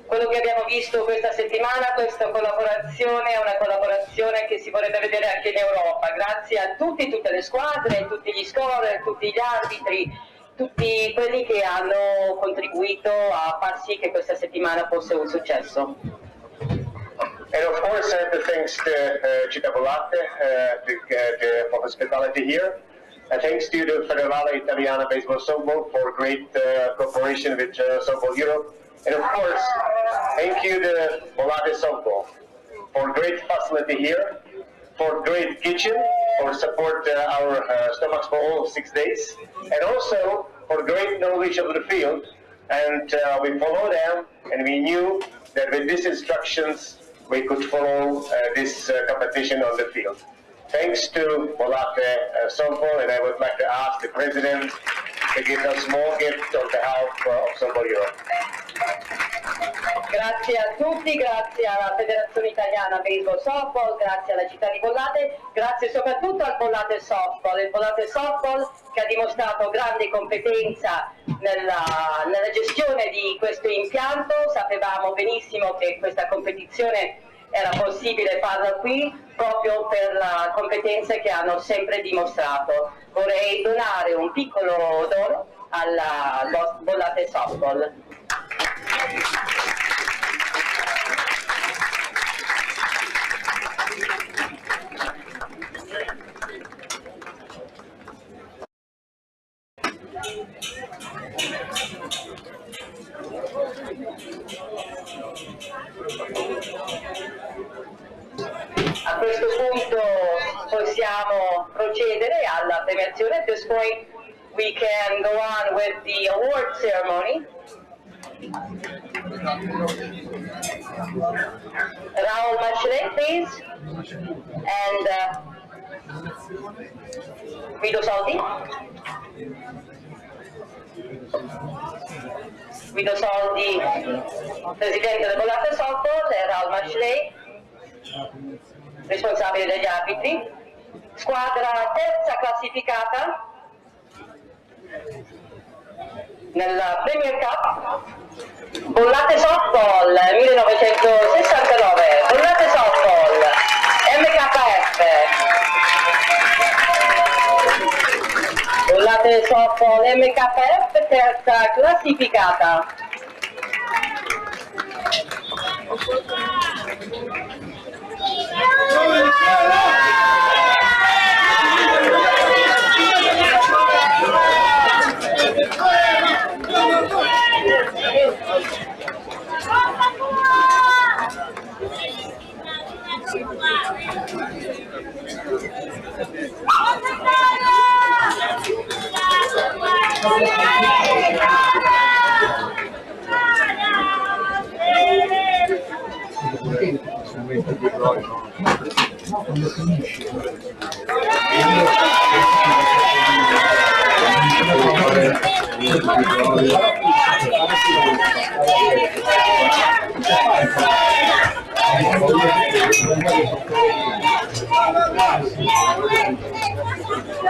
Quello che abbiamo visto questa settimana, questa collaborazione è una collaborazione che si vorrebbe vedere anche in Europa. Grazie a tutte le squadre, tutti gli scorer, tutti gli arbitri, tutti quelli che hanno contribuito a far sì che questa settimana fosse un successo. And of course, I have to thanks to Città Bollate for hospitality here. Thanks to the Federale Italiana Baseball Softball for great cooperation with Softball Europe. And of course, thank you to Bollate Softball for great facility here, for great kitchen, for support our stomachs for all 6 days, and also for great knowledge of the field. And we followed them, and we knew that with these instructions, we could follow this competition on the field. Thanks to Bollate Softball, and I would like to ask the President to give a small gift on behalf of Softball Europe. Grazie a tutti, grazie alla Federazione Italiana Baseball Softball, grazie alla città di Bollate, grazie soprattutto al Bollate Softball, il Bollate Softball che ha dimostrato grande competenza nella gestione di questo impianto. Sapevamo benissimo che questa competizione era possibile farla qui proprio per le competenze che hanno sempre dimostrato. Vorrei donare un piccolo dono alla Bollate Softball. A questo punto possiamo procedere alla premiazione. At this point we can go on with the award ceremony. Raul Machlet, please, and Guido Soldi. Guido Soldi, presidente del Bollate Softball, e Raul Machlet, responsabile degli arbitri. Squadra terza classificata nella Premier Cup, Bollate Softball 1969, Bollate Softball MKF, Bollate Softball MKF terza classificata.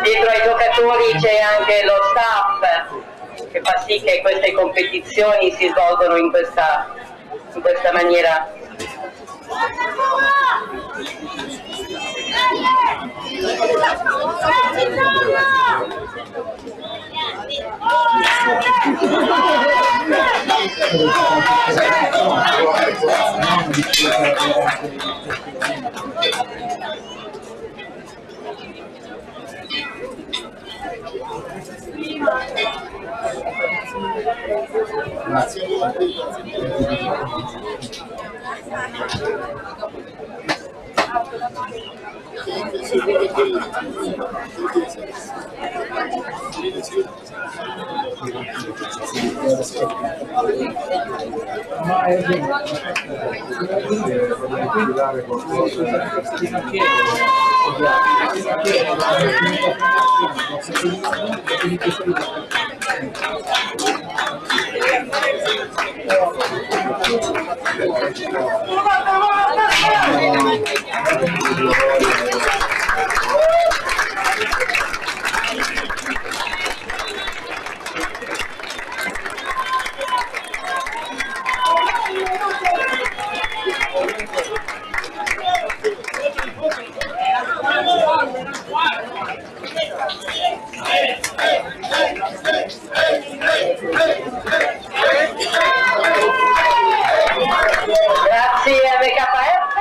Dietro ai giocatori c'è anche lo staff che fa sì che queste competizioni si svolgono in questa maniera. Grazie MKF.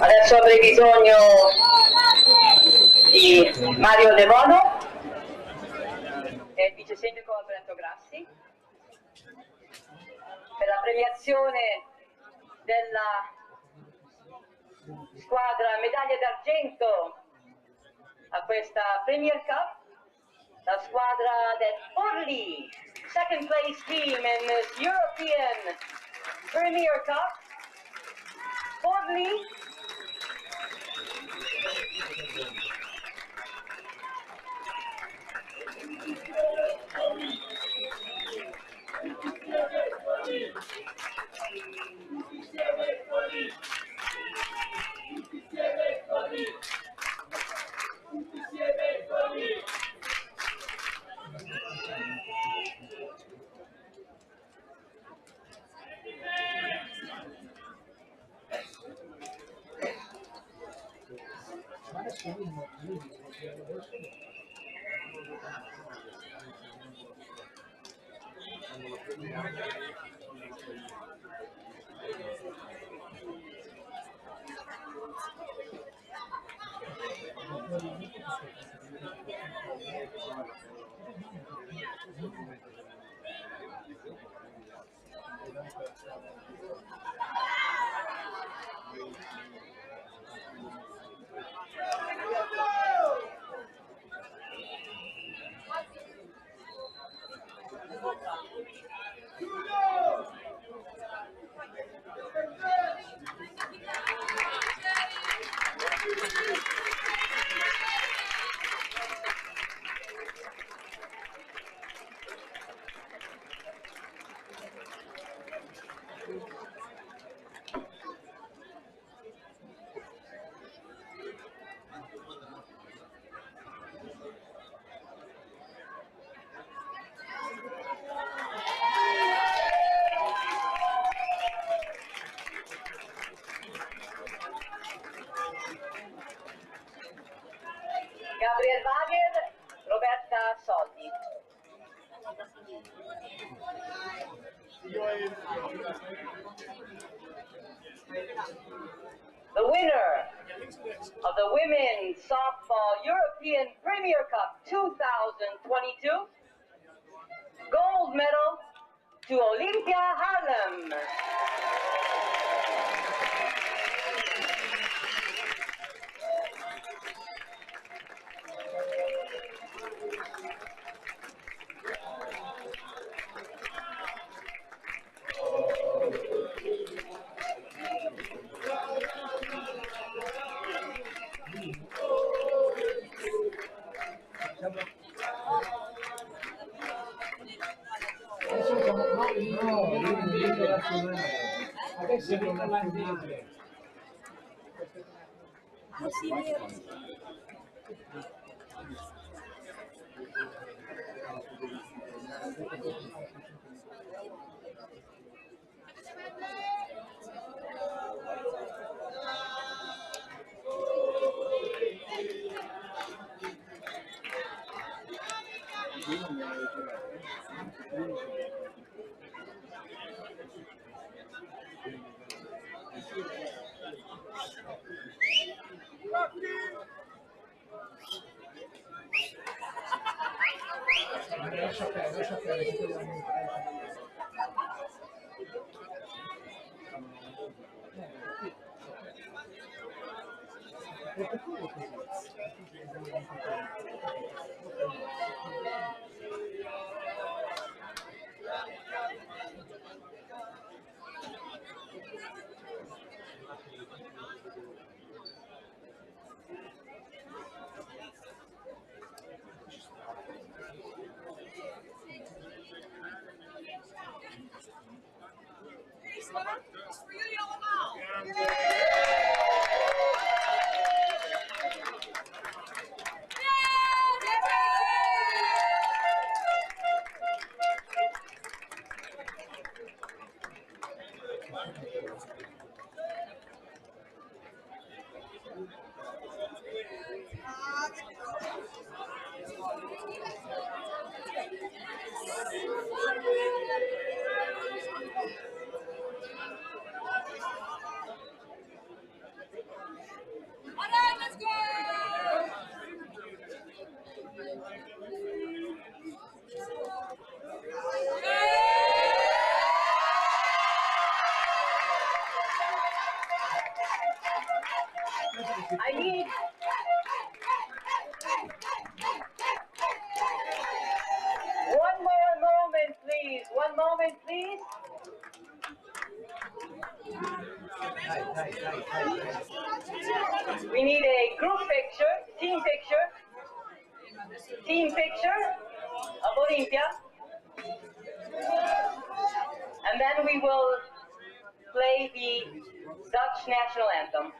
Adesso avrei bisogno di Mario De Bono e il vice sindaco Alberto Grassi per la premiazione della squadra medaglia d'argento a questa Premier Cup, la squadra del Forli, second place team in this European Premier Cup. Forli. Gabriel Wagner, Roberta Soldi. The winner of the Women's Softball European Premier Cup 2022, gold medal to Olympia Haarlem. Adesso è finlandese. I need one more moment, please. One moment, please. We need a group picture, team picture of Olympia. And then we will play the Dutch national anthem.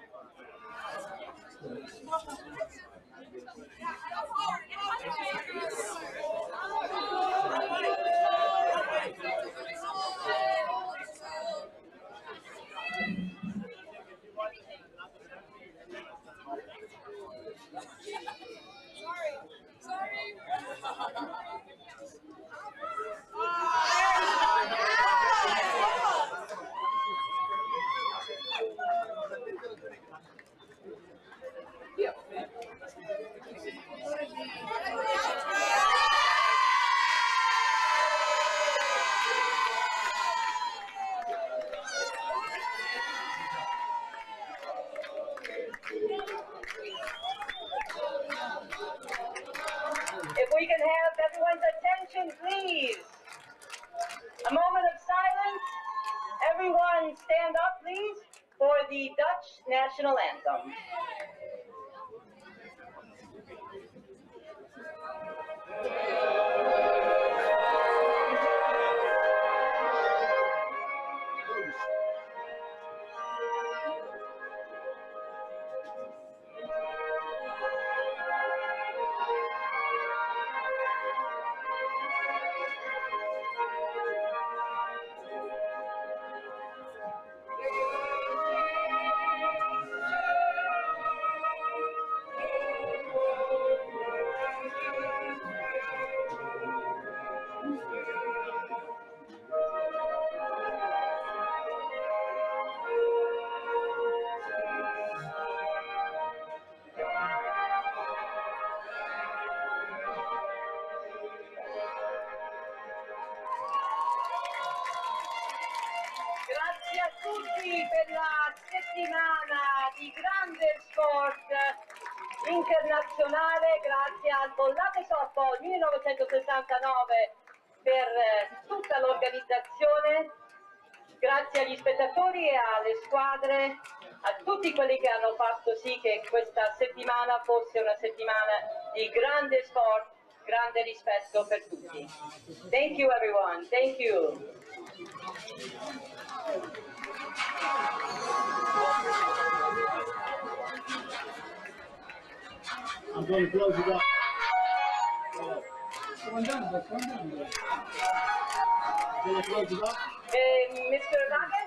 If we can have everyone's attention, please. A moment of silence. Everyone stand up, please, for the Dutch national anthem. Grazie a tutti per la settimana di grande sport internazionale, grazie al Bollate Softball 1969 per tutta l'organizzazione, grazie agli spettatori e alle squadre, a tutti quelli che hanno fatto sì che questa settimana fosse una settimana di grande sport grande rispetto per tutti. Thank you everyone, thank you. I'm going to close it up. Sto andando. Going to close it up? Mr. Nugget?